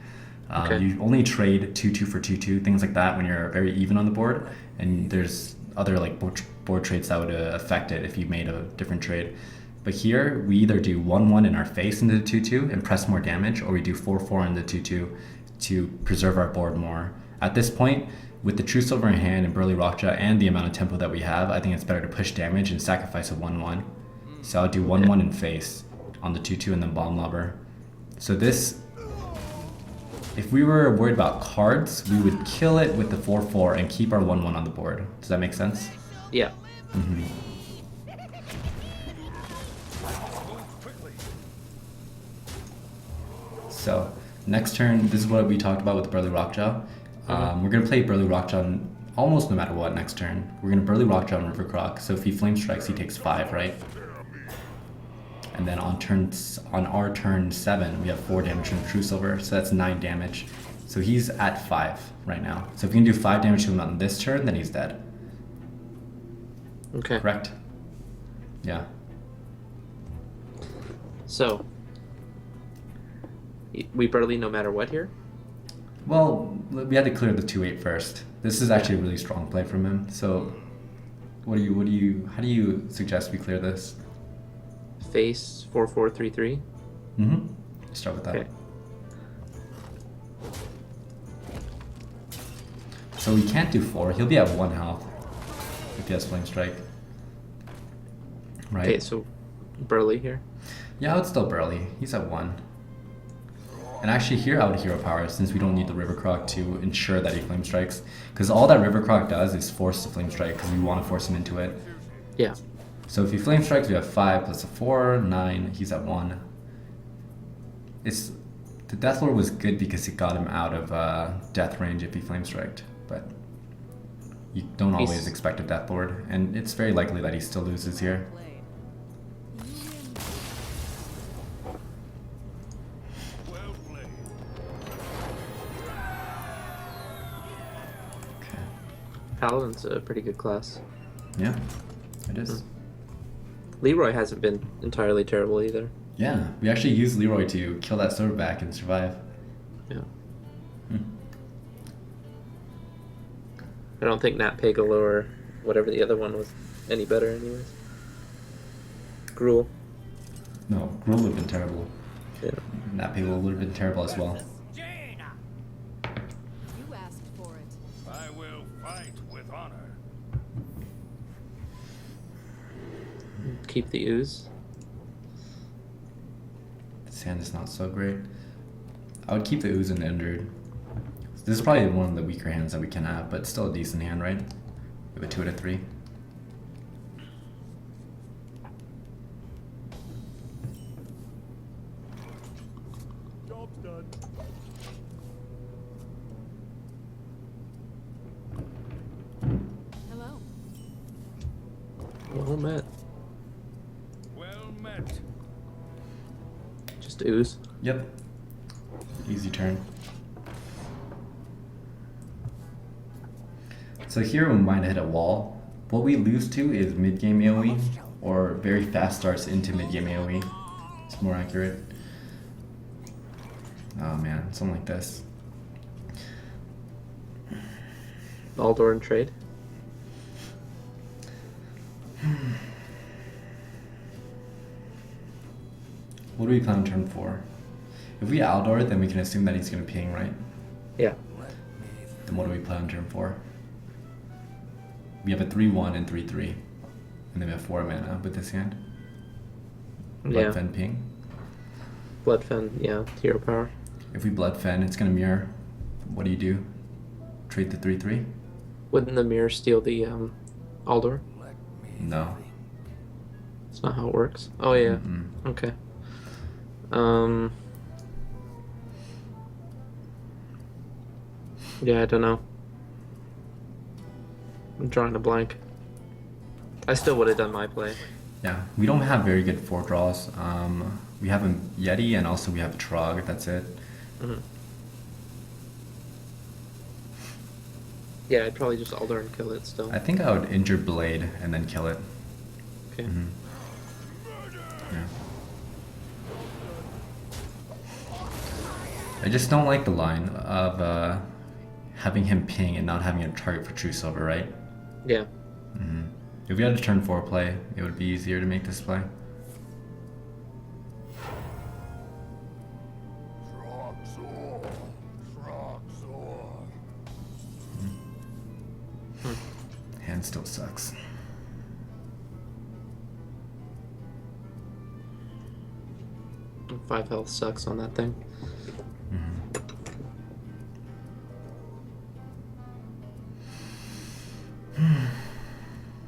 [SPEAKER 2] Okay.
[SPEAKER 1] You only trade 2-2 for 2-2, things like that when you're very even on the board. And there's other like board trades that would affect it if you made a different trade. But here, we either do 1-1 in our face into the 2-2 and press more damage, or we do 4-4 in the 2-2 to preserve our board more. At this point, with the True Silver in hand and Burly Rockjaw and the amount of tempo that we have, I think it's better to push damage and sacrifice a 1-1. So I'll do 1-1 in face on the 2-2 and then Bomb Lobber. So this, if we were worried about cards, we would kill it with the 4-4 and keep our 1-1 on the board. Does that make sense?
[SPEAKER 2] Yeah.
[SPEAKER 1] Mm-hmm. So next turn, this is what we talked about with Burly Rockjaw. We're going to play Burly Rockjaw almost no matter what next turn. We're going to Burly Rockjaw and River Croc. So if he Flame Strikes, he takes 5, right? And then on our turn 7, we have 4 damage from True Silver, so that's 9 damage. So he's at 5 right now. So if we can do 5 damage to him on this turn, then he's dead.
[SPEAKER 2] Okay.
[SPEAKER 1] Correct? Yeah.
[SPEAKER 2] So we Burly no matter what here?
[SPEAKER 1] Well, we had to clear the 2-8 first. This is actually a really strong play from him. So how do you suggest we clear this?
[SPEAKER 2] Face 4-4-3-3.
[SPEAKER 1] Mm-hmm. Start with that.
[SPEAKER 2] Okay.
[SPEAKER 1] So we can't do 4. He'll be at 1 health if he has Flame Strike. Right?
[SPEAKER 2] Okay, so Burly here.
[SPEAKER 1] Yeah, I would still Burly. He's at 1. And actually here I would Hero Power since we don't need the River Croc to ensure that he Flame Strikes. Because all that River Croc does is force the Flame Strike because we want to force him into it.
[SPEAKER 2] Yeah.
[SPEAKER 1] So if he Flame Strikes, we have 5 plus a 4, 9. He's at 1. The Deathlord was good because it got him out of death range if he Flame Striked. But you don't always expect a Deathlord. And it's very likely that he still loses here.
[SPEAKER 2] Paladin's a pretty good class.
[SPEAKER 1] Yeah, it is.
[SPEAKER 2] Leroy hasn't been entirely terrible either.
[SPEAKER 1] Yeah, we actually used Leroy to kill that Silverback and survive.
[SPEAKER 2] Yeah. I don't think Nat Pagel or whatever the other one was any better anyways. Gruul.
[SPEAKER 1] No, Gruul would have been terrible.
[SPEAKER 2] Yeah.
[SPEAKER 1] That people would have been terrible as well.
[SPEAKER 4] You asked for it.
[SPEAKER 3] I will fight with honor.
[SPEAKER 2] Keep the ooze.
[SPEAKER 1] Sand is not so great. I would keep the ooze and the Endered. This is probably one of the weaker hands that we can have, but still a decent hand, right? We have a 2 out of 3.
[SPEAKER 3] Job's done.
[SPEAKER 4] Hello.
[SPEAKER 2] Well met.
[SPEAKER 3] Well met.
[SPEAKER 2] Just ooze.
[SPEAKER 1] Yep. Easy turn. So here we might hit a wall. What we lose to is mid-game AoE, or very fast starts into mid-game AoE. It's more accurate. Oh man, something like this.
[SPEAKER 2] Aldor and trade.
[SPEAKER 1] What do we plan on turn 4? If we Aldor, then we can assume that he's going to ping, right?
[SPEAKER 2] Yeah.
[SPEAKER 1] Then what do we plan on turn 4? We have a 3-1 and 3-3. And then we have 4 mana with this hand.
[SPEAKER 2] Yeah.
[SPEAKER 1] Bloodfen ping.
[SPEAKER 2] Bloodfen, yeah. Hero power.
[SPEAKER 1] If we Bloodfen, it's going to mirror. What do? Trade the 3-3?
[SPEAKER 2] Wouldn't the mirror steal the Aldor?
[SPEAKER 1] No.
[SPEAKER 2] That's not how it works. Oh yeah.
[SPEAKER 1] Mm-mm.
[SPEAKER 2] Okay. Yeah, I don't know. I'm drawing a blank. I still would have done my play.
[SPEAKER 1] Yeah, we don't have very good 4 draws. We have a Yeti and also we have a Trog, that's it.
[SPEAKER 2] Mm-hmm. Yeah, I'd probably just Aldor and kill it still.
[SPEAKER 1] I think I would injure Blade and then kill it.
[SPEAKER 2] Okay.
[SPEAKER 1] Mm-hmm. Yeah. I just don't like the line of having him ping and not having a target for true silver, right?
[SPEAKER 2] Yeah.
[SPEAKER 1] If we had a turn 4 play, it would be easier to make this play. Hand still sucks.
[SPEAKER 2] Five health sucks on that thing.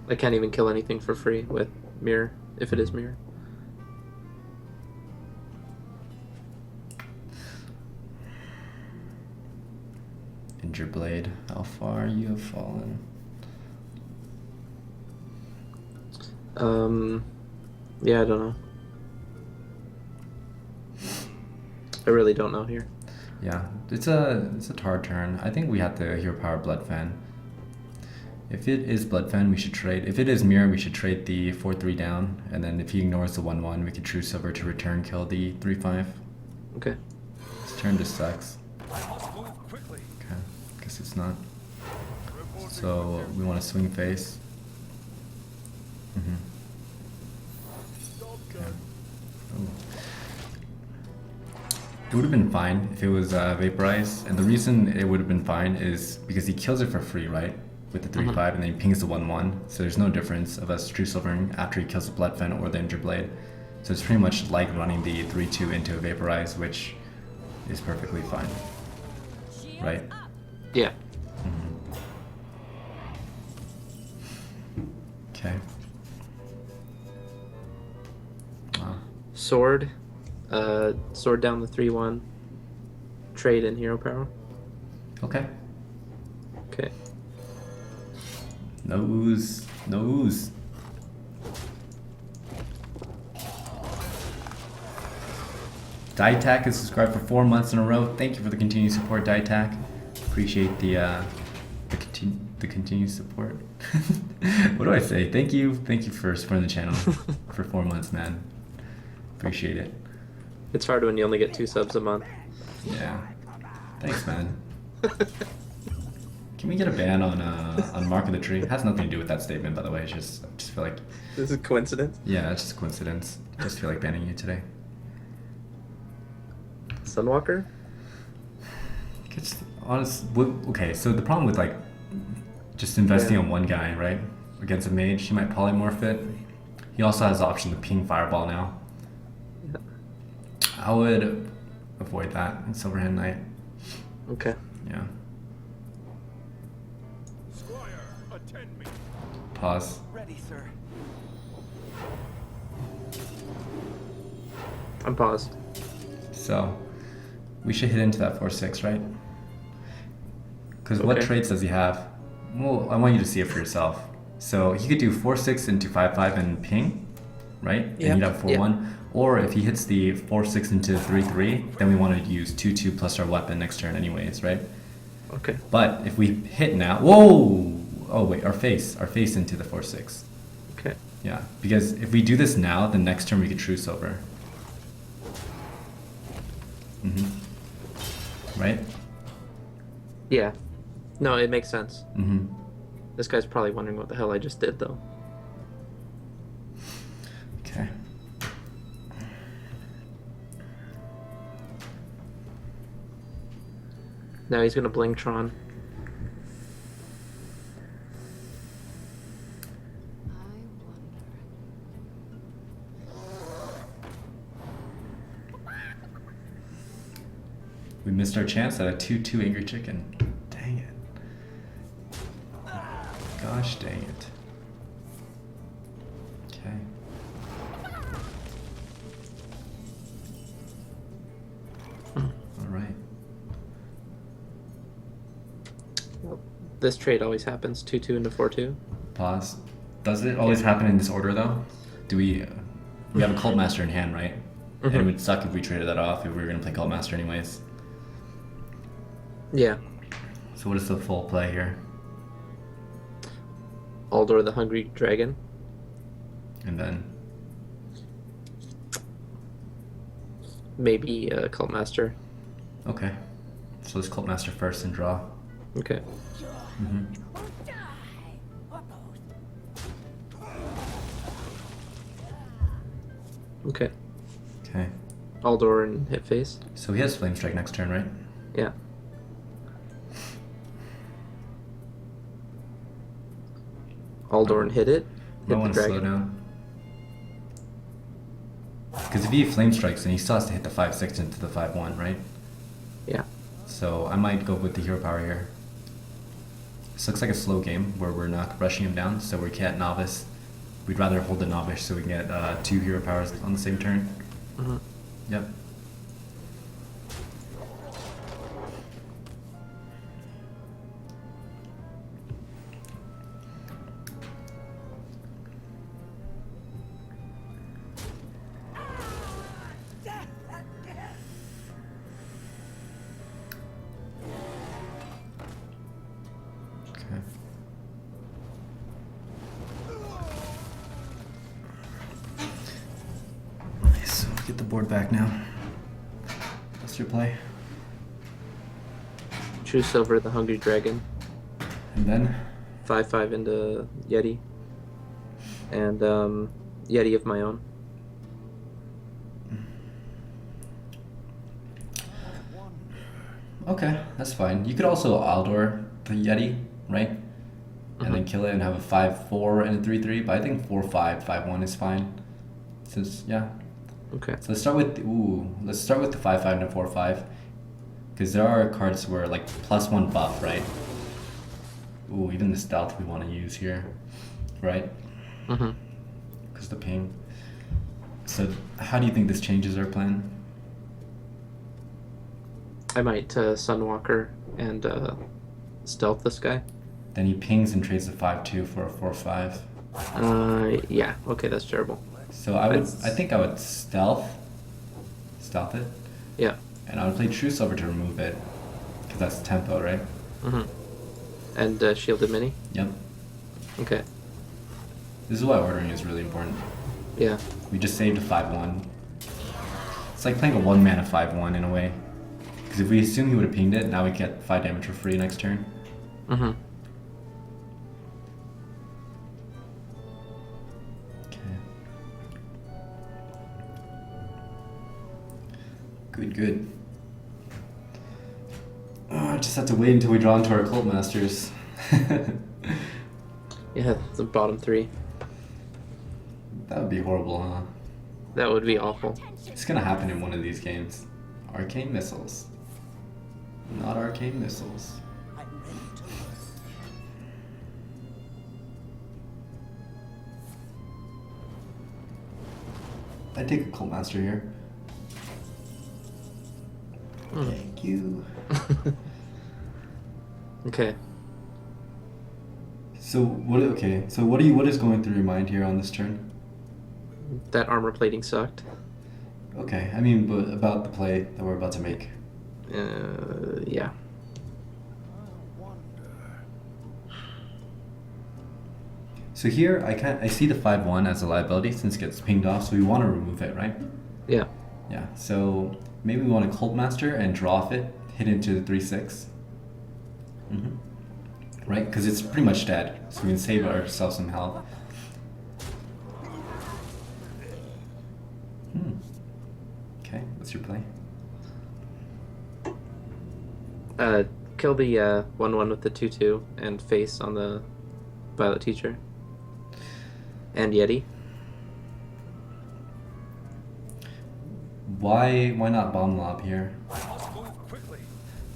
[SPEAKER 2] I can't even kill anything for free with mirror, if it is mirror.
[SPEAKER 1] Injure blade, how far you have fallen.
[SPEAKER 2] Yeah, I don't know. I really don't know here.
[SPEAKER 1] Yeah, it's a hard turn. I think we have to hero power Blood Fan. If it is Blood Fan, we should trade. If it is Mirror, we should trade the 4-3 down, and then if he ignores the 1-1, we could True Silver to return kill the 3-5.
[SPEAKER 2] Okay.
[SPEAKER 1] This turn just sucks.
[SPEAKER 3] I must move quickly.
[SPEAKER 1] Okay, guess it's not. So we want to swing face. Okay. Ooh. It would have been fine if it was vaporized, and the reason it would have been fine is because he kills it for free, right? With the 3-5, and then he pings the 1-1. So there's no difference of us True Silvering after he kills the Blood Fen or the Injured Blade. So it's pretty much like running the 3-2 into a vaporize, which is perfectly fine, right?
[SPEAKER 2] Yeah.
[SPEAKER 1] Okay. Wow.
[SPEAKER 2] Sword. Sword down the 3-1. Trade in hero power.
[SPEAKER 1] Okay.
[SPEAKER 2] Okay.
[SPEAKER 1] Nose. Nose. Dietac is subscribed for 4 months in a row. Thank you for the continued support, Dietac. Appreciate the continued support. What do I say? Thank you for supporting the channel for 4 months, man. Appreciate it.
[SPEAKER 2] It's hard when you only get 2 subs a month.
[SPEAKER 1] Yeah. Thanks, man. Can we get a ban on Mark of the Tree? It has nothing to do with that statement, by the way. I just feel like...
[SPEAKER 2] This is coincidence?
[SPEAKER 1] Yeah, it's just a coincidence. I just feel like banning you today.
[SPEAKER 2] Sunwalker?
[SPEAKER 1] It's honest. Okay, so the problem with like just investing on one guy, right, against a mage, he might polymorph it. He also has the option to ping Fireball now.
[SPEAKER 2] Yeah.
[SPEAKER 1] I would avoid that in Silverhand Knight.
[SPEAKER 2] Okay.
[SPEAKER 1] Yeah.
[SPEAKER 3] Squire, attend me.
[SPEAKER 1] Pause.
[SPEAKER 5] Ready, sir.
[SPEAKER 2] I'm paused.
[SPEAKER 1] So we should hit into that 4-6, right? Because what
[SPEAKER 2] Okay.
[SPEAKER 1] traits does he have? Well, I want you to see it for yourself. So he could do 4-6 into 5-5 and ping, right?
[SPEAKER 2] Yeah.
[SPEAKER 1] And you'd have 4-1. Or if he hits the 4-6 into 3-3, then we want to use 2-2 plus our weapon next turn anyways, right?
[SPEAKER 2] Okay.
[SPEAKER 1] But if we hit now, whoa! Oh wait, our face into the 4-6.
[SPEAKER 2] Okay.
[SPEAKER 1] Yeah, because if we do this now, the next turn we could True Silver. Right?
[SPEAKER 2] Yeah. No, it makes sense.
[SPEAKER 1] Mm-hmm.
[SPEAKER 2] This guy's probably wondering what the hell I just did, though.
[SPEAKER 1] Okay.
[SPEAKER 2] Now he's gonna Blingtron.
[SPEAKER 1] We missed our chance at a 2-2 Angry Chicken. Dang it. Gosh dang it. Okay. Alright.
[SPEAKER 2] Well, this trade always happens. 2-2 into 4-2.
[SPEAKER 1] Pause. Does it always happen in this order though? Do we have a Cult Master in hand, right? And it would suck if we traded that off if we were gonna play Cult Master anyways.
[SPEAKER 2] Yeah.
[SPEAKER 1] So what is the full play here?
[SPEAKER 2] Aldor the Hungry Dragon.
[SPEAKER 1] And then
[SPEAKER 2] maybe Cult Master.
[SPEAKER 1] Okay. So let's Cult Master first and draw.
[SPEAKER 2] Okay.
[SPEAKER 1] Mm-hmm.
[SPEAKER 2] Okay.
[SPEAKER 1] Okay.
[SPEAKER 2] Aldor and hit face.
[SPEAKER 1] So he has Flame Strike next turn, right?
[SPEAKER 2] Yeah. Aldor and hit it.
[SPEAKER 1] I
[SPEAKER 2] Hit the
[SPEAKER 1] want to slow
[SPEAKER 2] dragon.
[SPEAKER 1] down. Because if he Flame Strikes, then he still has to hit the 5/6 into the 5/1, right?
[SPEAKER 2] Yeah.
[SPEAKER 1] So I might go with the hero power here. This looks like a slow game where we're not rushing him down, so we can't novice. We'd rather hold the novice so we can get 2 hero powers on the same turn.
[SPEAKER 2] Mm-hmm.
[SPEAKER 1] Yep. Okay. Nice. So get the board back now. What's your play?
[SPEAKER 2] True Silver, the Hungry Dragon.
[SPEAKER 1] And then
[SPEAKER 2] 5/5 into Yeti. And Yeti of my own.
[SPEAKER 1] okay, that's fine. You could also Aldor the Yeti, right? And then kill it and have a 5/4 and a 3/3. But I think 4/5, 5/1 is fine. Since yeah.
[SPEAKER 2] Okay.
[SPEAKER 1] So let's start with the 5/5 and a 4/5. Because there are cards where like +1 buff, right? Ooh, even the stealth we want to use here, right?
[SPEAKER 2] Mm-hmm.
[SPEAKER 1] Because the ping. So how do you think this changes our plan?
[SPEAKER 2] I might Sunwalker and stealth this guy.
[SPEAKER 1] Then he pings and trades the 5/2 for a 4/5.
[SPEAKER 2] Yeah. Okay, that's terrible.
[SPEAKER 1] So I think I would stealth it,
[SPEAKER 2] Yeah.
[SPEAKER 1] and I would play True Silver to remove it, because that's tempo, right?
[SPEAKER 2] Mm-hmm. And Shielded Mini.
[SPEAKER 1] Yep.
[SPEAKER 2] Okay.
[SPEAKER 1] This is why ordering is really important.
[SPEAKER 2] Yeah.
[SPEAKER 1] We just saved a 5/1. It's like playing a 1-mana 5/1 in a way. Because if we assume he would have pinged it, now we get 5 damage for free next turn.
[SPEAKER 2] Mm-hmm.
[SPEAKER 1] Okay. Good. Oh, I just have to wait until we draw into our Cult Masters.
[SPEAKER 2] Yeah, the bottom 3.
[SPEAKER 1] That would be horrible, huh?
[SPEAKER 2] That would be awful.
[SPEAKER 1] It's gonna happen in one of these games. Arcane Missiles. Not Arcane Missiles. I take a Cult Master here. Thank you.
[SPEAKER 2] Okay.
[SPEAKER 1] So what is going through your mind here on this turn?
[SPEAKER 2] That armor plating sucked.
[SPEAKER 1] Okay, I mean, but about the play that we're about to make.
[SPEAKER 2] Yeah.
[SPEAKER 1] So here I see the 5/1 as a liability since it gets pinged off, so we want to remove it, right?
[SPEAKER 2] Yeah.
[SPEAKER 1] Yeah. So maybe we want to Cult Master and draw off it, hit into the 3/6. Right? Because it's pretty much dead, so we can save ourselves some health. Okay, what's your play?
[SPEAKER 2] Kill the 1/1 with the 2/2 and face on the Violet Teacher. And Yeti.
[SPEAKER 1] Why not Bomb Lob here?
[SPEAKER 3] Must move quickly.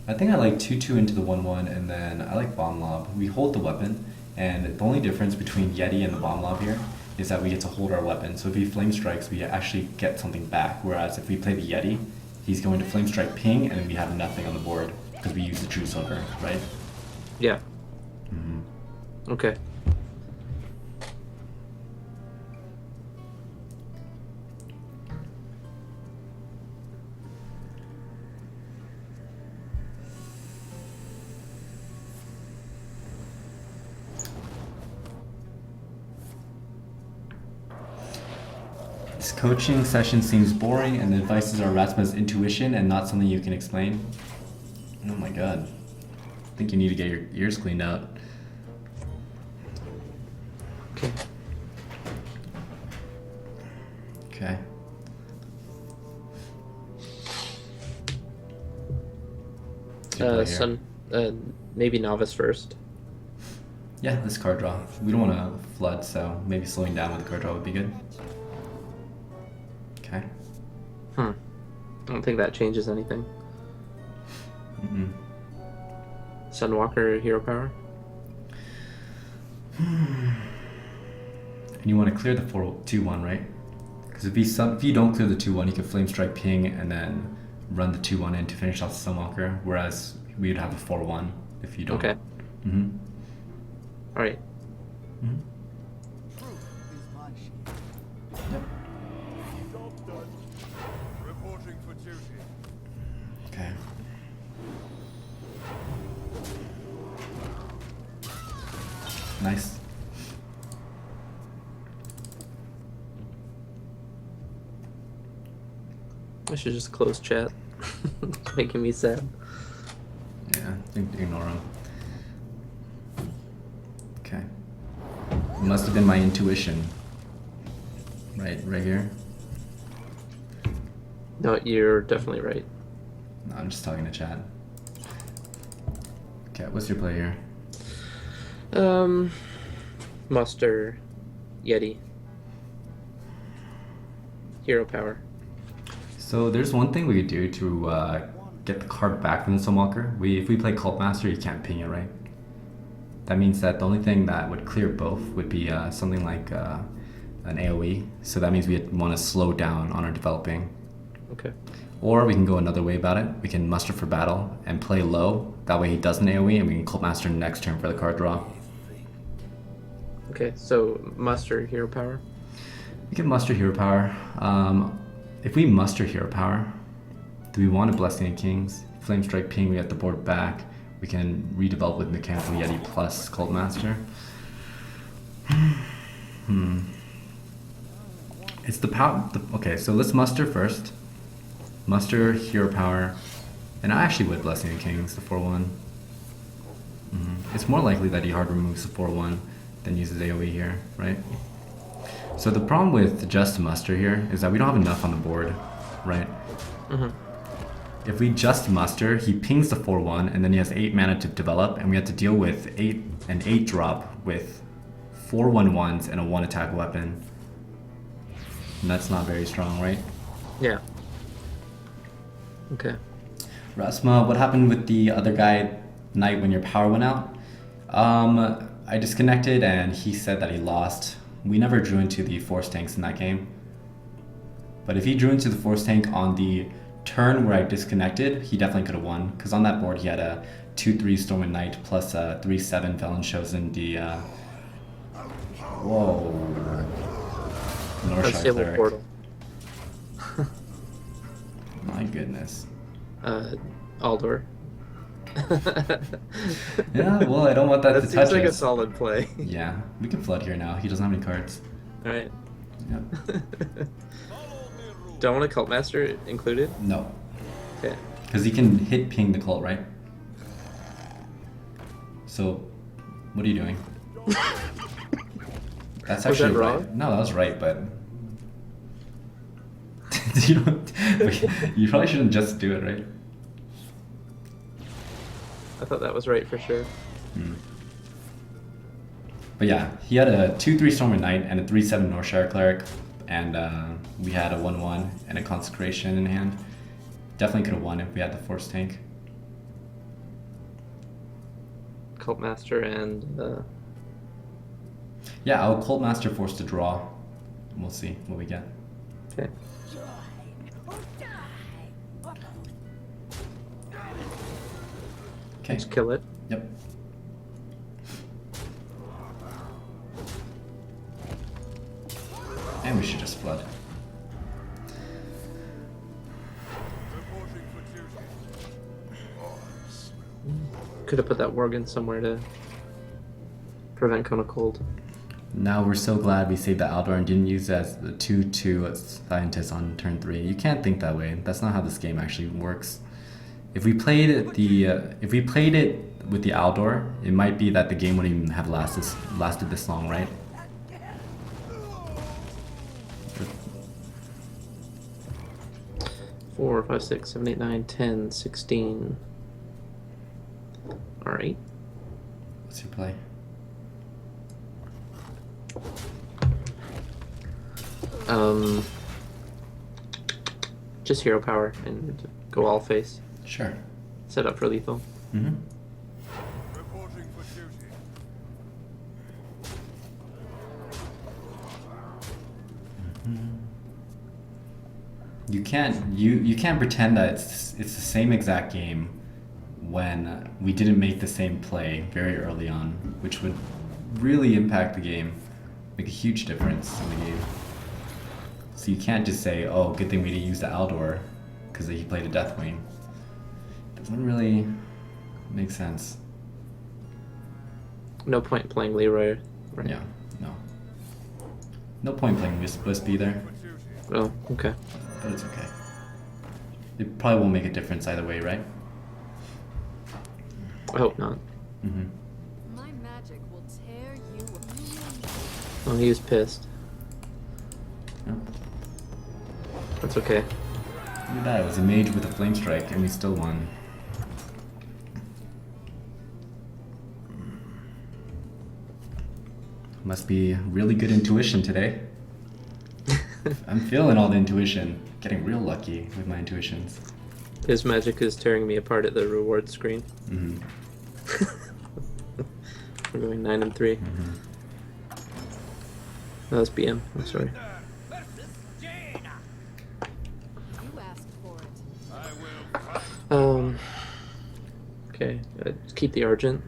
[SPEAKER 1] I think I like 2/2 into the 1/1, and then I like Bomb Lob. We hold the weapon, and the only difference between Yeti and the Bomb Lob here is that we get to hold our weapon. So if he Flame Strikes, we actually get something back. Whereas if we play the Yeti, he's going to Flame Strike ping, and then we have nothing on the board because we use the True Silver, right?
[SPEAKER 2] Yeah.
[SPEAKER 1] Mm-hmm.
[SPEAKER 2] Okay.
[SPEAKER 1] coaching session seems boring, and the advices are Ratsmah's intuition and not something you can explain. Oh my god. I think you need to get your ears cleaned out.
[SPEAKER 2] Okay.
[SPEAKER 1] Okay.
[SPEAKER 2] Sun. Maybe novice first.
[SPEAKER 1] Yeah, this card draw. We don't want to flood, so maybe slowing down with the card draw would be good. Okay.
[SPEAKER 2] I don't think that changes anything.
[SPEAKER 1] Mm-mm.
[SPEAKER 2] Sunwalker hero power.
[SPEAKER 1] And you want to clear the 2/1, right? Because if you don't clear the 2/1, you can Flame Strike Ping and then run the 2/1 in to finish off the Sunwalker, whereas we would have the 4/1 if you don't.
[SPEAKER 2] Okay.
[SPEAKER 1] Mm-hmm.
[SPEAKER 2] All right.
[SPEAKER 1] Mm-hmm.
[SPEAKER 5] Truth is punch.
[SPEAKER 1] Yep.
[SPEAKER 3] Job done. Reporting for duty.
[SPEAKER 1] Okay. Nice.
[SPEAKER 2] I should just close chat. It's making me sad.
[SPEAKER 1] Yeah, ignore him. Okay. It must have been my intuition. Right here.
[SPEAKER 2] No, you're definitely right.
[SPEAKER 1] No, I'm just talking to chat. Okay, what's your play here?
[SPEAKER 2] Muster, Yeti, hero power.
[SPEAKER 1] So there's one thing we could do to get the card back from the Sunwalker. If we play Cult Master, you can't ping it, right? That means that the only thing that would clear both would be something like an AoE. So that means we want to slow down on our developing.
[SPEAKER 2] Okay.
[SPEAKER 1] Or we can go another way about it. We can muster for battle and play low. That way he does an AoE and we can Cult Master next turn for the card draw.
[SPEAKER 2] Okay, so muster hero power.
[SPEAKER 1] We can muster hero power. If we muster hero power, do we want a Blessing of Kings? Flame Strike Ping, we get the board back. We can redevelop with Mechanical Yeti plus Cult Master. It's the power. Okay, so let's muster first. Muster hero power. And I actually would Blessing of Kings, the 4/1. It's more likely that he hard removes the 4/1 than uses AoE here, right? So the problem with just muster here is that we don't have enough on the board, right? If we just muster, he pings the 4/1 and then he has 8 mana to develop, and we have to deal with an 8 drop with 4 1/1s and a 1 attack weapon. And that's not very strong, right?
[SPEAKER 2] Yeah. Okay.
[SPEAKER 1] Ratsmah, what happened with the other guy, Knight, when your power went out? I disconnected and he said that he lost. We never drew into the force tanks in that game. But if he drew into the force tank on the turn where I disconnected, he definitely could have won. Because on that board he had a 2/3 Stormwind Knight plus a 3/7 Felon chosen the whoa. Northshire
[SPEAKER 2] Unstable
[SPEAKER 1] Cleric.
[SPEAKER 2] portal.
[SPEAKER 1] My goodness.
[SPEAKER 2] Aldor.
[SPEAKER 1] Yeah, well, I don't want that
[SPEAKER 2] That
[SPEAKER 1] to
[SPEAKER 2] seems
[SPEAKER 1] touch
[SPEAKER 2] like a
[SPEAKER 1] us.
[SPEAKER 2] solid play.
[SPEAKER 1] Yeah, we can flood here now. He doesn't have any cards.
[SPEAKER 2] Alright.
[SPEAKER 1] Yep.
[SPEAKER 2] Don't want a cult master included?
[SPEAKER 1] No,
[SPEAKER 2] Okay.
[SPEAKER 1] because he can hit ping the cult, right? So, what are you doing? That's
[SPEAKER 2] Was
[SPEAKER 1] actually
[SPEAKER 2] that
[SPEAKER 1] right.
[SPEAKER 2] wrong?
[SPEAKER 1] No, that was right, but you don't. You probably shouldn't just do it, right?
[SPEAKER 2] I thought that was right for sure.
[SPEAKER 1] But yeah, he had a 2/3 Stormwind Knight and a 3/7 Northshire Cleric, and we had a 1/1 and a Consecration in hand. Definitely could have won if we had the Force Tank.
[SPEAKER 2] Cult master and
[SPEAKER 1] Yeah, I'll Cult Master Force to draw. We'll see what we get.
[SPEAKER 2] okay.
[SPEAKER 1] Okay.
[SPEAKER 2] Just kill it.
[SPEAKER 1] Yep. And we should just flood.
[SPEAKER 3] Reporting for duty.
[SPEAKER 2] Could have put that Worgen somewhere to prevent Cone of Cold.
[SPEAKER 1] Now we're so glad we saved the Aldor and didn't use it as the 2/2 scientist on turn 3. You can't think that way. That's not how this game actually works. If we played it with the Aldor, it might be that the game wouldn't even have lasted this long, right?
[SPEAKER 2] Four, 5, 6, 7, 8, 9, 10, 16. All right.
[SPEAKER 1] What's your play?
[SPEAKER 2] Just hero power and go all face.
[SPEAKER 1] Sure.
[SPEAKER 2] Set up for lethal.
[SPEAKER 1] Mm-hmm.
[SPEAKER 3] Reporting for duty.
[SPEAKER 1] You can't pretend that it's the same exact game when we didn't make the same play very early on, which would really impact the game, make a huge difference in the game. So you can't just say, "Oh, good thing we didn't use the Aldor because he played a Deathwing." Doesn't really make sense.
[SPEAKER 2] No point playing Leroy. Right.
[SPEAKER 1] Yeah, no. No point playing Wisp either,
[SPEAKER 2] Oh, okay.
[SPEAKER 1] but it's okay. It probably won't make a difference either way, right?
[SPEAKER 2] I hope not.
[SPEAKER 1] Mm-hmm.
[SPEAKER 6] My magic will tear you apart.
[SPEAKER 2] Oh, he was pissed.
[SPEAKER 1] Yeah.
[SPEAKER 2] That's okay.
[SPEAKER 1] Look at that, it was a mage with a flame strike and we still won. Must be really good intuition today. I'm feeling all the intuition. Getting real lucky with my intuitions.
[SPEAKER 2] His magic is tearing me apart at the reward screen.
[SPEAKER 1] Mm-hmm.
[SPEAKER 2] We're going 9 and 3.
[SPEAKER 1] Mm-hmm.
[SPEAKER 2] That was BM. I'm sorry.
[SPEAKER 6] You asked for it.
[SPEAKER 3] I will fight.
[SPEAKER 2] Okay. Keep the Argent.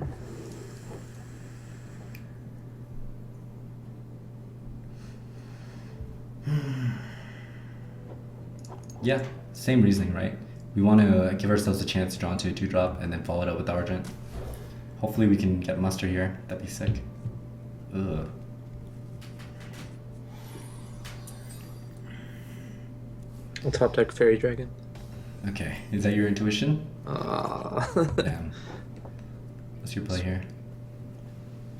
[SPEAKER 1] Yeah, same reasoning, right? We want to give ourselves a chance to draw into a 2-drop and then follow it up with the Argent. Hopefully we can get muster here. That'd be sick. Ugh.
[SPEAKER 2] I'll top deck Fairy Dragon.
[SPEAKER 1] Okay, is that your intuition? Damn. What's your play here?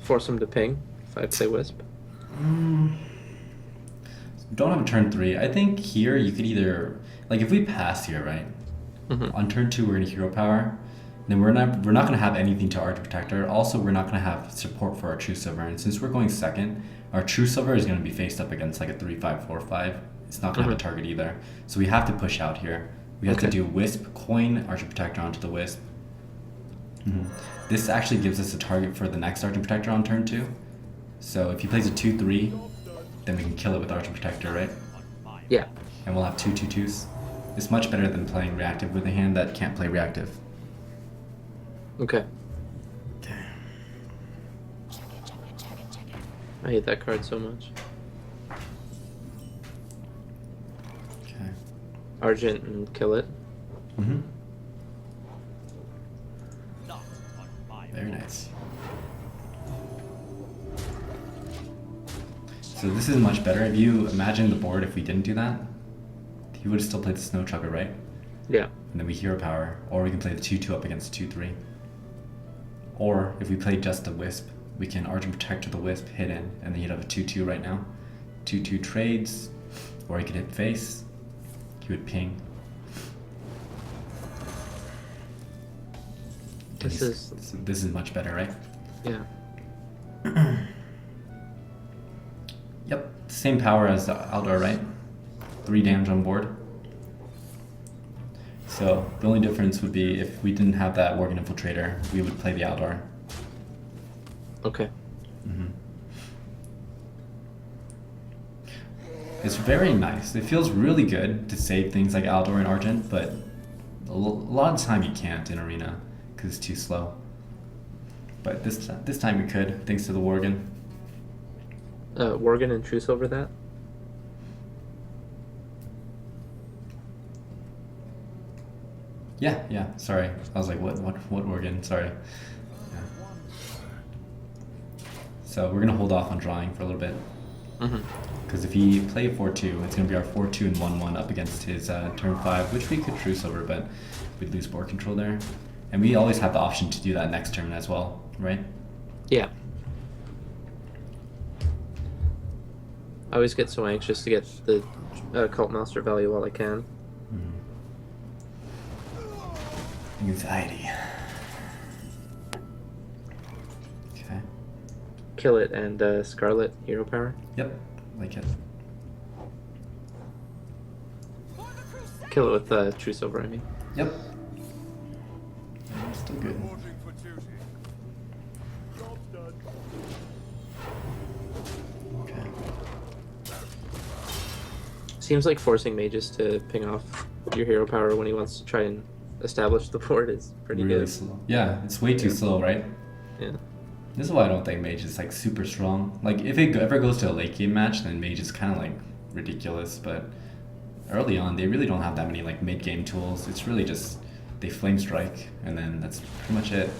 [SPEAKER 2] Force him to ping if I play Wisp.
[SPEAKER 1] Don't have a turn 3. I think here you could either, like if we pass here, right?
[SPEAKER 2] Mhm.
[SPEAKER 1] On turn 2 we're gonna hero power. Then we're not gonna have anything to Arch Protector. Also we're not gonna have support for our True Silver. And since we're going second, our True Silver is gonna be faced up against like a 3/5, 4/5. It's not gonna have a target either. So we have to push out here. We have to
[SPEAKER 2] Okay.
[SPEAKER 1] do Wisp, coin, Archer Protector onto the Wisp. This actually gives us a target for the next Archer Protector on turn 2. So if he plays a 2/3, then we can kill it with Archer Protector, right?
[SPEAKER 2] Yeah.
[SPEAKER 1] And we'll have 2/2/2s. It's much better than playing reactive with a hand that can't play reactive.
[SPEAKER 2] Okay. I hate that card so much.
[SPEAKER 1] Okay.
[SPEAKER 2] Argent and kill it.
[SPEAKER 1] Mm-hmm. Very nice. So this is much better. If you imagine the board if we didn't do that, he would have still played the Snow Trucker, right?
[SPEAKER 2] Yeah.
[SPEAKER 1] And then we hero power, or we can play the 2/2 up against the 2/3. Or if we play just the Wisp, we can Argent Protector the Wisp, hit in, and then he'd have a 2/2 right now. 2/2 trades, or he could hit face. He would ping.
[SPEAKER 2] This is
[SPEAKER 1] This is much better, right?
[SPEAKER 2] yeah.
[SPEAKER 1] Yep, same power as the Aldor, right? 3 damage on board. So the only difference would be if we didn't have that Worgen Infiltrator, we would play the Aldor.
[SPEAKER 2] Okay.
[SPEAKER 1] It's very nice. It feels really good to save things like Aldor and Argent, but a lot of the time you can't in Arena because it's too slow. But this time we could, thanks to the Worgen.
[SPEAKER 2] Worgen and True Silver that?
[SPEAKER 1] Yeah, sorry. I was like, what Worgen? Sorry. Yeah. So we're gonna hold off on drawing for a little bit.
[SPEAKER 2] Mm-hmm.
[SPEAKER 1] Because if he play 4-2, it's gonna be our 4-2 and 1-1 up against his turn 5, which we could truce over, but we'd lose board control there. And we always have the option to do that next turn as well, right?
[SPEAKER 2] Yeah. I always get so anxious to get the Cult Master value while I can.
[SPEAKER 1] Anxiety. Okay.
[SPEAKER 2] Kill it and Scarlet hero power.
[SPEAKER 1] Yep, like it.
[SPEAKER 2] Kill it with True Silver, I mean.
[SPEAKER 1] Yep. Still good.
[SPEAKER 3] Reporting for duty. Job's done.
[SPEAKER 1] Okay.
[SPEAKER 2] Seems like forcing mages to ping off your hero power when he wants to try and establish the board is pretty
[SPEAKER 1] Really
[SPEAKER 2] good.
[SPEAKER 1] slow. Yeah, it's way too slow, right?
[SPEAKER 2] Yeah.
[SPEAKER 1] This is why I don't think Mage is like super strong. Like if it ever goes to a late game match, then Mage is kind of like ridiculous. But early on, they really don't have that many like mid game tools. It's really just they flame strike, and then that's pretty much it.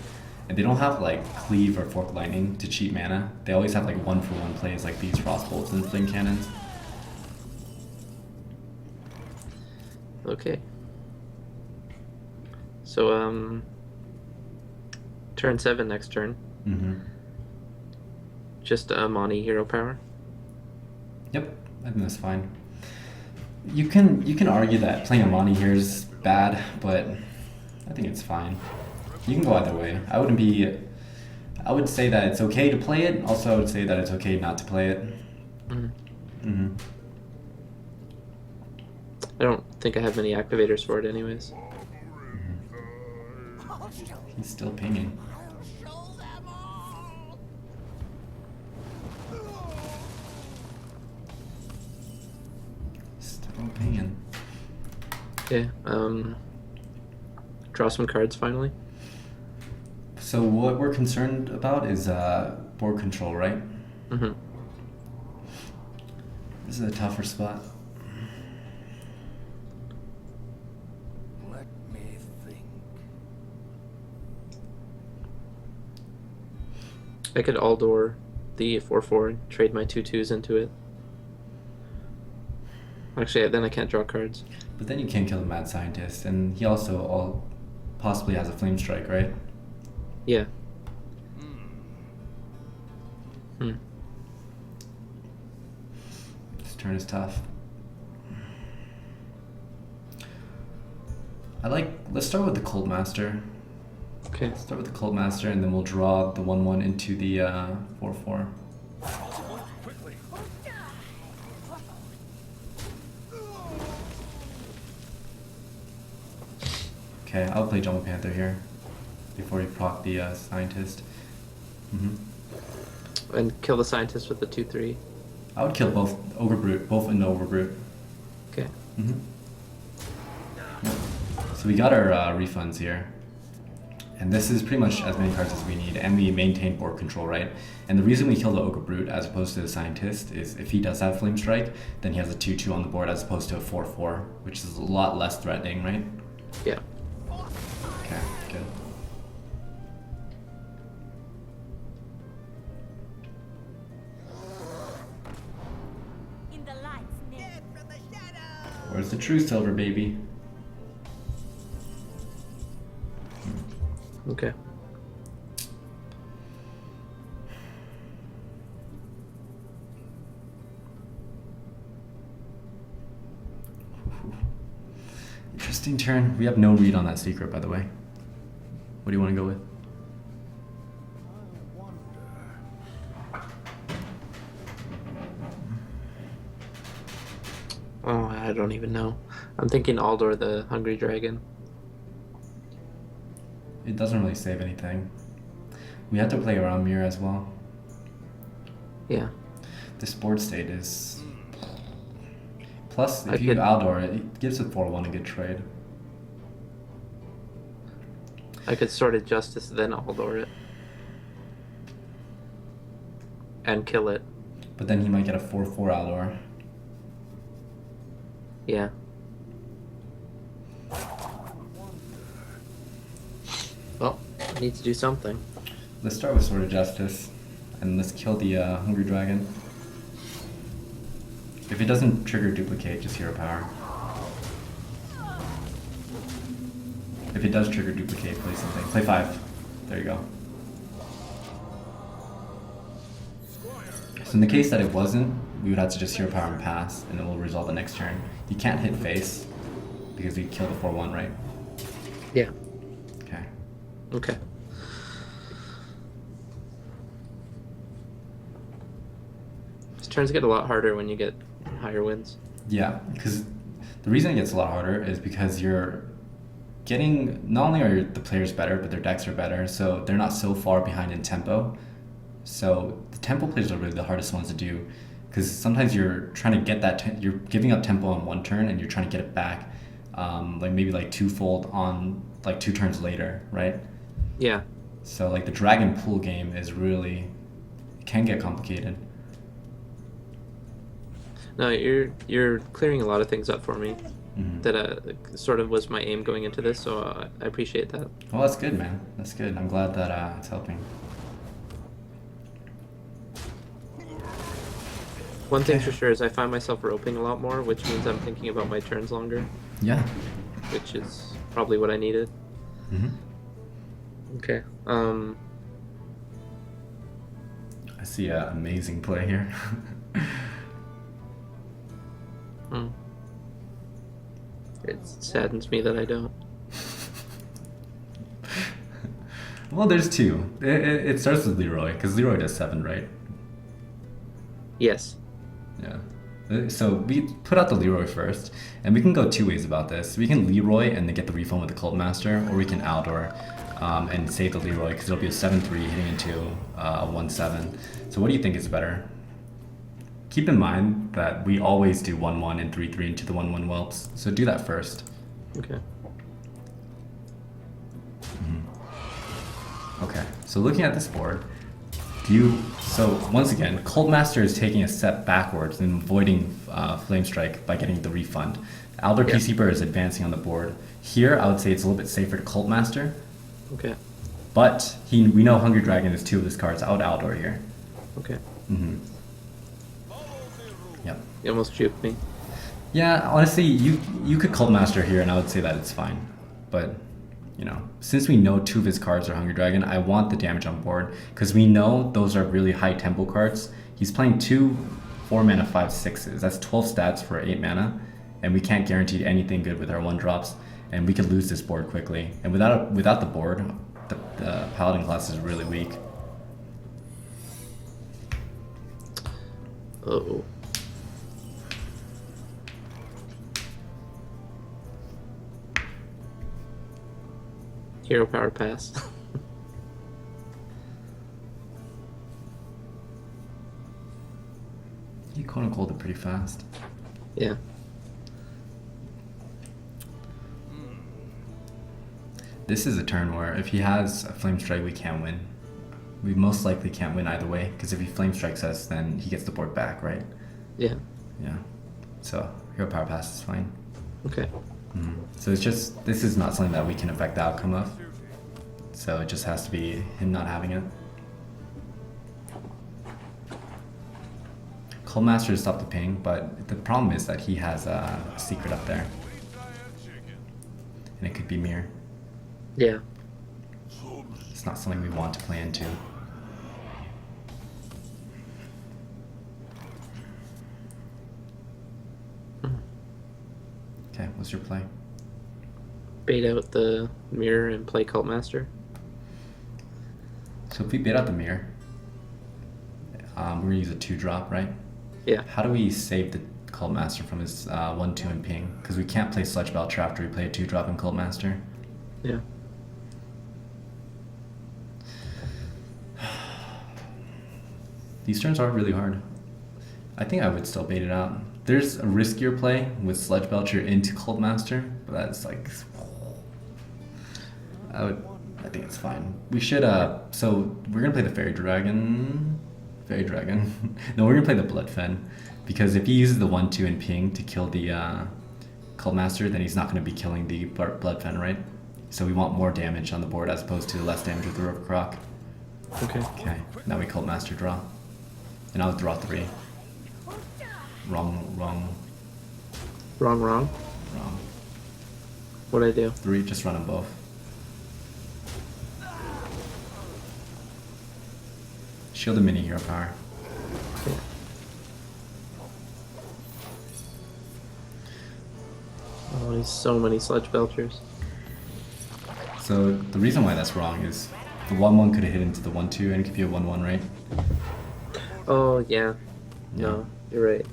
[SPEAKER 1] And they don't have like cleave or fork lightning to cheat mana. They always have like 1-for-1 plays like these frost bolts and flame cannons.
[SPEAKER 2] Okay. So turn 7 next turn.
[SPEAKER 1] Mm-hmm.
[SPEAKER 2] Just Amani hero power.
[SPEAKER 1] Yep, I think that's fine. You can argue that playing Amani here is bad, but I think it's fine. You can go either way. I would say that it's okay to play it. Also, I would say that it's okay not to play it. Mm-hmm.
[SPEAKER 2] I don't think I have many activators for it anyways.
[SPEAKER 1] He's still pinging. Still pinging.
[SPEAKER 2] Okay, draw some cards finally.
[SPEAKER 1] So what we're concerned about is board control, right?
[SPEAKER 2] Mm-hmm.
[SPEAKER 1] This is a tougher spot.
[SPEAKER 3] Let me think.
[SPEAKER 2] I could Aldor the 4/4 and trade my 2/2s into it. Actually, then I can't draw cards.
[SPEAKER 1] But then you can't kill the Mad Scientist, and he also possibly has a Flame Strike, right?
[SPEAKER 2] Yeah. Hmm.
[SPEAKER 1] This turn is tough. Let's start with the Cold Master.
[SPEAKER 2] Okay.
[SPEAKER 1] Let's start with the Cold Master, and then we'll draw the 1/1 into the 4/4.
[SPEAKER 3] Quickly.
[SPEAKER 1] Okay, I'll play Jungle Panther here before you proc the Scientist. Mm-hmm.
[SPEAKER 2] And kill the scientist with the 2/3.
[SPEAKER 1] I would kill both Ogre Brute, both in Ogre Brute.
[SPEAKER 2] Okay.
[SPEAKER 1] Mm-hmm. Yep. So we got our refunds here. And this is pretty much as many cards as we need, and we maintain board control, right? And the reason we kill the Ogre Brute as opposed to the Scientist is if he does have Flame Strike, then he has a 2/2 on the board as opposed to a 4/4, which is a lot less threatening, right?
[SPEAKER 2] Yeah.
[SPEAKER 1] Okay, good.
[SPEAKER 4] In the lights, Nick. From the shadow.
[SPEAKER 1] Where's the True Silver, baby?
[SPEAKER 2] Okay.
[SPEAKER 1] Interesting turn. We have no read on that secret, by the way. What do you want to go with?
[SPEAKER 2] Oh, I don't even know. I'm thinking Aldor the Hungry Dragon.
[SPEAKER 1] It doesn't really save anything. We have to play around Mirror as well.
[SPEAKER 2] Yeah.
[SPEAKER 1] This board state is... Plus,
[SPEAKER 2] I
[SPEAKER 1] if you
[SPEAKER 2] could-
[SPEAKER 1] Aldor, it gives it 4/1 a good trade.
[SPEAKER 2] I could Sordid Justice then Aldor it. And kill it.
[SPEAKER 1] But then he might get a 4/4 Aldor.
[SPEAKER 2] Yeah. Well, I need to do something.
[SPEAKER 1] Let's start with Sword of Justice. And let's kill the Hungry Dragon. If it doesn't trigger duplicate, just hero power. If it does trigger duplicate, play something. Play 5. There you go. So in the case that it wasn't, we would have to just hero power and pass, and it will resolve the next turn. You can't hit face, because we kill the 4-1, right?
[SPEAKER 2] Yeah.
[SPEAKER 1] Okay.
[SPEAKER 2] Okay. These turns get a lot harder when you get higher wins.
[SPEAKER 1] Yeah, because the reason it gets a lot harder is because you're getting, not only are the players better, but their decks are better, so they're not so far behind in tempo. So the tempo plays are really the hardest ones to do, because sometimes you're trying to get that, you're giving up tempo on one turn and you're trying to get it back, like maybe like twofold on like 2 turns later, right?
[SPEAKER 2] Yeah.
[SPEAKER 1] So like the dragon pool game is really, it can get complicated.
[SPEAKER 2] No, you're clearing a lot of things up for me. That sort of was my aim going into this, so I appreciate that.
[SPEAKER 1] Well, that's good, man. That's good. I'm glad that it's helping.
[SPEAKER 2] One thing for sure is I find myself roping a lot more, which means I'm thinking about my turns longer,
[SPEAKER 1] Yeah.
[SPEAKER 2] which is probably what I needed. Okay.
[SPEAKER 1] I see an amazing play here.
[SPEAKER 2] It saddens me that I don't.
[SPEAKER 1] Well, there's 2. It starts with Leroy, because Leroy does 7, right?
[SPEAKER 2] Yes.
[SPEAKER 1] Yeah. So we put out the Leroy first, and we can go 2 ways about this. We can Leroy and then get the refund with the Cult Master, or we can Aldor and save the Leroy, because it'll be a 7-3 hitting into 1-7. So what do you think is better? Keep in mind that we always do 1-1 and 3-3 into the 1-1 whelps, so do that first.
[SPEAKER 2] Okay.
[SPEAKER 1] Okay, so looking at this board, so once again, Cold Master is taking a step backwards and avoiding Flame Strike by getting the refund. Aldor Peacekeeper is advancing on the board. Here, I would say it's a little bit safer to Cult Master.
[SPEAKER 2] Okay.
[SPEAKER 1] But we know Hungry Dragon is 2 of his cards. I would Aldor here.
[SPEAKER 2] Okay.
[SPEAKER 1] Yep.
[SPEAKER 2] You almost juked me.
[SPEAKER 1] Yeah, honestly, you could Cult Master here, and I would say that it's fine. But, you know, since we know 2 of his cards are Hungry Dragon, I want the damage on board, because we know those are really high tempo cards. He's playing 2 4-mana 5/6s. That's 12 stats for 8 mana, and we can't guarantee anything good with our 1-drops, and we could lose this board quickly. And without the board, the Paladin class is really weak.
[SPEAKER 2] Uh-oh. Hero power pass.
[SPEAKER 1] You quote-unquote it pretty fast.
[SPEAKER 2] Yeah.
[SPEAKER 1] This is a turn where if he has a Flame Strike, we can't win. We most likely can't win either way, because if he Flame Strikes us, then he gets the board back, right?
[SPEAKER 2] Yeah.
[SPEAKER 1] Yeah. So, Hero Power Pass is fine.
[SPEAKER 2] Okay.
[SPEAKER 1] So it's just, this is not something that we can affect the outcome of. So it just has to be him not having it. Cold Master stopped the ping, but the problem is that he has a secret up there. And it could be Mirror.
[SPEAKER 2] Yeah.
[SPEAKER 1] It's not something we want to play into. Okay, what's your play?
[SPEAKER 2] Bait out the mirror and play Cult Master.
[SPEAKER 1] So if we bait out the Mirror, we're going to use a 2-drop, right?
[SPEAKER 2] Yeah.
[SPEAKER 1] How do we save the Cult Master from his 1-2 and ping? Because we can't play Sludge Belcher after we play a 2-drop in Cult Master.
[SPEAKER 2] Yeah.
[SPEAKER 1] These turns are really hard. I think I would still bait it out. There's a riskier play with Sludge Belcher into Cult Master, but that's like... I think it's fine. We should, so we're gonna play the Fairy Dragon. No, we're gonna play the Bloodfen, because if he uses the 1-2 and ping to kill the Cult Master, then he's not gonna be killing the Bloodfen, right? So we want more damage on the board as opposed to less damage with the River Croc.
[SPEAKER 2] Okay.
[SPEAKER 1] Okay, now we Cult Master draw. And I'll draw 3. Wrong.
[SPEAKER 2] Wrong. What'd I do?
[SPEAKER 1] 3, just run them both. Shield the mini hero power.
[SPEAKER 2] Okay. Oh, there's so many Sludge Belchers.
[SPEAKER 1] So the reason why that's wrong is the 1/1 could have hit into the 1/2 and give you a 1/1, right?
[SPEAKER 2] Oh, yeah. No, you're right.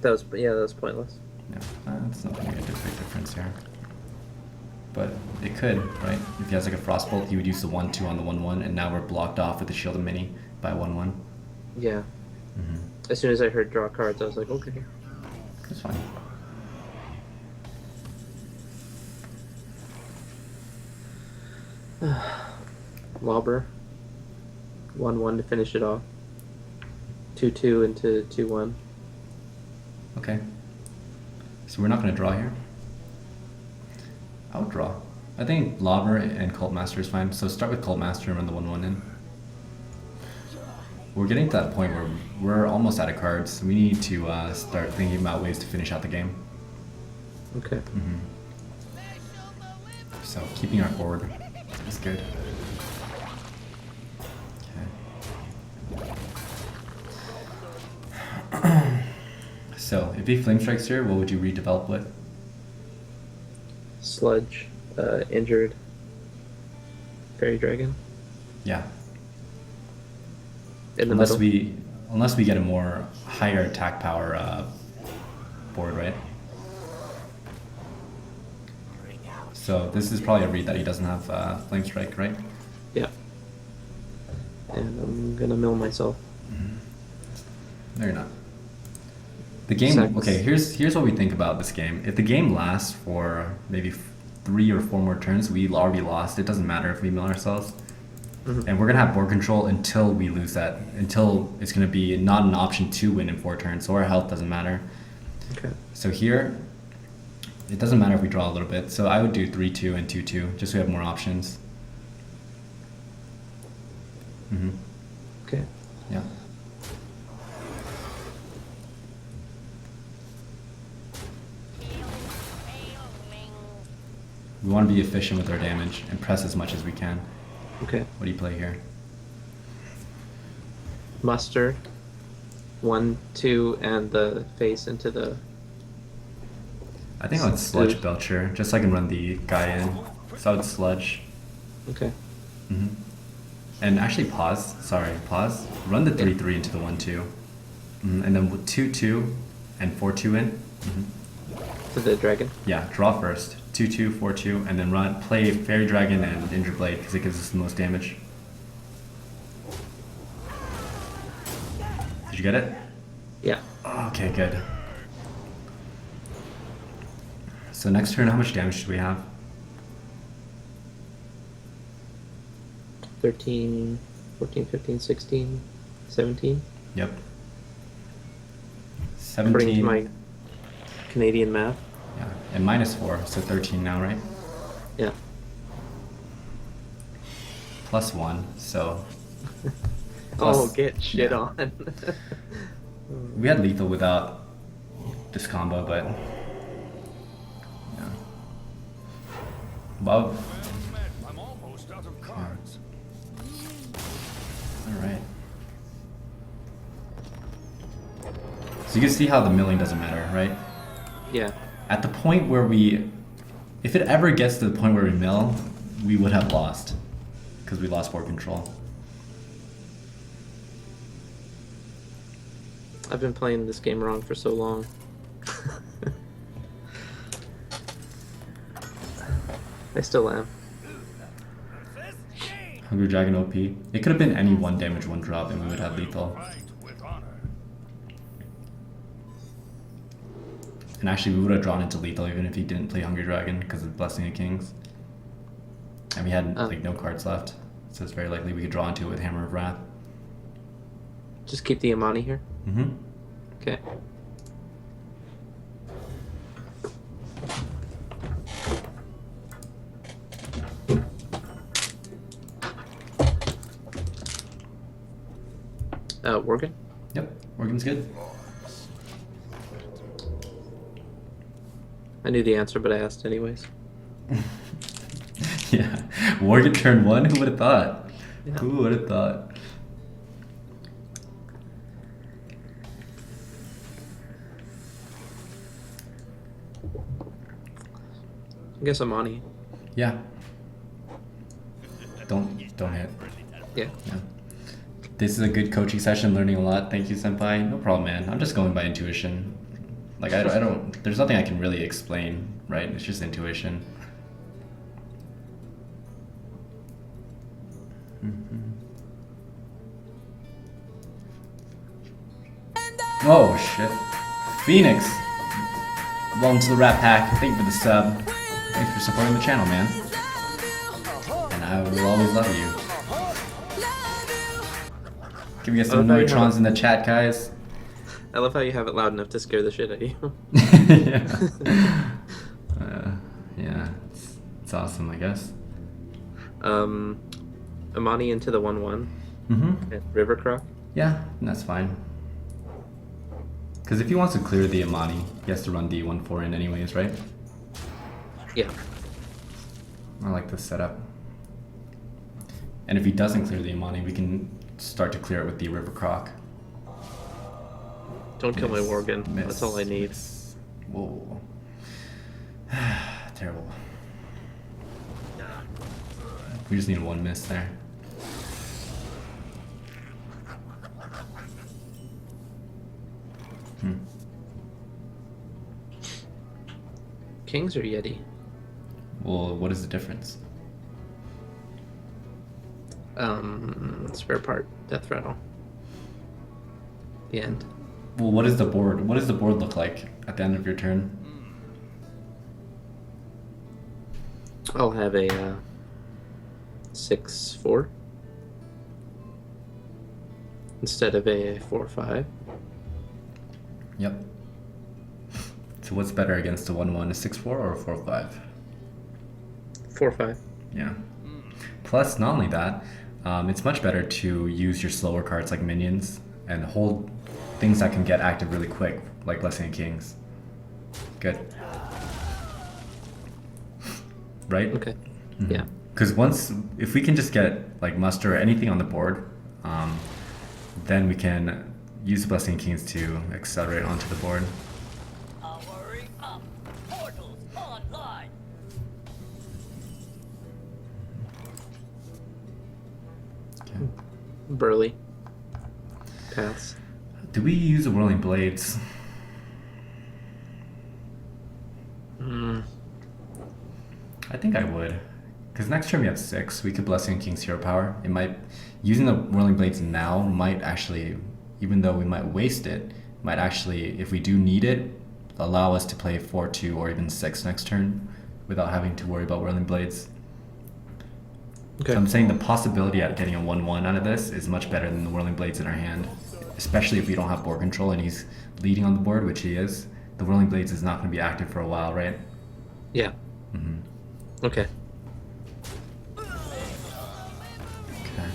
[SPEAKER 2] That was pointless.
[SPEAKER 1] Yeah, that's not going to make a big difference here. But it could, right? If he has like a Frostbolt, he would use the 1/2 on the 1/1, and now we're blocked off with the Shield and Mini by 1/1.
[SPEAKER 2] Yeah. As soon as I heard draw cards, I was like, okay.
[SPEAKER 1] That's fine.
[SPEAKER 2] Lobber. 1/1 to finish it off. 2/2 into 2/1.
[SPEAKER 1] Okay. So we're not going to draw here? I would draw. I think Lobber and Cult Master is fine. So start with Cult Master and run the 1/1 in. We're getting to that point where we're almost out of cards. We need to start thinking about ways to finish out the game.
[SPEAKER 2] Okay.
[SPEAKER 1] So keeping our board is good. Okay. So if he Flame Strikes here, what would you redevelop with?
[SPEAKER 2] Sludge. Injured. Fairy Dragon.
[SPEAKER 1] Yeah.
[SPEAKER 2] In the
[SPEAKER 1] Unless
[SPEAKER 2] middle.
[SPEAKER 1] we get a more higher attack power board, right? So this is probably a read that he doesn't have Flame Strike, right?
[SPEAKER 2] Yeah. And I'm gonna mill myself.
[SPEAKER 1] No, you're not. The game.
[SPEAKER 2] Seconds.
[SPEAKER 1] Okay, here's what we think about this game. If the game lasts for maybe 3 or 4 more turns, we already lost. It doesn't matter if we mill ourselves. And we're gonna have board control until we lose that. Until it's gonna be not an option to win in 4 turns. So our health doesn't matter.
[SPEAKER 2] Okay.
[SPEAKER 1] So here, it doesn't matter if we draw a little bit. So I would do 3/2 and 2/2, just so we have more options.
[SPEAKER 2] Okay.
[SPEAKER 1] Yeah. We want to be efficient with our damage and press as much as we can.
[SPEAKER 2] Okay.
[SPEAKER 1] What do you play here?
[SPEAKER 2] Mustard. 1, 2, and the face into the.
[SPEAKER 1] I think I would Sludge Belcher, just so I can run the guy in. So I would Sludge.
[SPEAKER 2] Okay.
[SPEAKER 1] And actually pause. Sorry, pause. Run the 3/3 into the 1/2. And then 2/2 and 4/2 in.
[SPEAKER 2] To the dragon.
[SPEAKER 1] Yeah, draw first. 2/2, 4/2, and then play Fairy Dragon and Injured Blade because it gives us the most damage. Did you get it?
[SPEAKER 2] Yeah.
[SPEAKER 1] Oh, okay, good. So next turn, how much damage do we have?
[SPEAKER 2] 13, 14, 15, 16, 17.
[SPEAKER 1] Yep.
[SPEAKER 2] According to
[SPEAKER 1] 17.
[SPEAKER 2] my Canadian math.
[SPEAKER 1] Yeah, and -4, so 13 now, right?
[SPEAKER 2] Yeah.
[SPEAKER 1] +1, so.
[SPEAKER 2] Oh, get shit
[SPEAKER 1] yeah.
[SPEAKER 2] on.
[SPEAKER 1] We had lethal without this combo, but. Yeah. Well.
[SPEAKER 3] I'm almost out of cards.
[SPEAKER 1] Alright. So you can see how the milling doesn't matter, right?
[SPEAKER 2] Yeah.
[SPEAKER 1] At the point where if it ever gets to the point where we mill, we would have lost. Because we lost board control.
[SPEAKER 2] I've been playing this game wrong for so long. I still am.
[SPEAKER 1] Hungry Dragon OP. It could have been any 1 damage, 1 drop, and we would have lethal.
[SPEAKER 3] Fight with honor.
[SPEAKER 1] And actually, we would have drawn into lethal even if he didn't play Hungry Dragon because of Blessing of Kings. And we had like no cards left, so it's very likely we could draw into it with Hammer of Wrath.
[SPEAKER 2] Just keep the Amani here. Okay. Worgen?
[SPEAKER 1] Yep, Worgen's good.
[SPEAKER 2] I knew the answer, but I asked anyways.
[SPEAKER 1] Yeah, Worgen turn 1? Who would have thought?
[SPEAKER 2] Yeah.
[SPEAKER 1] Who would have thought?
[SPEAKER 2] I guess Amani.
[SPEAKER 1] Yeah. Don't hit.
[SPEAKER 2] Yeah.
[SPEAKER 1] Yeah. This is a good coaching session, learning a lot. Thank you, Senpai. No problem, man. I'm just going by intuition. Like, I don't, there's nothing I can really explain, right? It's just intuition. Oh, shit. Phoenix! Welcome to the Rat Pack. Thank you for the sub. Thanks for supporting the channel, man. And I will always love you. Can we get some neutrons in the chat, guys?
[SPEAKER 2] I love how you have it loud enough to scare the shit out of you.
[SPEAKER 1] Yeah. Yeah, it's awesome, I guess.
[SPEAKER 2] Amani into the 1/1.
[SPEAKER 1] Mm-hmm.
[SPEAKER 2] And River Croc.
[SPEAKER 1] Yeah, that's fine. Because if he wants to clear the Amani, he has to run D14 in anyways, right?
[SPEAKER 2] Yeah.
[SPEAKER 1] I like this setup. And if he doesn't clear the Amani, we can start to clear it with the River Croc.
[SPEAKER 2] Don't kill my Worgen.
[SPEAKER 1] Miss,
[SPEAKER 2] That's all I need.
[SPEAKER 1] miss. Whoa. Terrible. We just need one miss there.
[SPEAKER 2] Kings or Yeti?
[SPEAKER 1] Well, what is the difference?
[SPEAKER 2] Spare part. Death rattle. The end.
[SPEAKER 1] Well, what is the board? What does the board look like at the end of your turn?
[SPEAKER 2] I'll have a 6/4 instead of a 4/5.
[SPEAKER 1] Yep. So what's better against a 1/1, a 6/4 or a 4/5?
[SPEAKER 2] 4/5.
[SPEAKER 1] Yeah. Plus, not only that, it's much better to use your slower cards like minions and hold things that can get active really quick, like Blessing of Kings. Good. Right?
[SPEAKER 2] Okay.
[SPEAKER 1] Mm-hmm.
[SPEAKER 2] Yeah.
[SPEAKER 1] Because if we can just get like muster or anything on the board, then we can use Blessing of Kings to accelerate onto the board.
[SPEAKER 7] Powering up. Portals online.
[SPEAKER 1] Okay.
[SPEAKER 2] Burly. Pass.
[SPEAKER 1] Do we use the Whirling Blades? I think I would. Because next turn we have 6. We could Blessing of King's Hero Power. It might... Using the Whirling Blades now might actually... Even though we might waste it, might actually, if we do need it, allow us to play 4/2 or even 6 next turn without having to worry about Whirling Blades.
[SPEAKER 2] Okay.
[SPEAKER 1] So I'm saying the possibility at getting a 1/1 out of this is much better than the Whirling Blades in our hand. Especially if we don't have board control and he's leading on the board, which he is. The Whirling Blades is not going to be active for a while, right?
[SPEAKER 2] Yeah.
[SPEAKER 1] Mm-hmm.
[SPEAKER 2] Okay.
[SPEAKER 1] Okay.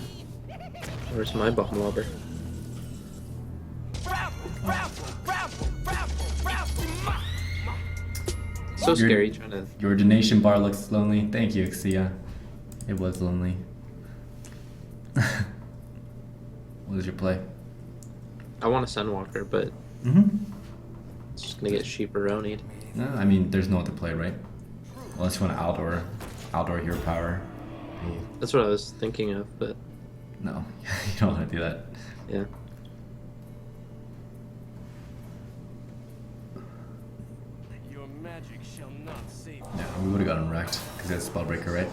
[SPEAKER 2] Where's my bomb lobber? So scary trying to...
[SPEAKER 1] Your donation bar looks lonely. Thank you, Xia. It was lonely. What is your play?
[SPEAKER 2] I want a Sunwalker, but
[SPEAKER 1] Mm-hmm.
[SPEAKER 2] it's just gonna get sheeperonied.
[SPEAKER 1] No, I mean, there's no other play, right? Unless you want to outdoor hero power.
[SPEAKER 2] That's what I was thinking of, but
[SPEAKER 1] No, you don't want to do that.
[SPEAKER 2] yeah.
[SPEAKER 3] Your magic shall not save you.
[SPEAKER 1] Yeah, we would have gotten wrecked because that's Spellbreaker, right?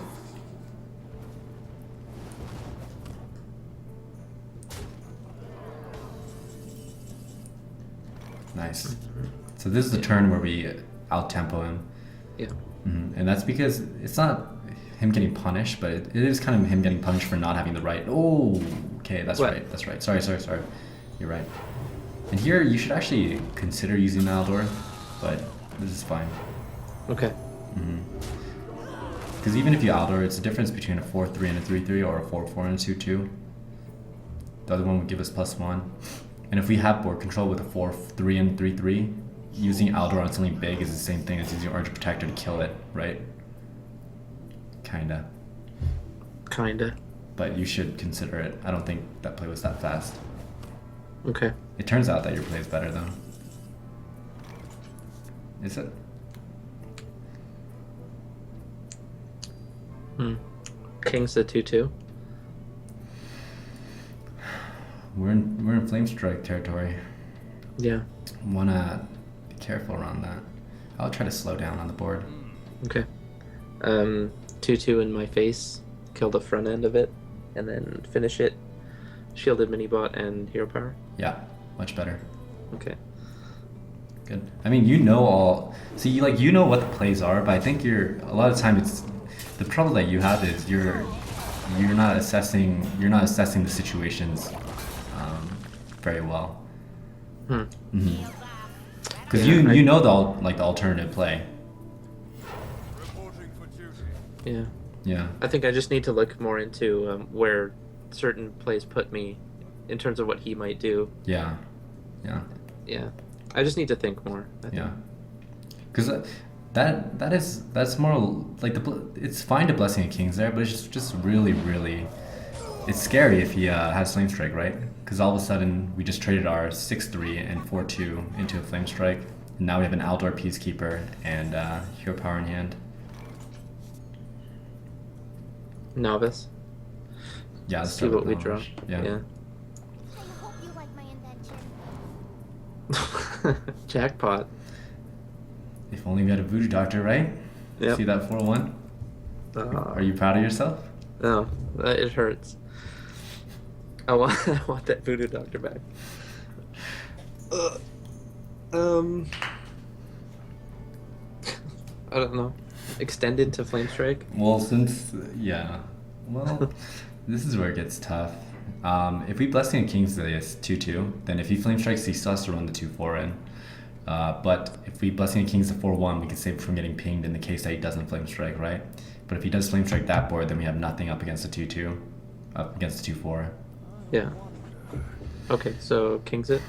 [SPEAKER 1] Nice. So this is the turn where we out-tempo him.
[SPEAKER 2] Yeah.
[SPEAKER 1] And that's because it's not him getting punished, but it is kind of him getting punished for not having the right. Oh, okay, that's
[SPEAKER 2] What?
[SPEAKER 1] right. That's right. Sorry. You're right. And here you should actually consider using Naldor, but this is fine.
[SPEAKER 2] Okay.
[SPEAKER 1] Because even if you Aldor, it's a difference between a 4/3 and a 3/3 or a 4/4 and a 2/2. The other one would give us +1. And if we have board control with a 4-3 and 3-3, using Aldor on something big is the same thing as using Argent Protector to kill it, right? Kinda. But you should consider it. I don't think that play was that fast.
[SPEAKER 2] Okay.
[SPEAKER 1] It turns out that your play is better though. Is it?
[SPEAKER 2] King's the 2/2.
[SPEAKER 1] We're in Flame Strike territory.
[SPEAKER 2] Yeah.
[SPEAKER 1] Wanna be careful around that. I'll try to slow down on the board.
[SPEAKER 2] Okay. 2/2 in my face. Kill the front end of it, and then finish it. Shielded mini bot and hero power.
[SPEAKER 1] Yeah, much better.
[SPEAKER 2] Okay.
[SPEAKER 1] Good. I mean, you know all. See, like you know what the plays are, but I think a lot of the time it's the trouble that you have is you're not assessing the situations very well. Because you know the alternative play.
[SPEAKER 3] Reporting for duty.
[SPEAKER 2] Yeah.
[SPEAKER 1] Yeah.
[SPEAKER 2] I think I just need to look more into where certain plays put me in terms of what he might do.
[SPEAKER 1] Yeah. Yeah.
[SPEAKER 2] Yeah. I just need to think more. I think.
[SPEAKER 1] Yeah. Because that's more like it's fine to Blessing of Kings there, but it's just really it's scary if he has Flame Strike, right? Because all of a sudden we just traded our 6-3 and 4-2 into a Flame Strike, and now we have an Aldor Peacekeeper and hero power in hand.
[SPEAKER 2] Novice.
[SPEAKER 1] Yeah, let's
[SPEAKER 2] See
[SPEAKER 1] start
[SPEAKER 2] what
[SPEAKER 1] with
[SPEAKER 2] we draw.
[SPEAKER 1] knowledge. Yeah.
[SPEAKER 4] I hope you like my invention.
[SPEAKER 2] Jackpot.
[SPEAKER 1] If only we had a Voodoo Doctor, right?
[SPEAKER 2] Yep.
[SPEAKER 1] See that 4-1? Are you proud of yourself?
[SPEAKER 2] No, it hurts. I want that Voodoo Doctor back. I don't know. Extended to Flame Strike?
[SPEAKER 1] Well, this is where it gets tough. If we Blessing of Kings this 2-2, then if he Flame Strikes, he still has to run the 2-4 in. But if we Blessing of Kings the 4-1, we can save it from getting pinged in the case that he doesn't Flame Strike, right? But if he does Flame Strike that board, then we have nothing up against the 2-2, up against the 2-4.
[SPEAKER 2] Yeah. Okay, so King's it?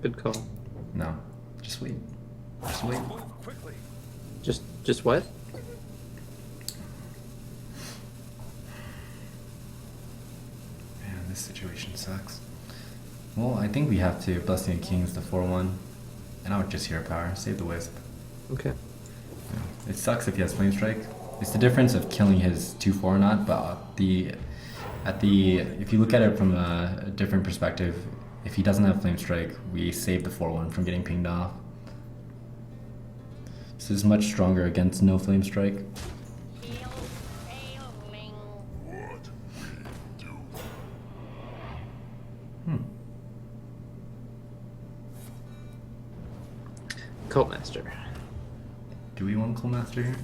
[SPEAKER 2] Good call.
[SPEAKER 1] No, just wait. Just wait.
[SPEAKER 3] Move quickly.
[SPEAKER 2] Just what?
[SPEAKER 1] Man, this situation sucks. Well, I think we have to Blessing of Kings the 4-1, and I would just hero power, save the Wisp.
[SPEAKER 2] Okay.
[SPEAKER 1] Yeah. It sucks if he has Flame Strike. It's the difference of killing his 2-4 or not, but if you look at it from a different perspective, if he doesn't have Flame Strike, we save the 4-1 from getting pinged off. This is much stronger against no Flame Strike.
[SPEAKER 2] Cult Master.
[SPEAKER 1] Do we want Cult Master here?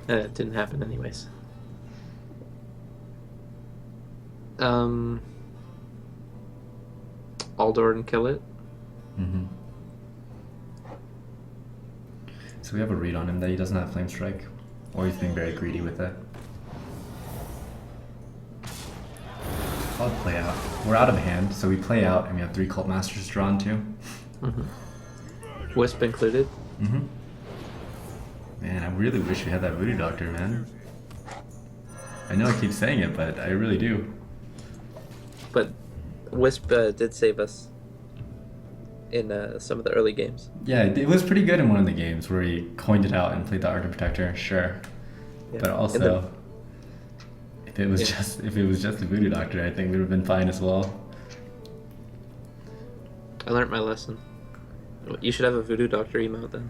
[SPEAKER 2] It didn't happen anyways. Aldor and kill it.
[SPEAKER 1] Mm-hmm. So we have a read on him that he doesn't have Flame Strike, or he's being very greedy with it. I'll play out. We're out of hand, so we play out, and we have 3 Cult Masters drawn too.
[SPEAKER 2] Wisp included.
[SPEAKER 1] Mm-hmm. Man, I really wish we had that Voodoo Doctor, man. I know I keep saying it, but I really do.
[SPEAKER 2] But Wisp did save us in some of the early games.
[SPEAKER 1] Yeah, it was pretty good in one of the games where he coined it out and played the Argent Protector, sure.
[SPEAKER 2] Yeah.
[SPEAKER 1] But also, if it was just the Voodoo Doctor, I think we would have been fine as well.
[SPEAKER 2] I learned my lesson. You should have a Voodoo Doctor emote then.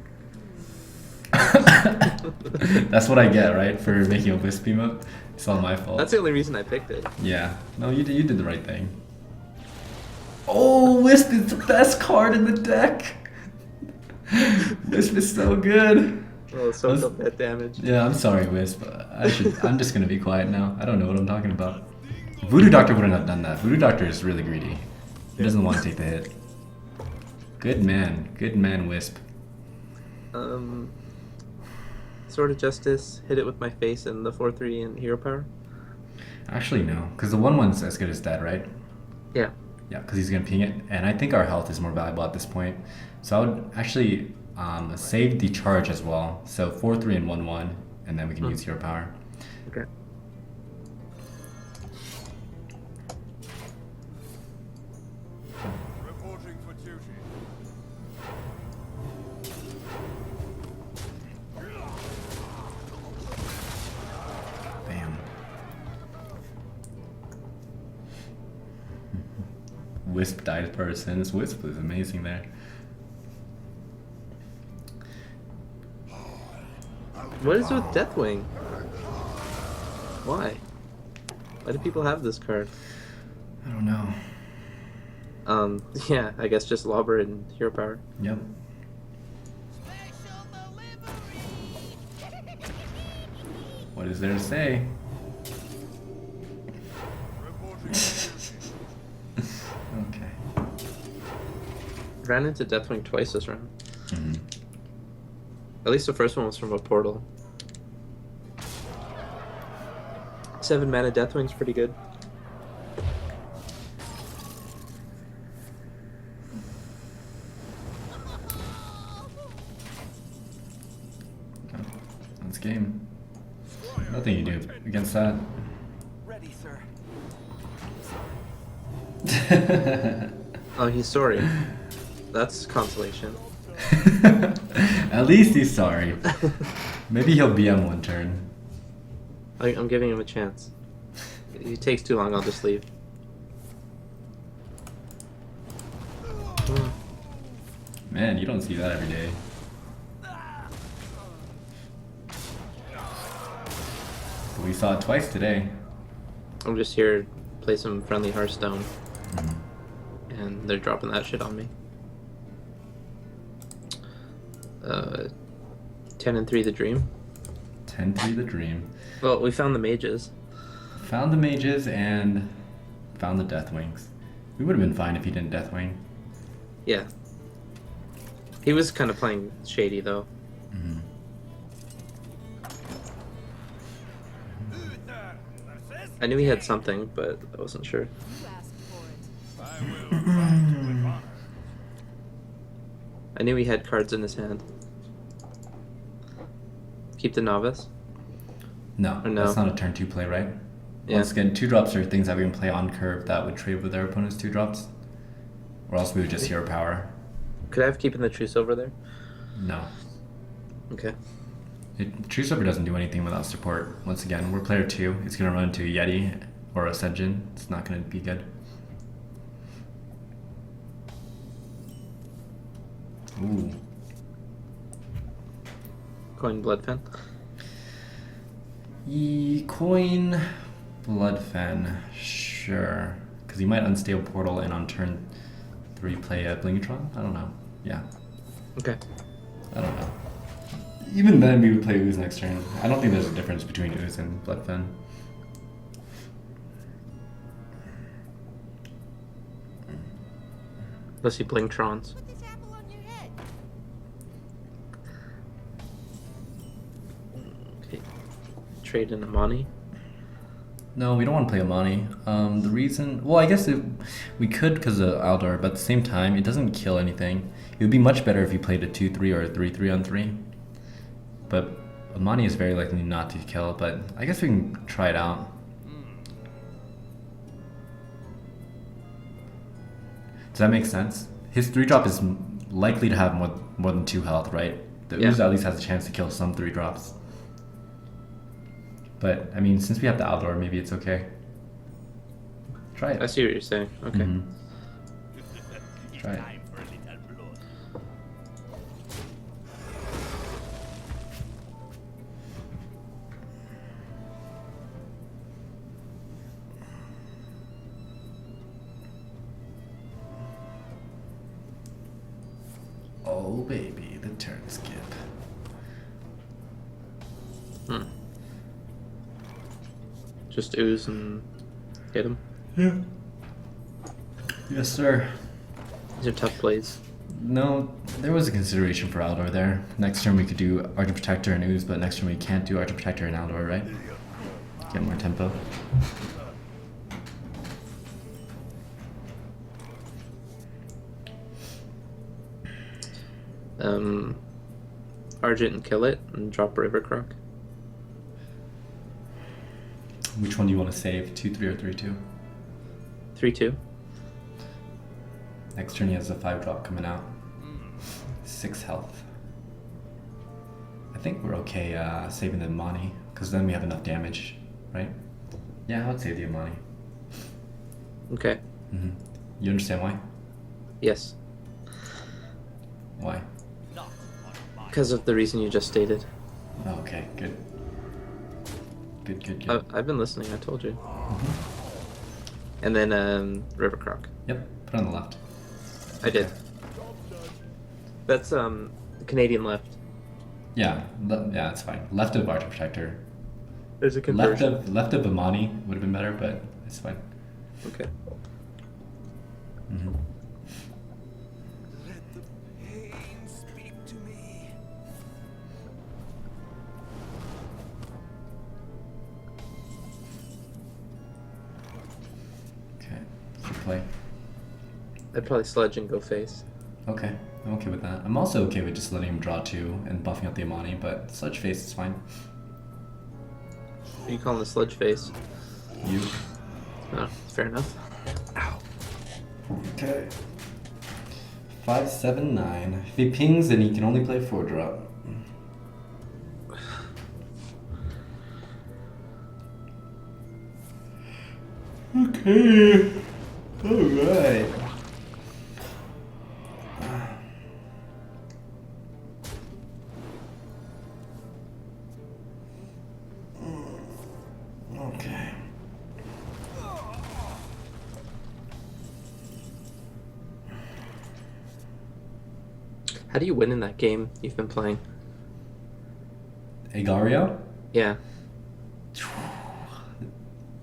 [SPEAKER 1] That's what I get, right, for making a Wisp emote? It's all my fault.
[SPEAKER 2] That's the only reason I picked it.
[SPEAKER 1] Yeah. No, you did the right thing. Oh, Wisp is the best card in the deck! Wisp is so good!
[SPEAKER 2] Oh, soak up that damage.
[SPEAKER 1] Yeah, I'm sorry, Wisp. I'm just gonna be quiet now. I don't know what I'm talking about. Voodoo Doctor wouldn't have done that. Voodoo Doctor is really greedy. He doesn't want to take the hit. Good man, Wisp.
[SPEAKER 2] Sword of Justice, hit it with my face and the 4-3 and hero power.
[SPEAKER 1] Actually, no, because the 1/1's as good as dead, right?
[SPEAKER 2] Yeah.
[SPEAKER 1] Yeah, because he's gonna ping it, and I think our health is more valuable at this point. So I would actually save the charge as well. So 4/3 and 1/1, and then we can use hero power.
[SPEAKER 2] Okay.
[SPEAKER 3] Reporting for duty.
[SPEAKER 1] Bam. Wisp died for our sins. Wisp was amazing there.
[SPEAKER 2] What is with Deathwing? Why? Why do people have this card?
[SPEAKER 1] I don't know.
[SPEAKER 2] Yeah, I guess just Lobber and hero power.
[SPEAKER 1] Yep.
[SPEAKER 4] Special delivery.
[SPEAKER 1] What is there to say?
[SPEAKER 3] Reporting for duty.
[SPEAKER 1] Okay.
[SPEAKER 2] Ran into Deathwing twice this round.
[SPEAKER 1] Mhm.
[SPEAKER 2] At least the first one was from a portal. 7 mana Deathwing's pretty good.
[SPEAKER 1] That's game. Nothing you do against that.
[SPEAKER 5] Ready, sir.
[SPEAKER 2] Oh, he's sorry. That's consolation.
[SPEAKER 1] At least he's sorry. Maybe he'll BM one turn.
[SPEAKER 2] I'm giving him a chance. If it takes too long, I'll just leave.
[SPEAKER 1] Man, you don't see that every day. But we saw it twice today.
[SPEAKER 2] I'm just here to play some friendly Hearthstone. And they're dropping that shit on me. 10 and 3 the dream.
[SPEAKER 1] 10-3 the dream.
[SPEAKER 2] Well, we found the mages.
[SPEAKER 1] Found the mages and found the Deathwings. We would have been fine if he didn't Deathwing.
[SPEAKER 2] Yeah. He was kind of playing shady though. I knew he had something, but I wasn't sure.
[SPEAKER 6] You asked for it.
[SPEAKER 3] I will fight with honor.
[SPEAKER 2] I knew he had cards in his hand. Keep the novice.
[SPEAKER 1] No,
[SPEAKER 2] Or no?
[SPEAKER 1] that's not a turn 2 play, right?
[SPEAKER 2] Yeah.
[SPEAKER 1] Once again, 2-drops are things that we can play on curve that would trade with our opponent's 2-drops. Or else we would just hero power.
[SPEAKER 2] Could I have keeping the True Silver there?
[SPEAKER 1] No.
[SPEAKER 2] Okay.
[SPEAKER 1] True Silver doesn't do anything without support. Once again, we're player 2. It's going to run into a Yeti or a Senjin. It's not going to be good. Ooh.
[SPEAKER 2] Coin Bloodfen.
[SPEAKER 1] Coin Bloodfen. Sure. Because he might unstable Portal and on turn 3 play a Blingatron? I don't know. Yeah.
[SPEAKER 2] Okay.
[SPEAKER 1] I don't know. Even then, we would play Ooze next turn. I don't think there's a difference between Ooze and Bloodfen.
[SPEAKER 2] Let's see Blinktrons.
[SPEAKER 4] Put this apple on your head.
[SPEAKER 2] Okay. Trade in Amani.
[SPEAKER 1] No, we don't want to play Amani. The reason... Well, I guess we could because of Aldor, but at the same time, it doesn't kill anything. It would be much better if you played a 2-3 or a 3-3 on 3. But Amani is very likely not to kill, but I guess we can try it out. Does that make sense? His 3-drop is likely to have more than 2 health, right? The
[SPEAKER 2] Yeah.
[SPEAKER 1] Ooze at least has a chance to kill some 3-drops. But, I mean, since we have the Aldor, maybe it's okay. Try it.
[SPEAKER 2] I see what you're saying. Okay.
[SPEAKER 1] Mhm. Try it.
[SPEAKER 3] Time for a little blood.
[SPEAKER 1] Oh, baby, the turn skip.
[SPEAKER 2] Hmm. Just ooze and hit him.
[SPEAKER 1] Yeah. Yes, sir.
[SPEAKER 2] These are tough plays.
[SPEAKER 1] No, there was a consideration for Aldor there. Next turn we could do Argent Protector and Ooze, but next turn we can't do Argent Protector and Aldor, right? Get more tempo.
[SPEAKER 2] Argent and kill it and drop River Croc.
[SPEAKER 1] Which one do you want to save? 2-3 or 3-2?
[SPEAKER 2] 3/2.
[SPEAKER 1] Next turn he has a 5-drop coming out. 6 health. I think we're okay saving the Amani, because then we have enough damage, right? Yeah, I would save the Amani.
[SPEAKER 2] Okay.
[SPEAKER 1] Mm-hmm. You understand why?
[SPEAKER 2] Yes.
[SPEAKER 1] Why?
[SPEAKER 2] Because of the reason you just stated.
[SPEAKER 1] Oh, okay, good. Good.
[SPEAKER 2] I've been listening, I told you. And then River Croc.
[SPEAKER 1] Yep, put it on the left.
[SPEAKER 2] I did. That's Canadian left.
[SPEAKER 1] Yeah, yeah, it's fine. Left of Archer Protector.
[SPEAKER 2] There's a conversion.
[SPEAKER 1] Left of Amani would have been better, but it's fine.
[SPEAKER 2] Okay.
[SPEAKER 1] Mm-hmm.
[SPEAKER 5] Let the pain speak to me.
[SPEAKER 1] Okay, good play.
[SPEAKER 2] I'd probably sludge and go face.
[SPEAKER 1] Okay, I'm okay with that. I'm also okay with just letting him draw 2 and buffing out the Amani, but Sludge Face is fine.
[SPEAKER 2] Are you calling the sludge face?
[SPEAKER 1] You?
[SPEAKER 2] Oh, fair enough.
[SPEAKER 1] Okay. 5/7/9. If he pings, then he can only play 4-drop. Okay. Alright. Okay.
[SPEAKER 2] How do you win in that game you've been playing?
[SPEAKER 1] Agario?
[SPEAKER 2] Yeah.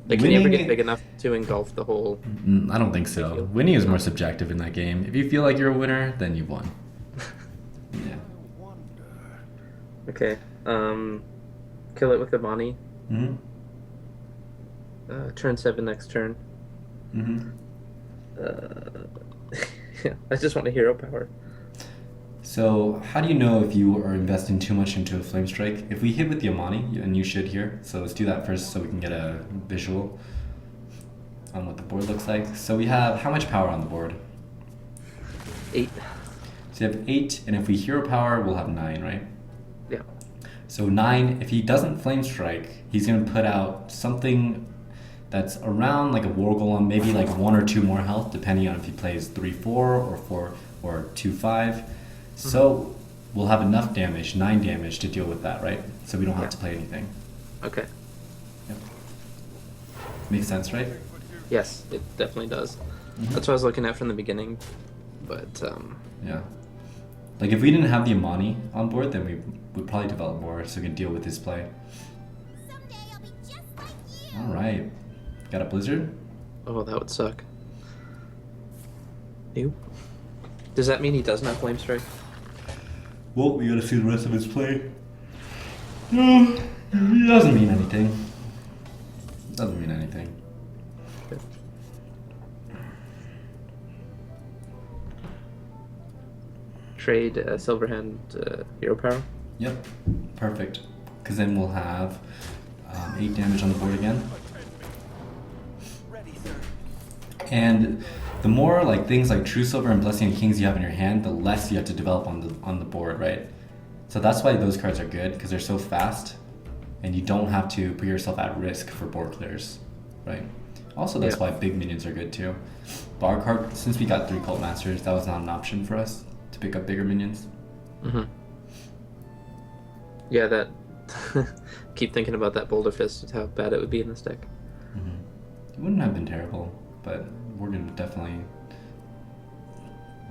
[SPEAKER 2] Like, can you ever get
[SPEAKER 1] Winning-
[SPEAKER 2] big enough to engulf the whole...
[SPEAKER 1] I don't think so. Winning is more subjective in that game. If you feel like you're a winner, then you've won. Yeah.
[SPEAKER 2] Okay. Kill it with the Bonnie.
[SPEAKER 1] Mm-hmm.
[SPEAKER 2] Turn 7 next turn.
[SPEAKER 1] Mm-hmm.
[SPEAKER 2] Yeah, I just want a hero power.
[SPEAKER 1] So, how do you know if you are investing too much into a Flame Strike? If we hit with the Amani, and you should here, so let's do that first so we can get a visual on what the board looks like. So we have how much power on the board?
[SPEAKER 2] 8.
[SPEAKER 1] So you have 8, and if we hero power, we'll have 9, right?
[SPEAKER 2] Yeah.
[SPEAKER 1] So 9, if he doesn't Flame Strike, he's going to put out something that's around like a War Golem, maybe like 1 or 2 more health, depending on if he plays 3-4 or 4 or 2-5. So we'll have enough damage, 9 damage, to deal with that, right? So we don't have to play anything.
[SPEAKER 2] Okay.
[SPEAKER 1] Yep. Makes sense, right?
[SPEAKER 2] Yes, it definitely does. That's what I was looking at from the beginning. But,
[SPEAKER 1] Yeah. Like if we didn't have the Amani on board, then we would probably develop more so we can deal with his play.
[SPEAKER 4] Someday I'll be just like you.
[SPEAKER 1] Alright. Got a Blizzard?
[SPEAKER 2] oh, that would suck. Nope. Does that mean he doesn't have Flame Strike?
[SPEAKER 1] Well, we gotta see the rest of his play. No, it doesn't mean anything. Doesn't mean anything.
[SPEAKER 2] Okay. Trade Silverhand hero power.
[SPEAKER 1] Yep, perfect. Because then we'll have 8 damage on the board again.
[SPEAKER 5] Ready, sir.
[SPEAKER 1] And the more like things like True Silver and Blessing of Kings you have in your hand, the less you have to develop on the board, right? So that's why those cards are good, because they're so fast, and you don't have to put yourself at risk for board clears, right? Also, that's why big minions are good too. Bar card, since we got 3 Cult Masters, that was not an option for us to pick up bigger minions.
[SPEAKER 2] Mm-hmm. Yeah, that... keep thinking about that Boulder Fist, how bad it would be in this deck.
[SPEAKER 1] It wouldn't have been terrible, but Morgan definitely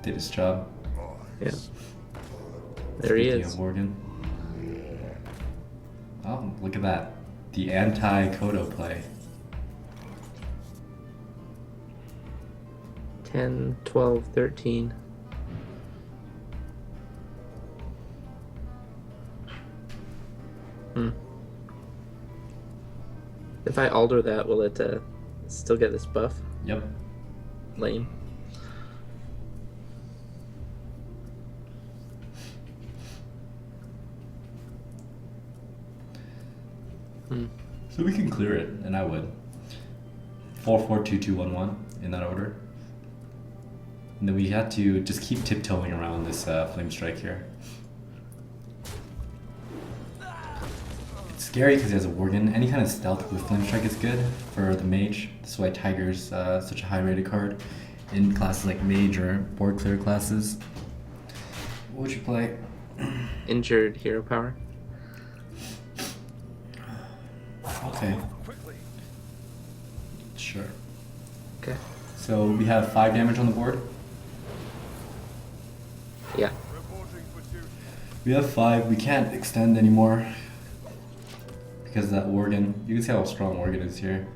[SPEAKER 1] did his job.
[SPEAKER 2] Yeah. There he
[SPEAKER 1] Speaking
[SPEAKER 2] is.
[SPEAKER 1] of Morgan. Oh, look at that. The anti-Kodo play.
[SPEAKER 2] 10, 12, 13. If I alter that, will it still get this buff?
[SPEAKER 1] Yep.
[SPEAKER 2] Lame.
[SPEAKER 1] So we can clear it, and I would. 4-4-2-2-1-1 in that order. And then we have to just keep tiptoeing around this Flame Strike here. It's scary because he has a Worgen. Any kind of stealth with Flame Strike is good for the Mage. That's why Tiger's such a high rated card in classes like Mage or board clear classes. What would you play?
[SPEAKER 2] Injured hero power.
[SPEAKER 1] Okay. Sure.
[SPEAKER 2] Okay.
[SPEAKER 1] So we have 5 damage on the board.
[SPEAKER 2] Yeah.
[SPEAKER 1] We have 5. We can't extend anymore because of that Worgen. You can see how strong Worgen is here.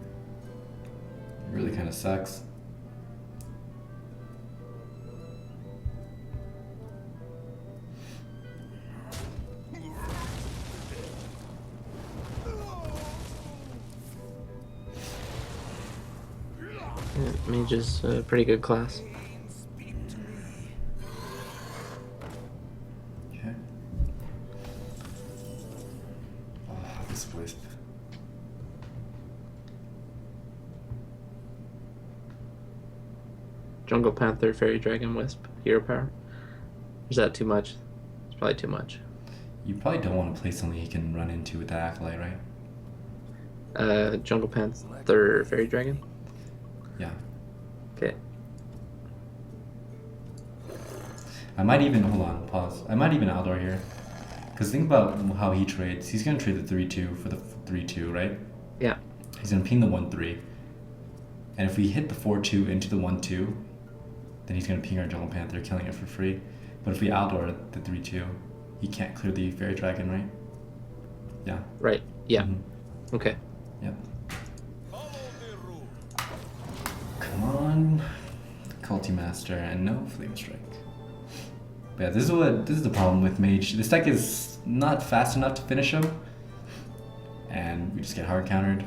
[SPEAKER 1] It really kind of sucks.
[SPEAKER 2] Yeah, Mage is a pretty good class.
[SPEAKER 1] Okay. Oh, this wisp.
[SPEAKER 2] Jungle Panther, Fairy Dragon, Wisp, hero power. Is that too much? It's probably too much.
[SPEAKER 1] You probably don't want to play something he can run into with that Acolyte, right?
[SPEAKER 2] Jungle Panther, Fairy Dragon.
[SPEAKER 1] Yeah.
[SPEAKER 2] Okay.
[SPEAKER 1] I might even, hold on, pause. I might even outdoor here. Because think about how he trades. He's going to trade the 3-2 for the 3-2, right?
[SPEAKER 2] Yeah.
[SPEAKER 1] He's going to ping the 1-3. And if we hit the 4-2 into the 1-2, then he's going to ping our Jungle Panther, killing it for free. But if we outdoor the 3-2, he can't clear the Fairy Dragon, right? Yeah.
[SPEAKER 2] Right. Yeah.
[SPEAKER 1] Mhm.
[SPEAKER 2] Okay.
[SPEAKER 1] Yep. Come on. Culti Master and no Flame Strike. But yeah, this is the problem with Mage. This deck is not fast enough to finish him. And we just get hard countered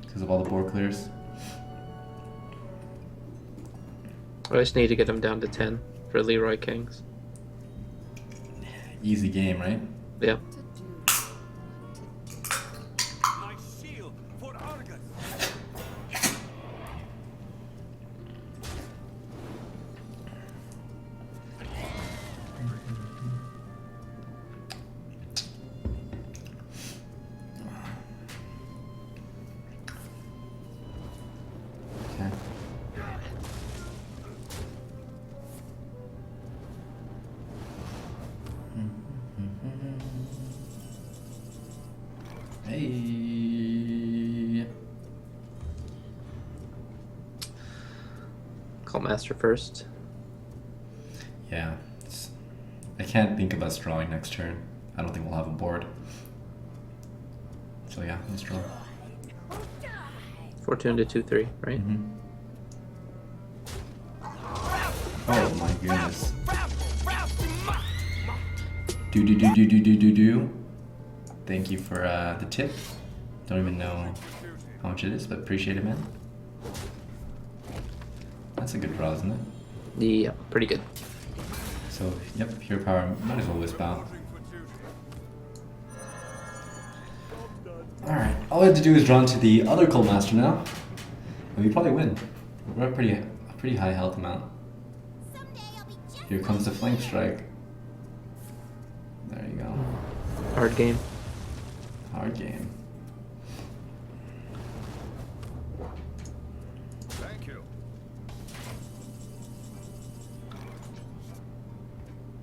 [SPEAKER 1] because of all the board clears.
[SPEAKER 2] I just need to get him down to 10 for Leroy Kings.
[SPEAKER 1] Easy game, right?
[SPEAKER 2] Yeah.
[SPEAKER 5] My shield for Argus.
[SPEAKER 1] Okay. Hey.
[SPEAKER 2] Call Master first.
[SPEAKER 1] Yeah. I can't think of us drawing next turn. I don't think we'll have a board. So yeah, let's draw.
[SPEAKER 2] 4-2 into 2-3, right?
[SPEAKER 1] Mm-hmm. Oh my goodness. Do. Thank you for the tip. Don't even know how much it is, but appreciate it, man. That's a good draw, isn't it?
[SPEAKER 2] Yeah, pretty good.
[SPEAKER 1] So, yep, hero power. Might as well wisp out. Alright, all we have to do is draw into the other Cold Master now. And we probably win. We're at a pretty high health amount.
[SPEAKER 4] Someday I'll be just
[SPEAKER 1] Here comes the Flame Strike. There you go.
[SPEAKER 2] Hard game.
[SPEAKER 1] Hard game.
[SPEAKER 3] Thank you.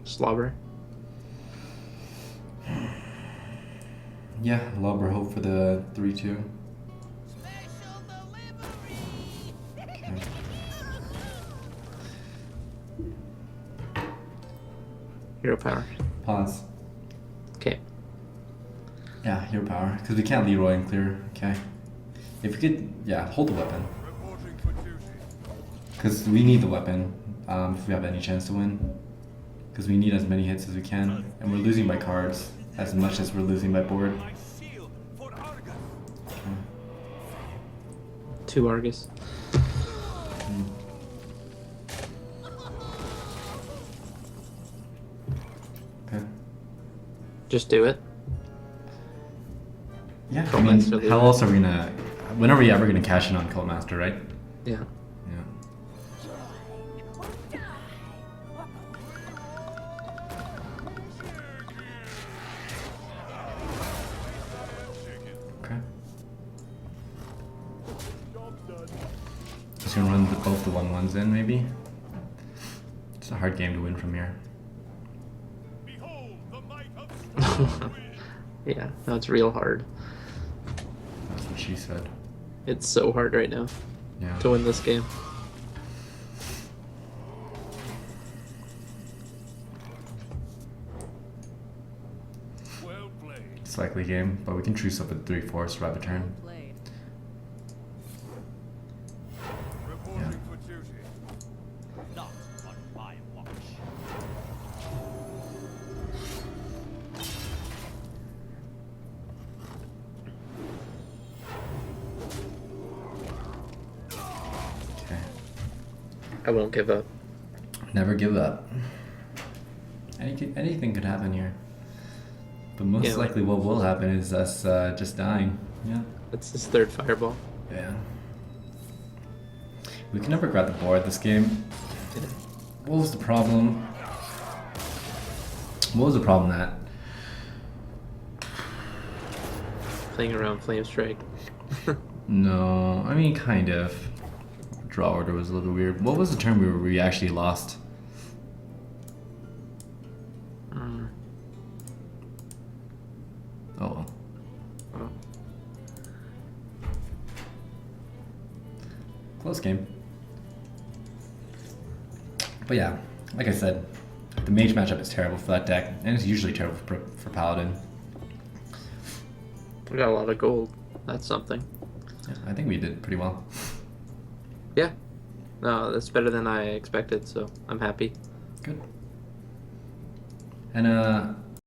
[SPEAKER 2] Slobber.
[SPEAKER 1] Yeah, Lobber hope for the 3-2.
[SPEAKER 4] special delivery.
[SPEAKER 1] Okay.
[SPEAKER 2] Hero power.
[SPEAKER 1] Pause.
[SPEAKER 2] Okay.
[SPEAKER 1] Yeah, hero power. Because we can't Leroy and clear. Okay. If we could, yeah, hold the weapon.
[SPEAKER 3] Reporting for duty.
[SPEAKER 1] Because we need the weapon if we have any chance to win. Because we need as many hits as we can. And we're losing by cards as much as we're losing by board.
[SPEAKER 5] My shield for Argus.
[SPEAKER 1] Okay.
[SPEAKER 2] 2 Argus.
[SPEAKER 1] Okay.
[SPEAKER 2] Just do it.
[SPEAKER 1] Yeah, I
[SPEAKER 2] Cult
[SPEAKER 1] mean,
[SPEAKER 2] Master
[SPEAKER 1] how
[SPEAKER 2] later.
[SPEAKER 1] else are we gonna? When are we ever gonna cash in on Cult Master, right?
[SPEAKER 2] Yeah.
[SPEAKER 1] Yeah. Okay. Just gonna run both the 1/1s in, maybe. It's a hard game to win from here.
[SPEAKER 3] Behold the might of strong wind.
[SPEAKER 2] Yeah, no, it's real hard.
[SPEAKER 1] That's what she said.
[SPEAKER 2] It's so hard right now
[SPEAKER 1] Yeah.
[SPEAKER 2] to win this game.
[SPEAKER 3] Well played.
[SPEAKER 1] It's a likely game, but we can truce up with 3/4, survive a turn.
[SPEAKER 6] Played.
[SPEAKER 3] Reporting
[SPEAKER 1] Yeah.
[SPEAKER 3] for duty.
[SPEAKER 5] Not on my watch.
[SPEAKER 1] Okay.
[SPEAKER 2] I won't give up.
[SPEAKER 1] Never give up. Anything could happen here. But most
[SPEAKER 2] Yeah.
[SPEAKER 1] likely what will happen is us just dying. Yeah.
[SPEAKER 2] That's his third fireball.
[SPEAKER 1] Yeah. We can never grab the board this game. What was the problem? What was the problem that?
[SPEAKER 2] Playing around Flame Strike.
[SPEAKER 1] No, I mean kind of. Draw order was a little weird. What was the turn we actually lost?
[SPEAKER 2] Mm.
[SPEAKER 1] Oh well.
[SPEAKER 2] Oh.
[SPEAKER 1] Close game. But yeah, like I said, the Mage matchup is terrible for that deck, and it's usually terrible for Paladin.
[SPEAKER 2] We got a lot of gold. That's something.
[SPEAKER 1] Yeah, I think we did pretty well.
[SPEAKER 2] Yeah. No, that's better than I expected, so I'm happy.
[SPEAKER 1] Good. And